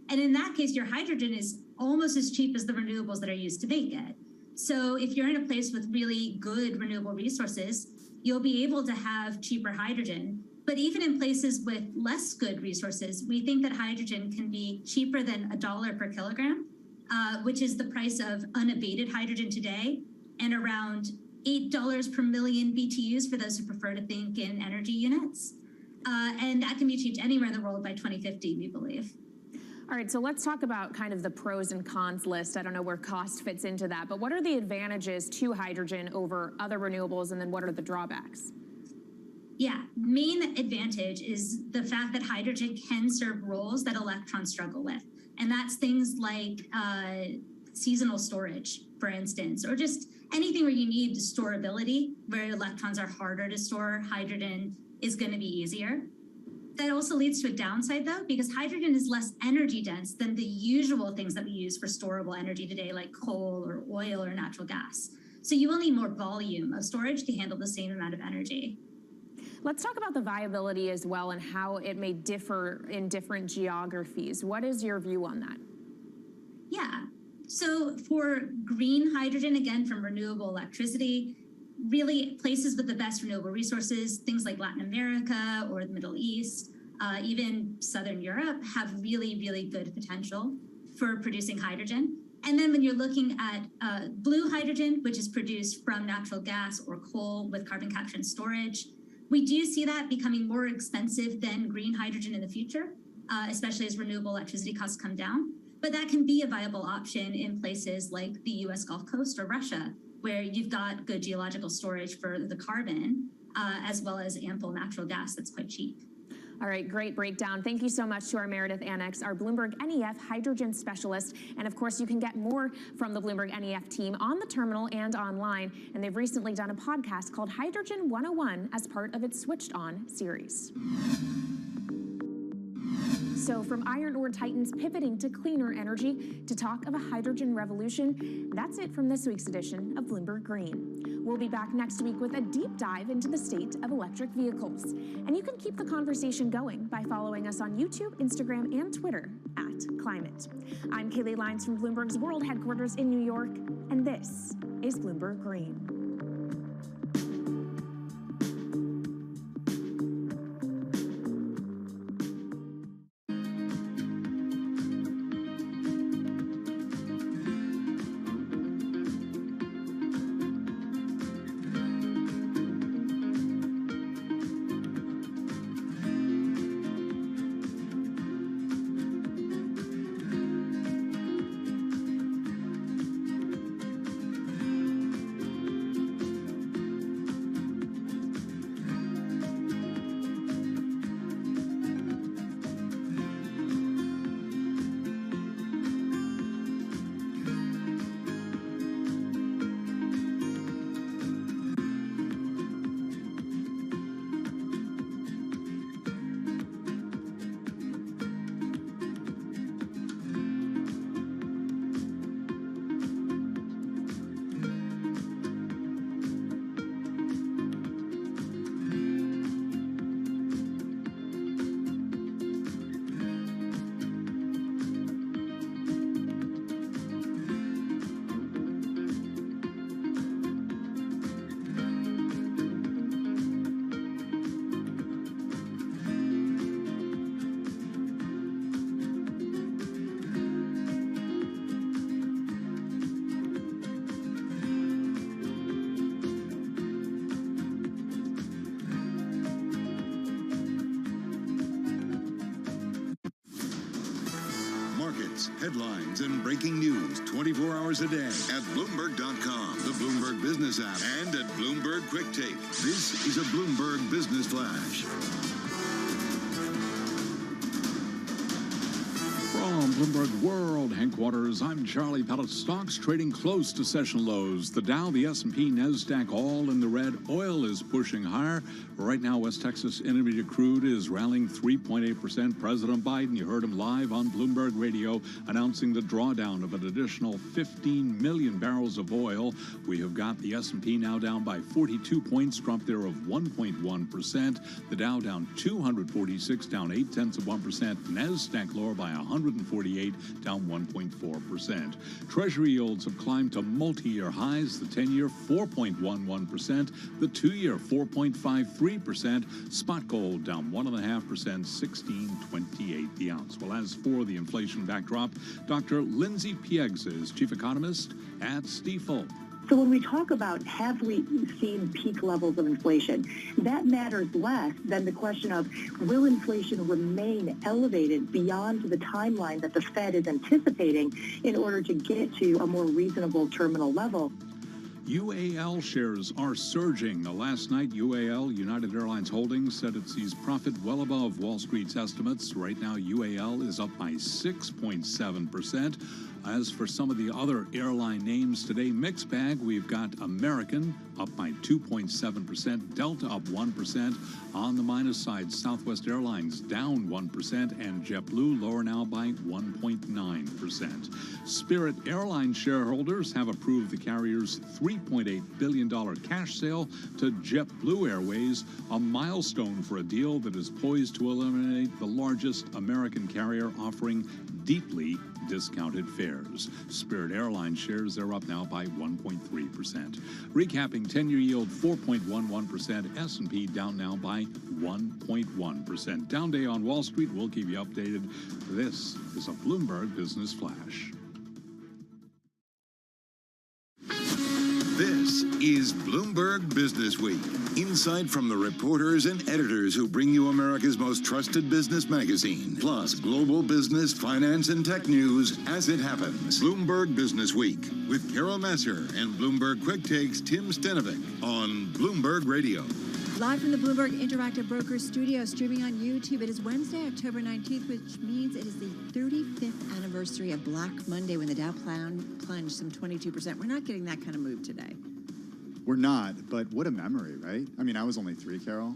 And in that case, your hydrogen is almost as cheap as the renewables that are used to make it. So if you're in a place with really good renewable resources, you'll be able to have cheaper hydrogen. But even in places with less good resources, we think that hydrogen can be cheaper than $1 per kilogram, which is the price of unabated hydrogen today, and around $8 per million BTUs for those who prefer to think in energy units. And that can be achieved anywhere in the world by 2050, we believe. All right, so let's talk about kind of the pros and cons list. I don't know where cost fits into that, but what are the advantages to hydrogen over other renewables, and then what are the drawbacks? Yeah, main advantage is the fact that hydrogen can serve roles that electrons struggle with. And that's things like seasonal storage, for instance, or just anything where you need storability, where electrons are harder to store, hydrogen is going to be easier. That also leads to a downside, though, because hydrogen is less energy dense than the usual things that we use for storable energy today, like coal or oil or natural gas. So you will need more volume of storage to handle the same amount of energy. Let's talk about the viability as well and how it may differ in different geographies. What is your view on that? Yeah, so for green hydrogen, again, from renewable electricity, really places with the best renewable resources, things like Latin America or the Middle East, even Southern Europe, have really, really good potential for producing hydrogen. And then when you're looking at blue hydrogen, which is produced from natural gas or coal with carbon capture and storage, we do see that becoming more expensive than green hydrogen in the future, especially as renewable electricity costs come down. But that can be a viable option in places like the US Gulf Coast or Russia, where you've got good geological storage for the carbon, as well as ample natural gas that's quite cheap. All right, great breakdown. Thank you so much to our Meredith Annex, our Bloomberg NEF hydrogen specialist. And of course, you can get more from the Bloomberg NEF team on the terminal and online. And they've recently done a podcast called Hydrogen 101 as part of its Switched On series. So from iron ore titans pivoting to cleaner energy to talk of a hydrogen revolution, that's it from this week's edition of Bloomberg Green. We'll be back next week with a deep dive into the state of electric vehicles. And you can keep the conversation going by following us on YouTube, Instagram, and Twitter @Climate. I'm Kaylee Lyons from Bloomberg's World Headquarters in New York, and this is Bloomberg Green. Headlines and breaking news 24 hours a day at Bloomberg.com, the Bloomberg Business app, and at Bloomberg Quick Take. This is a Bloomberg Business Flash. From Bloomberg World Headquarters, I'm Charlie Pellet. Stocks trading close to session lows. The Dow, the S&P, NASDAQ all in the red. Oil is pushing higher. Right now, West Texas Intermediate crude is rallying 3.8%. President Biden, you heard him live on Bloomberg Radio, announcing the drawdown of an additional 15 million barrels of oil. We have got the S&P now down by 42 points, drop there of 1.1%. The Dow down 246, down 0.8%. NASDAQ lower by 148, down 1.4%. Treasury yields have climbed to multi-year highs. The 10-year 4.11%, the 2-year 4.53%. Spot gold down 1.5%, 16.28 the ounce. Well, as for the inflation backdrop, Dr. Lindsay Piegza is chief economist at Stifel. So when we talk about have we seen peak levels of inflation, that matters less than the question of will inflation remain elevated beyond the timeline that the Fed is anticipating in order to get to a more reasonable terminal level. UAL shares are surging. Last night, UAL, United Airlines Holdings, said it sees profit well above Wall Street's estimates. Right now, UAL is up by 6.7%. As for some of the other airline names today, mixed bag. We've got American up by 2.7%, Delta up 1%. On the minus side, Southwest Airlines down 1%, and JetBlue lower now by 1.9%. Spirit Airlines shareholders have approved the carrier's $3.8 billion cash sale to JetBlue Airways, a milestone for a deal that is poised to eliminate the largest American carrier offering deeply discounted fares. Spirit Airlines shares are up now by 1.3%. Recapping, 10-year yield 4.11%. S&P down now by 1.1%. Down day on Wall Street. We'll keep you updated. This is a Bloomberg Business Flash. This is Bloomberg Business Week. Insight from the reporters and editors who bring you America's most trusted business magazine. Plus, global business, finance, and tech news as it happens. Bloomberg Business Week with Carol Massar and Bloomberg Quick Takes Tim Stenovic on Bloomberg Radio. Live from the Bloomberg Interactive Brokers studio, streaming on YouTube. It is Wednesday, October 19th, which means it is the 35th anniversary of Black Monday when the Dow plunged some 22%. We're not getting that kind of move today. We're not, but what a memory, right? I mean, I was only 3, Carol,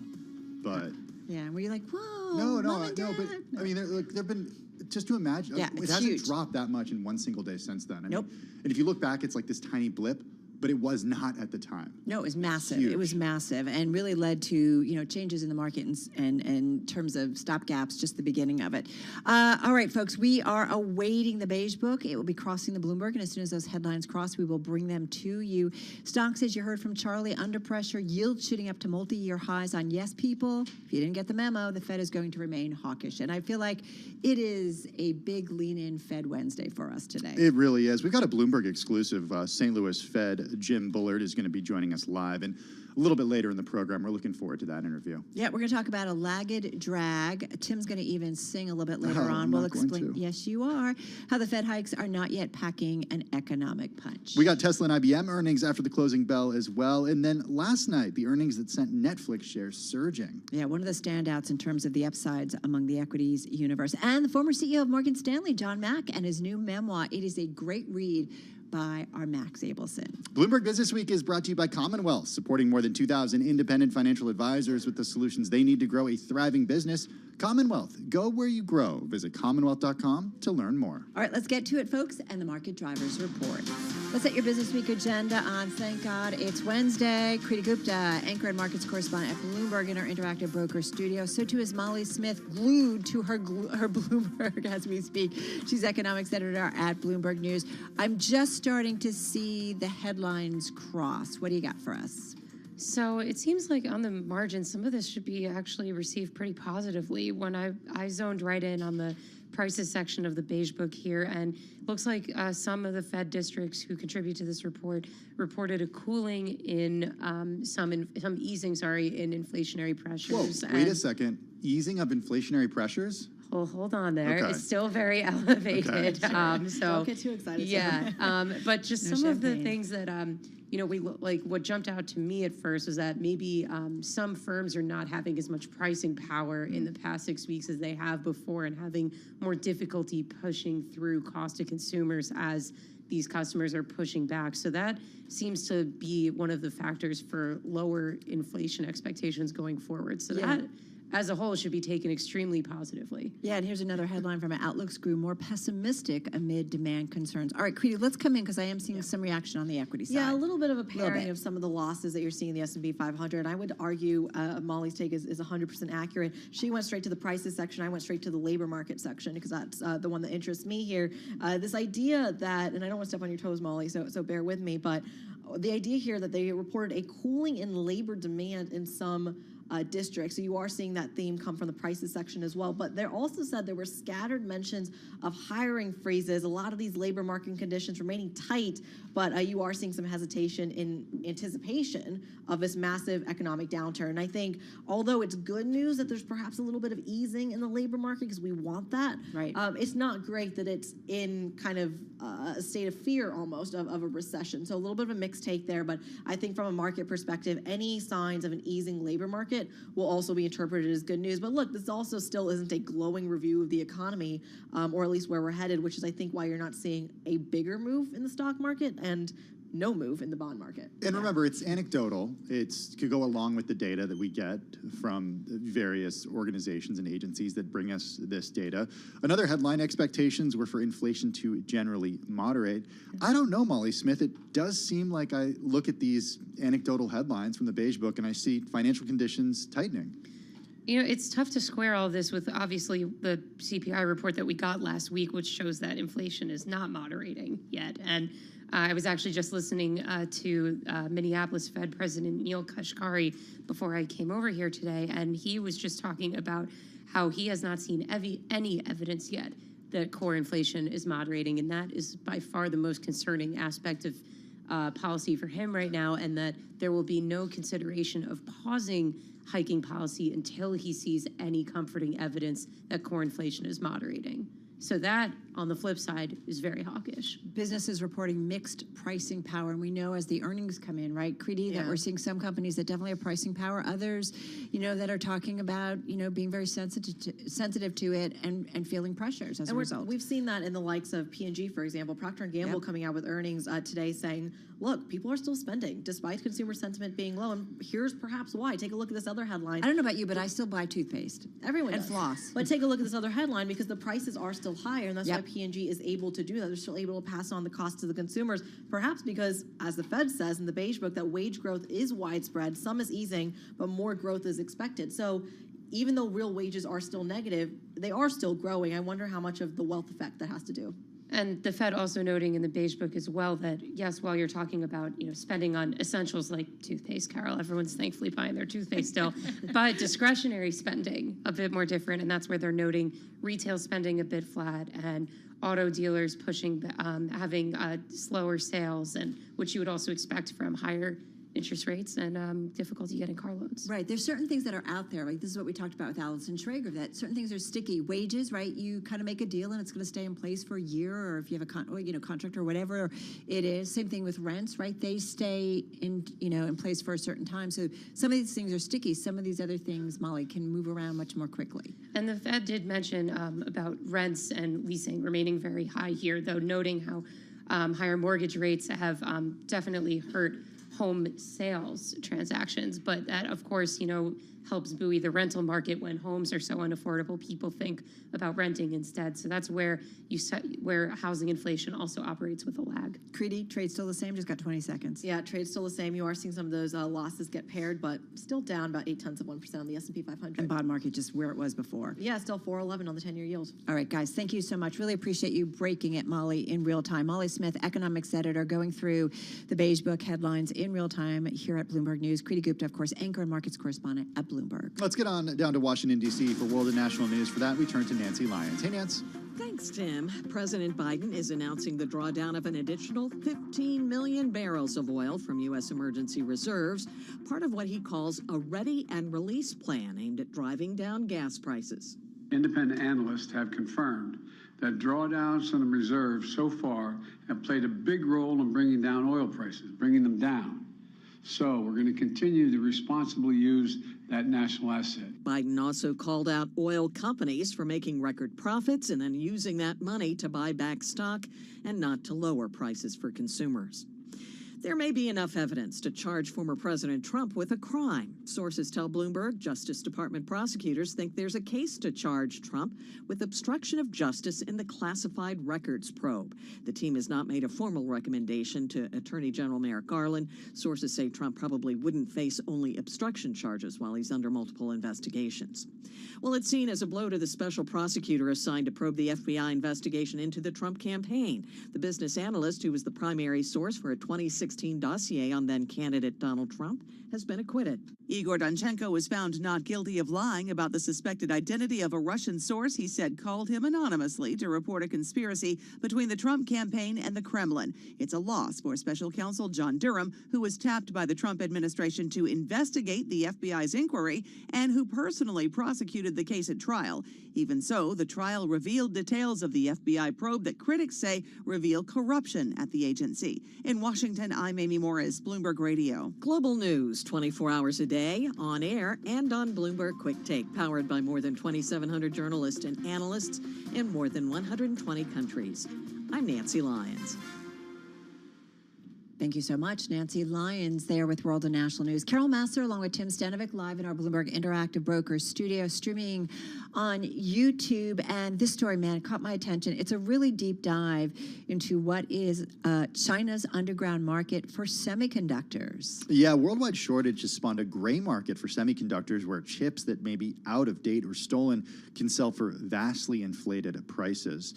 but... Yeah, were you like, whoa, No, Mom and Dad? but, I mean, there've been, just to imagine, Yeah, it it's hasn't huge. dropped that much in one single day since then. I Nope. mean, and if you look back, it's like this tiny blip, but it was not at the time. No, it was massive. Huge. It was massive, and really led to changes in the market and in terms of stopgaps. Just the beginning of it. All right, folks, we are awaiting the beige book. It will be crossing the Bloomberg, and as soon as those headlines cross, we will bring them to you. Stocks, as you heard from Charlie, under pressure. Yield shooting up to multi-year highs on yes, people. If you didn't get the memo, the Fed is going to remain hawkish, and I feel like it is a big lean-in Fed Wednesday for us today. It really is. We've got a Bloomberg exclusive. St. Louis Fed Jim Bullard is going to be joining us live, and a little bit later in the program, we're looking forward to that interview. Yeah, we're going to talk about a lagged drag. Tim's going to even sing a little bit later on. I'm We'll not going explain. to. Yes, you are. How the Fed hikes are not yet packing an economic punch. We got Tesla and IBM earnings after the closing bell as well, and then last night, the earnings that sent Netflix shares surging. Yeah, one of the standouts in terms of the upsides among the equities universe. And the former CEO of Morgan Stanley, John Mack, and his new memoir. It is a great read by our Max Abelson. Bloomberg Business Week is brought to you by Commonwealth, supporting more than 2,000 independent financial advisors with the solutions they need to grow a thriving business. Commonwealth, go where you grow. Visit commonwealth.com to learn more. All right, let's get to it, folks, and the Market Drivers Report. Let's set your Business Week agenda on, thank God, it's Wednesday. Kriti Gupta, anchor and markets correspondent at Bloomberg in our Interactive Broker studio. So too is Molly Smith, glued to her Bloomberg as we speak. She's economics editor at Bloomberg News. I'm just starting to see the headlines cross. What do you got for us? So it seems like on the margin, some of this should be actually received pretty positively. When I zoned right in on the prices section of the beige book here, and looks like some of the Fed districts who contribute to this report reported a cooling in some easing, in inflationary pressures. Whoa, wait a second. Easing of inflationary pressures? Well, hold on there. Okay. It's still very elevated. Okay. So Don't get too excited. yeah, but just No some of the champagne. things that we like. What jumped out to me at first was that maybe some firms are not having as much pricing power in the past 6 weeks as they have before, and having more difficulty pushing through cost to consumers as these customers are pushing back. So that seems to be one of the factors for lower inflation expectations going forward. So Yeah. that, as a whole, should be taken extremely positively. Yeah, and here's another headline from it. Outlooks grew more pessimistic amid demand concerns. All right, Kriti, let's come in because I am seeing some reaction on the equity side. Yeah, a little bit of a Little pairing bit. of some of the losses that you're seeing in the S&P 500. I would argue Molly's take is 100% accurate. She went straight to the prices section. I went straight to the labor market section because that's the one that interests me here. This idea that, and I don't want to step on your toes, Molly, so bear with me, but the idea here that they reported a cooling in labor demand in some districts. So you are seeing that theme come from the prices section as well. But they also said there were scattered mentions of hiring freezes, a lot of these labor market conditions remaining tight, but you are seeing some hesitation in anticipation of this massive economic downturn. And I think, although it's good news that there's perhaps a little bit of easing in the labor market because we want that, right. It's not great that it's in kind of a state of fear almost of a recession. So a little bit of a mixed take there, but I think from a market perspective, any signs of an easing labor market will also be interpreted as good news. But look, this also still isn't a glowing review of the economy, or at least where we're headed, which is, I think, why you're not seeing a bigger move in the stock market and no move in the bond market. And remember, it's anecdotal. It could go along with the data that we get from various organizations and agencies that bring us this data. Another headline, expectations were for inflation to generally moderate. I don't know, Molly Smith. It does seem like I look at these anecdotal headlines from the Beige Book and I see financial conditions tightening. You know, it's tough to square all this with obviously the CPI report that we got last week, which shows that inflation is not moderating yet. And I was actually just listening to Minneapolis Fed President Neil Kashkari before I came over here today, and he was just talking about how he has not seen any evidence yet that core inflation is moderating, and that is by far the most concerning aspect of policy for him right now, and that there will be no consideration of pausing hiking policy until he sees any comforting evidence that core inflation is moderating. So that, on the flip side, is very hawkish. Businesses reporting mixed pricing power, and we know as the earnings come in, right, Kriti, that we're seeing some companies that definitely have pricing power, others, that are talking about, being very sensitive to it and feeling pressures as a result. We've seen that in the likes of P&G, for example. Procter & Gamble coming out with earnings today saying, look, people are still spending despite consumer sentiment being low, and here's perhaps why. Take a look at this other headline. I don't know about you, but I still buy toothpaste. Everyone and does. floss. But take a look at this other headline because the prices are still higher, and that's Yep. why P&G is able to do that. They're still able to pass on the cost to the consumers, perhaps because, as the Fed says in the Beige Book, that wage growth is widespread. Some is easing, but more growth is expected. So even though real wages are still negative, they are still growing. I wonder how much of the wealth effect that has to do. And the Fed also noting in the Beige Book as well that, yes, while you're talking about spending on essentials like toothpaste, Carol, everyone's thankfully buying their toothpaste still, but discretionary spending a bit more different, and that's where they're noting retail spending a bit flat and auto dealers pushing, having slower sales, and which you would also expect from higher interest rates and difficulty getting car loans. Right. There's certain things that are out there. Like this is what we talked about with Allison Schrager, that certain things are sticky. Wages, right? You kind of make a deal and it's going to stay in place for a year, or if you have a contract or whatever it is. Same thing with rents, right? They stay in place for a certain time. So some of these things are sticky. Some of these other things, Molly, can move around much more quickly. And the Fed did mention about rents and leasing remaining very high here, though noting how higher mortgage rates have definitely hurt home sales transactions, but that, of course, helps buoy the rental market when homes are so unaffordable. People think about renting instead. So that's where where housing inflation also operates with a lag. Kriti, trade still the same? Just got 20 seconds. Yeah, trade's still the same. You are seeing some of those losses get paired, but still down about 0.8% on the S&P 500. And bond market just where it was before. Yeah, still 4.11 on the 10-year yield. All right, guys, thank you so much. Really appreciate you breaking it, Molly, in real time. Molly Smith, economics editor, going through the Beige Book headlines in real time here at Bloomberg News. Kriti Gupta, of course, anchor and markets correspondent at Bloomberg. Let's get on down to Washington, D.C. for world and national news. For that, we turn to Nancy Lyons. Hey, Nance. Thanks, Tim. President Biden is announcing the drawdown of an additional 15 million barrels of oil from U.S. emergency reserves, part of what he calls a ready and release plan aimed at driving down gas prices. Independent analysts have confirmed that drawdowns from the reserves so far have played a big role in bringing down oil prices, bringing them down. So we're going to continue to responsibly use that national asset. Biden also called out oil companies for making record profits and then using that money to buy back stock and not to lower prices for consumers. There may be enough evidence to charge former President Trump with a crime. Sources tell Bloomberg Justice Department prosecutors think there's a case to charge Trump with obstruction of justice in the classified records probe. The team has not made a formal recommendation to Attorney General Merrick Garland. Sources say Trump probably wouldn't face only obstruction charges while he's under multiple investigations. Well, it's seen as a blow to the special prosecutor assigned to probe the FBI investigation into the Trump campaign. The business analyst, who was the primary source for a 2016 dossier on then-candidate Donald Trump, has been acquitted. Igor Danchenko was found not guilty of lying about the suspected identity of a Russian source he said called him anonymously to report a conspiracy between the Trump campaign and the Kremlin. It's a loss for special counsel John Durham, who was tapped by the Trump administration to investigate the FBI's inquiry and who personally prosecuted the case at trial. Even so, the trial revealed details of the FBI probe that critics say reveal corruption at the agency. In Washington, I'm Amy Morris, Bloomberg Radio. Global news 24 hours a day, on air, and on Bloomberg Quick Take, powered by more than 2,700 journalists and analysts in more than 120 countries. I'm Nancy Lyons. Thank you so much, Nancy Lyons there with World and National News. Carol Masser along with Tim Stanovic live in our Bloomberg Interactive Brokers studio, streaming on YouTube. And this story, man, caught my attention. It's a really deep dive into what is China's underground market for semiconductors. Yeah, worldwide shortage has spawned a gray market for semiconductors where chips that may be out of date or stolen can sell for vastly inflated prices.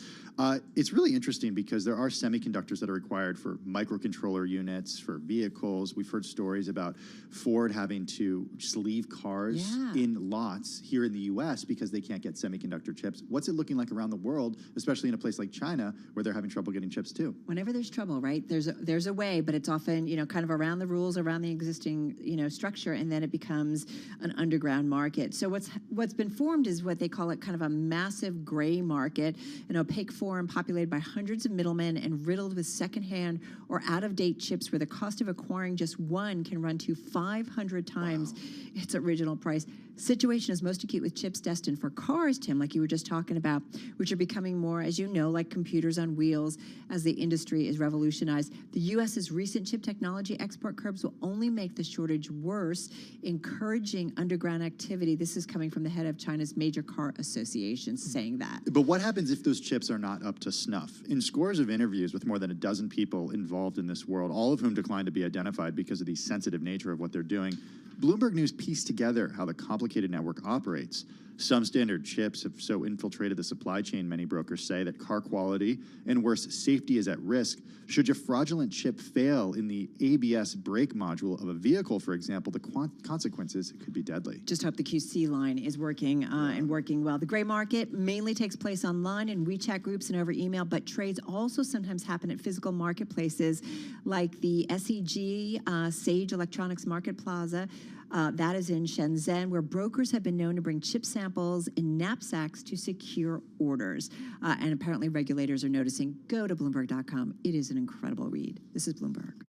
It's really interesting because there are semiconductors that are required for microcontroller units, for vehicles. We've heard stories about Ford having to just leave cars in lots here in the U.S. because they can't get semiconductor chips. What's it looking like around the world, especially in a place like China where they're having trouble getting chips too? Whenever there's trouble, right, there's a way, but it's often, kind of around the rules, around the existing, structure, and then it becomes an underground market. So what's been formed is what they call it kind of a massive gray market, an opaque form populated by hundreds of middlemen and riddled with secondhand or out-of-date chips where the cost of acquiring just one can run to 500 times its original price. Situation is most acute with chips destined for cars, Tim, like you were just talking about, which are becoming more, as you know, like computers on wheels as the industry is revolutionized. The U.S.'s recent chip technology export curbs will only make the shortage worse, encouraging underground activity. This is coming from the head of China's major car associations saying that. But what happens if those chips are not up to snuff? In scores of interviews with more than a dozen people involved in this world, all of whom declined to be identified because of the sensitive nature of what they're doing, Bloomberg News pieced together how the complicated network operates. Some standard chips have so infiltrated the supply chain, many brokers say, that car quality and worse, safety is at risk. Should your fraudulent chip fail in the ABS brake module of a vehicle, for example, the consequences could be deadly. Just hope the QC line is working and working well. The gray market mainly takes place online in WeChat groups and over email, but trades also sometimes happen at physical marketplaces like the SEG, Sage Electronics Market Plaza. That is in Shenzhen, where brokers have been known to bring chip samples in knapsacks to secure orders. And apparently regulators are noticing. Go to Bloomberg.com. It is an incredible read. This is Bloomberg.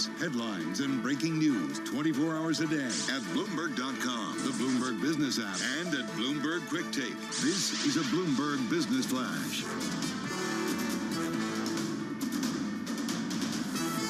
updates, headlines, and breaking news 24 hours a day at Bloomberg.com, the Bloomberg Business app, and at Bloomberg Quick Take. This is a Bloomberg Business Flash.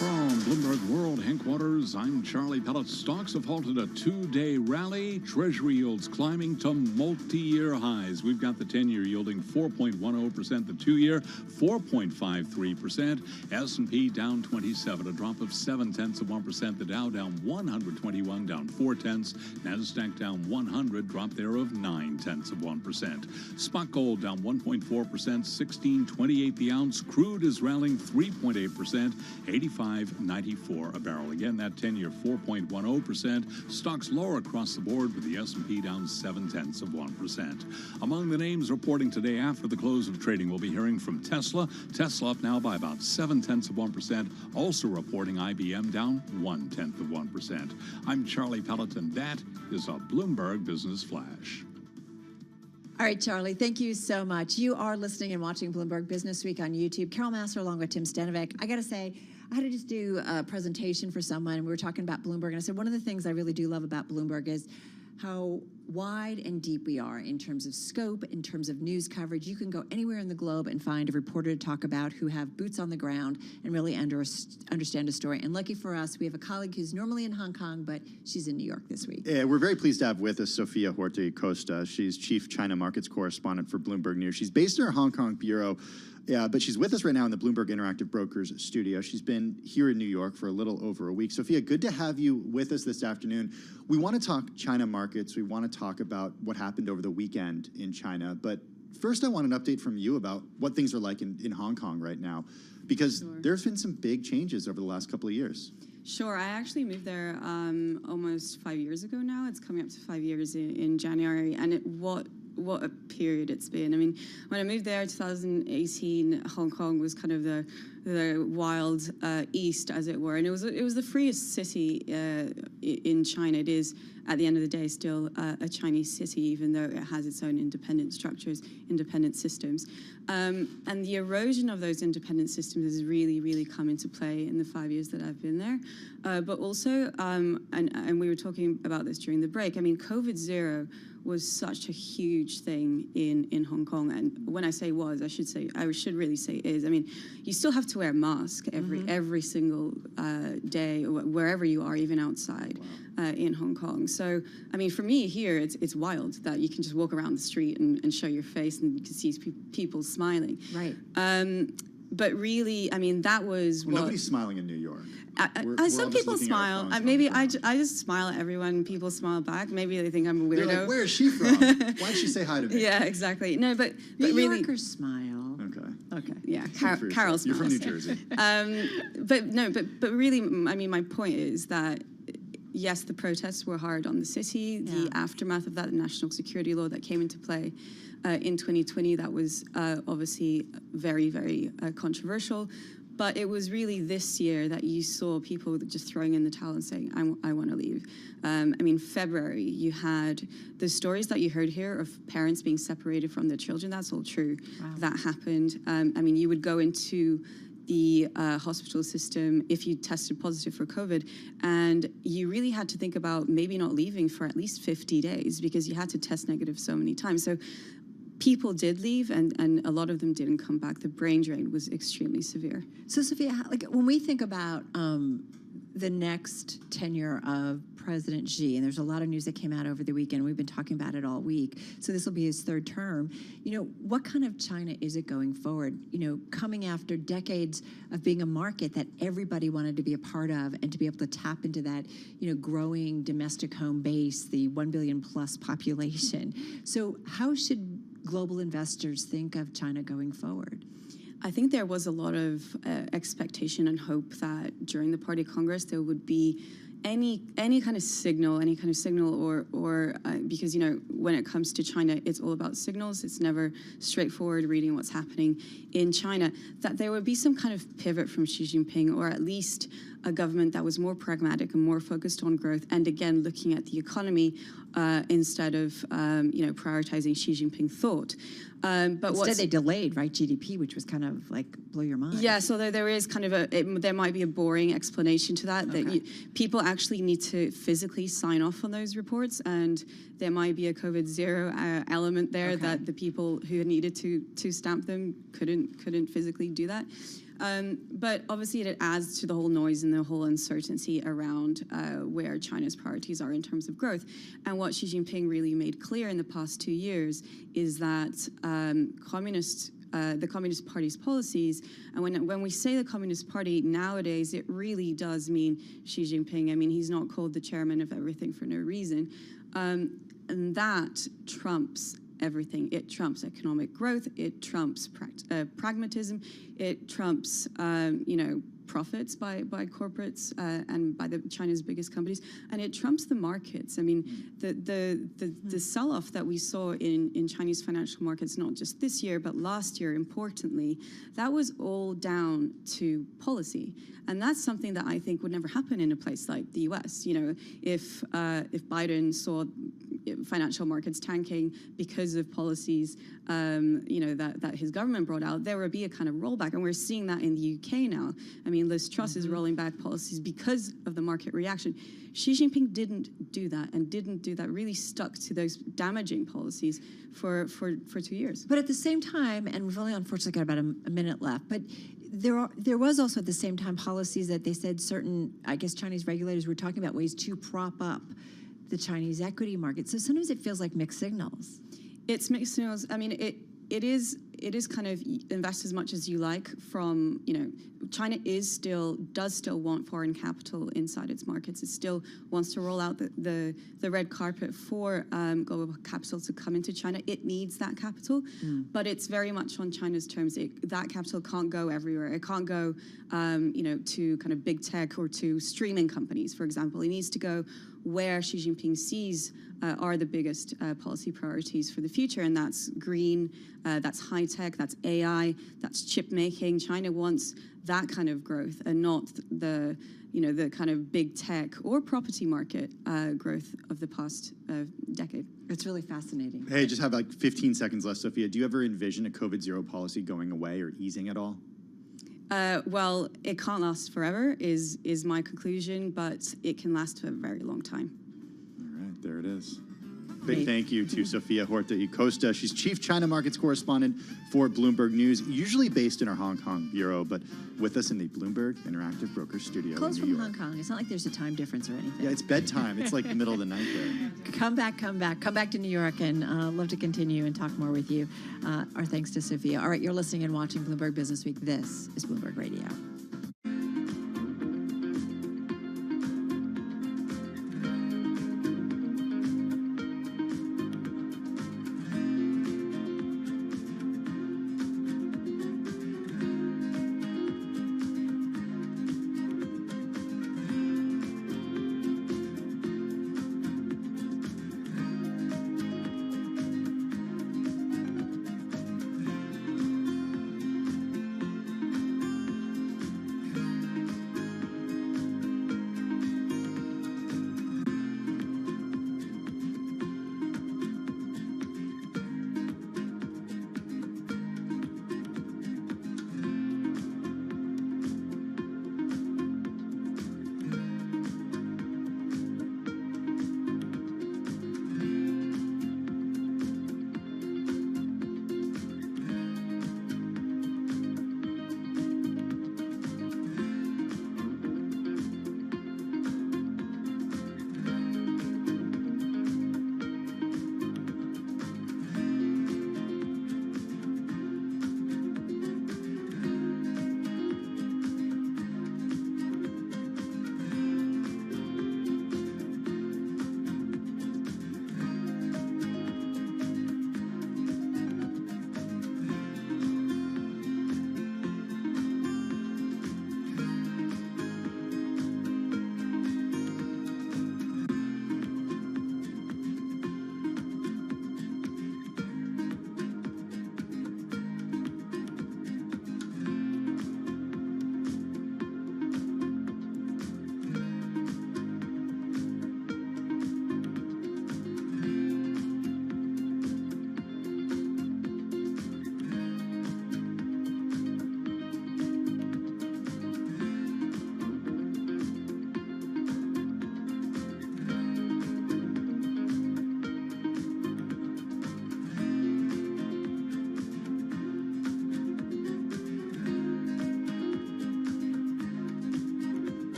From Bloomberg World Headquarters, I'm Charlie Pellet. Stocks have halted a two-day rally. Treasury yields climbing to multi-year highs. We've got the 10-year yielding 4.10%, the 2-year 4.53%. S&P down 27, a drop of 0.7%. The Dow down 121, down 0.4. Nasdaq down 100, drop there of 0.9%. Spot gold down 1.4%, 16.28 the ounce. Crude is rallying 3.8%, 85.94 a barrel. Again, that 10-year 4.10%. Stocks lower across the board with the S&P down 0.7%. Among the names reporting today after the close of trading, we'll be hearing from Tesla. Tesla up now by about 0.7%. Also reporting IBM down 0.1%. I'm Charlie Pellet, and that is a Bloomberg Business Flash. All right, Charlie, thank you so much. You are listening and watching Bloomberg Business Week on YouTube. Carol Massar along with Tim Stanovic. I got to say, I had to just do a presentation for someone, and we were talking about Bloomberg, and I said one of the things I really do love about Bloomberg is how wide and deep we are in terms of scope, in terms of news coverage. You can go anywhere in the globe and find a reporter to talk about who have boots on the ground and really understand a story. And lucky for us, we have a colleague who's normally in Hong Kong, but she's in New York this week. Yeah, we're very pleased to have with us Sofia Horta Costa. She's Chief China Markets Correspondent for Bloomberg News. She's based in our Hong Kong bureau, but she's with us right now in the Bloomberg Interactive Brokers studio. She's been here in New York for a little over a week. Sofia, good to have you with us this afternoon. We want to talk China markets. We want to talk about what happened over the weekend in China. But first, I want an update from you about what things are like in Hong Kong right now, because there's been some big changes over the last couple of years. Sure. I actually moved there almost 5 years ago now. It's coming up to 5 years in January. And what a period it's been. I mean, when I moved there in 2018, Hong Kong was kind of the wild east, as it were. And it was the freest city in China. It is, at the end of the day, still a Chinese city, even though it has its own independent structures, independent systems. And the erosion of those independent systems has really, really come into play in the 5 years that I've been there. But also, and we were talking about this during the break, I mean, COVID-0 was such a huge thing in Hong Kong. And when I say was, I should really say is. I mean, you still have to wear a mask every single day, wherever you are, even outside in Hong Kong. So, I mean, for me here, it's wild that you can just walk around the street and show your face and you can see people smiling. Right. But really, I mean, that was well, nobody's smiling in New York. Some people smile. Maybe I just smile at everyone. People smile back. Maybe they think I'm a weirdo. They're like, where is she from? Why don't she say hi to me? Yeah, exactly. No, but New really, Yorkers smile. Okay. Yeah, Carol smiles. You're from New Jersey. But really, I mean, my point is that yes, the protests were hard on the city. The aftermath of that, the national security law that came into play in 2020, that was obviously very, very controversial. But it was really this year that you saw people just throwing in the towel and saying, I want to leave. I mean, February, you had the stories that you heard here of parents being separated from their children. That's all true. Wow. That happened. I mean, you would go into the hospital system if you tested positive for COVID, and you really had to think about maybe not leaving for at least 50 days because you had to test negative so many times. So people did leave, and a lot of them didn't come back. The brain drain was extremely severe. So, Sophia, like when we think about the next tenure of President Xi, and there's a lot of news that came out over the weekend. We've been talking about it all week. So this will be his third term. You know, what kind of China is it going forward? You know, coming after decades of being a market that everybody wanted to be a part of and to be able to tap into that, you know, growing domestic home base, the 1 billion plus population. So how should global investors think of China going forward? I think there was a lot of expectation and hope that during the Party Congress there would be any kind of signal, or because, you know, when it comes to China, it's all about signals. It's never straightforward reading what's happening in China, that there would be some kind of pivot from Xi Jinping, or at least a government that was more pragmatic and more focused on growth, and again looking at the economy instead of prioritizing Xi Jinping thought. But instead they delayed, right, GDP, which was kind of like blow your mind. Yes, although there is kind of there might be a boring explanation to that, people actually need to physically sign off on those reports, and there might be a COVID zero element there that the people who needed to stamp them couldn't physically do that. But obviously it adds to the whole noise and the whole uncertainty around where China's priorities are in terms of growth. And what Xi Jinping really made clear in the past 2 years is that the Communist Party's policies, and when we say the Communist Party nowadays, it really does mean Xi Jinping. I mean, he's not called the chairman of everything for no reason. And that trumps everything. It trumps economic growth. It trumps pragmatism. It trumps, profits by corporates and by China's biggest companies, and it trumps the markets. I mean, the sell-off that we saw in Chinese financial markets, not just this year but last year, importantly, that was all down to policy, and that's something that I think would never happen in a place like the U.S. If Biden saw financial markets tanking because of policies, that his government brought out, there would be a kind of rollback, and we're seeing that in the UK now. I mean, Liz Truss is rolling back policies because of the market reaction. Xi Jinping didn't do that, really stuck to those damaging policies for 2 years. But at the same time, and we've only unfortunately got about a minute left, but there was also at the same time policies that they said certain, I guess, Chinese regulators were talking about ways to prop up the Chinese equity market. So sometimes it feels like mixed signals. It's mixed signals. I mean, it is kind of invest as much as you like from, China does still want foreign capital inside its markets. It still wants to roll out the red carpet for global capital to come into China. It needs that capital, but it's very much on China's terms. That capital can't go everywhere. It can't go, to kind of big tech or to streaming companies, for example. It needs to go where Xi Jinping sees are the biggest policy priorities for the future, and that's green, that's high tech, that's AI, that's chip making. China wants that kind of growth, and not the kind of big tech or property market growth of the past decade. It's really fascinating. Hey, just have like 15 seconds left, Sophia. Do you ever envision a COVID zero policy going away or easing at all? Well, it can't last forever is my conclusion, but it can last for a very long time. All right, there it is. Big thank you to Sophia Horta y Costa. She's Chief China Markets Correspondent for Bloomberg News, usually based in our Hong Kong bureau, but with us in the Bloomberg Interactive Brokers studio Close in New from York. Hong Kong. It's not like there's a time difference or anything. Yeah, it's bedtime. It's like the middle of the night there. Come back to New York, and love to continue and talk more with you. Our thanks to Sophia. All right, you're listening and watching Bloomberg Business Week. This is Bloomberg Radio.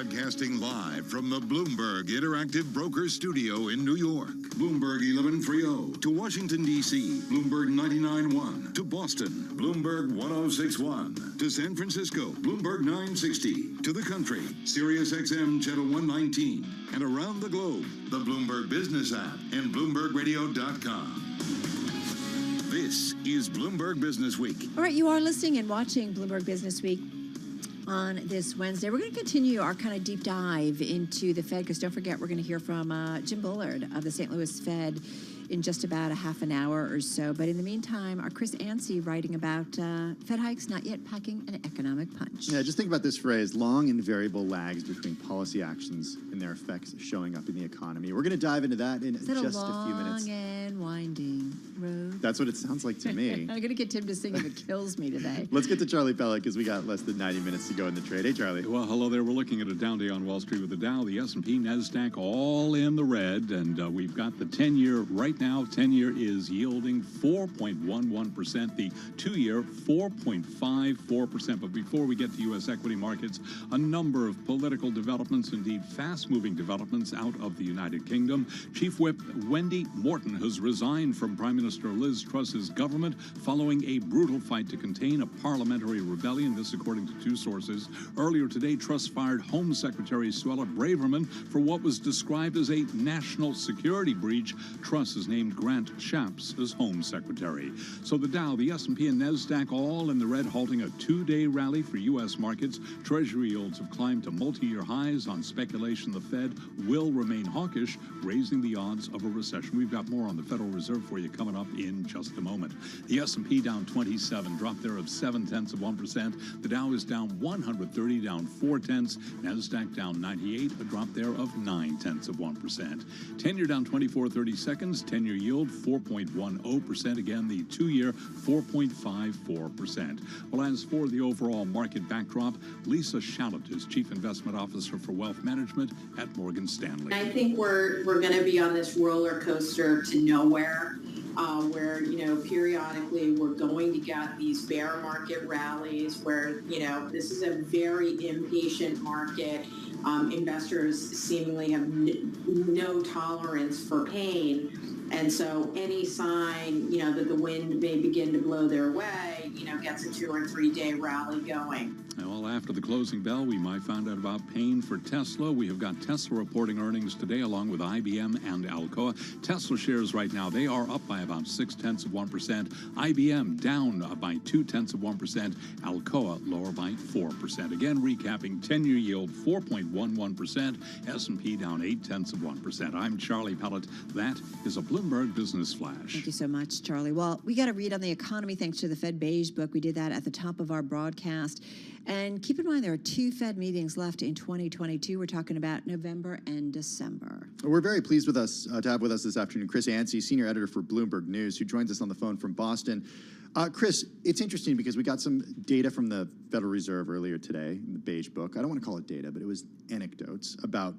Broadcasting live from the Bloomberg Interactive Brokers Studio in New York. Bloomberg 1130. To Washington, D.C., Bloomberg 99.1. To Boston, Bloomberg 106.1. To San Francisco, Bloomberg 960. To the country, Sirius XM Channel 119. And around the globe, the Bloomberg Business app and BloombergRadio.com. This is Bloomberg Business Week. All right, you are listening and watching Bloomberg Business Week on this Wednesday. We're going to continue our kind of deep dive into the Fed, because don't forget, we're going to hear from Jim Bullard of the St. Louis Fed in just about a half an hour or so. But in the meantime, our Chris Ansey writing about Fed hikes not yet packing an economic punch. Yeah, just think about this phrase, long and variable lags between policy actions and their effects showing up in the economy. We're going to dive into that in just a few minutes. Long and winding road? That's what it sounds like to me. I'm going to get Tim to sing if it kills me today. Let's get to Charlie Pellet, because we got less than 90 minutes to go in the trade. Hey, Charlie. Well, hello there. We're looking at a down day on Wall Street with the Dow, the S&P, NASDAQ, all in the red. And we've got the 10-year right now. 10-year is yielding 4.11%. The 2-year, 4.54%. But before we get to U.S. equity markets, a number of political developments, indeed fast-moving developments out of the United Kingdom. Chief Whip Wendy Morton has resigned from Prime Minister Liz Truss's government following a brutal fight to contain a parliamentary rebellion. This according to two sources. Earlier today, Truss fired Home Secretary Suella Braverman for what was described as a national security breach. Truss has named Grant Shapps as Home Secretary. So the Dow, the S&P, and NASDAQ all in the red, halting a 2-day rally for U.S. markets. Treasury yields have climbed to multi-year highs on speculation the Fed will remain hawkish, raising the odds of a recession. We've got more on the Federal Reserve for you coming up in just a moment. The S&P down 27, drop there of 0.7%. The Dow is down 130, down 0.4. NASDAQ down 98, a drop there of 0.9%. 10-year down 24.30 seconds. 10-year yield 4.10%. Again, the 2-year 4.54%. Well, as for the overall market backdrop, Lisa Shallot is Chief Investment Officer for Wealth Management at Morgan Stanley. I think we're going to be on this roller coaster to nowhere, where, periodically we're going to get these bear market rallies where, this is a very impatient market. Investors seemingly have no tolerance for pain. And so any sign, that the wind may begin to blow their way, gets a 2 or 3 day rally going. Well, after the closing bell, we might find out about pain for Tesla. We have got Tesla reporting earnings today, along with IBM and Alcoa. Tesla shares right now, they are up by about 0.6%. IBM down by 0.2%. Alcoa lower by 4%. Again, recapping, 10-year yield 4.11%. S&P down 0.8%. I'm Charlie Pellet. That is a Bloomberg Business Flash. Thank you so much, Charlie. Well, we got to read on the economy thanks to the Fed Beige Book. We did that at the top of our broadcast. And keep in mind, there are 2 Fed meetings left in 2022. We're talking about November and December. We're very pleased with us to have with us this afternoon Chris Ansey, senior editor for Bloomberg News, who joins us on the phone from Boston. Chris, it's interesting because we got some data from the Federal Reserve earlier today in the Beige Book. I don't want to call it data, but it was anecdotes about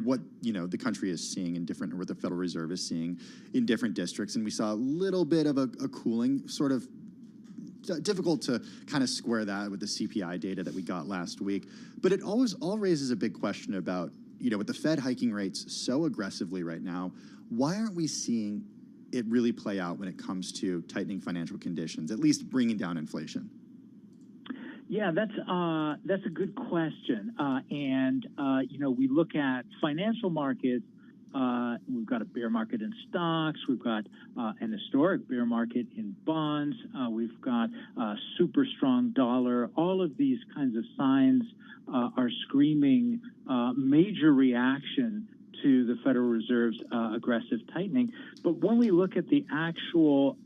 what the country is seeing in different, or what the Federal Reserve is seeing in different districts. And we saw a little bit of a cooling, sort of difficult to kind of square that with the CPI data that we got last week. But it all raises a big question about, with the Fed hiking rates so aggressively right now, why aren't we seeing it really play out when it comes to tightening financial conditions, at least bringing down inflation? Yeah, that's a good question. We look at financial markets. We've got a bear market in stocks. We've got an historic bear market in bonds. We've got a super strong dollar. All of these kinds of signs are screaming major reaction to the Federal Reserve's aggressive tightening. But when we look at the actual,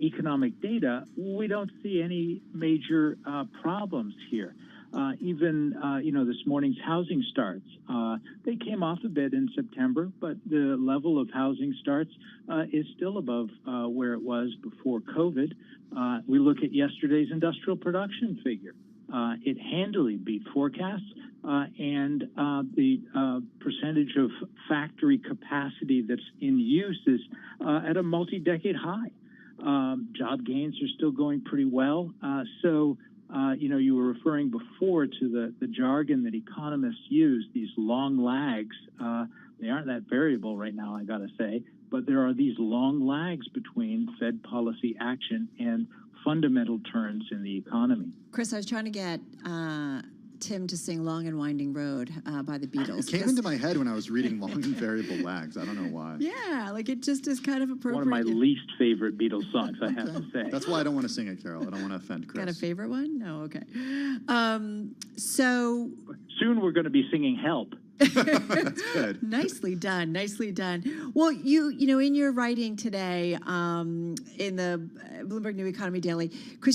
economic data, we don't see any major problems here. Even this morning's housing starts, they came off a bit in September, but the level of housing starts is still above where it was before COVID. We look at yesterday's industrial production figure. It handily beat forecasts, and the percentage of factory capacity that's in use is at a multi-decade high. Job gains are still going pretty well. So you were referring before to the jargon that economists use, these long lags. They aren't that variable right now, I got to say, but there are these long lags between Fed policy action and fundamental turns in the economy. Chris, I was trying to get Tim to sing Long and Winding Road by the Beatles. It came into my head when I was reading Long and Variable Lags. I don't know why. Yeah, like it just is kind of appropriate. One of my least favorite Beatles songs, I have to say. That's why I don't want to sing it, Carol. I don't want to offend Chris. Got a favorite one? No, okay. So soon we're going to be singing Help. That's good. Nicely done. Nicely done. Well, you know, in your writing today, in the Bloomberg New Economy Daily, Chris,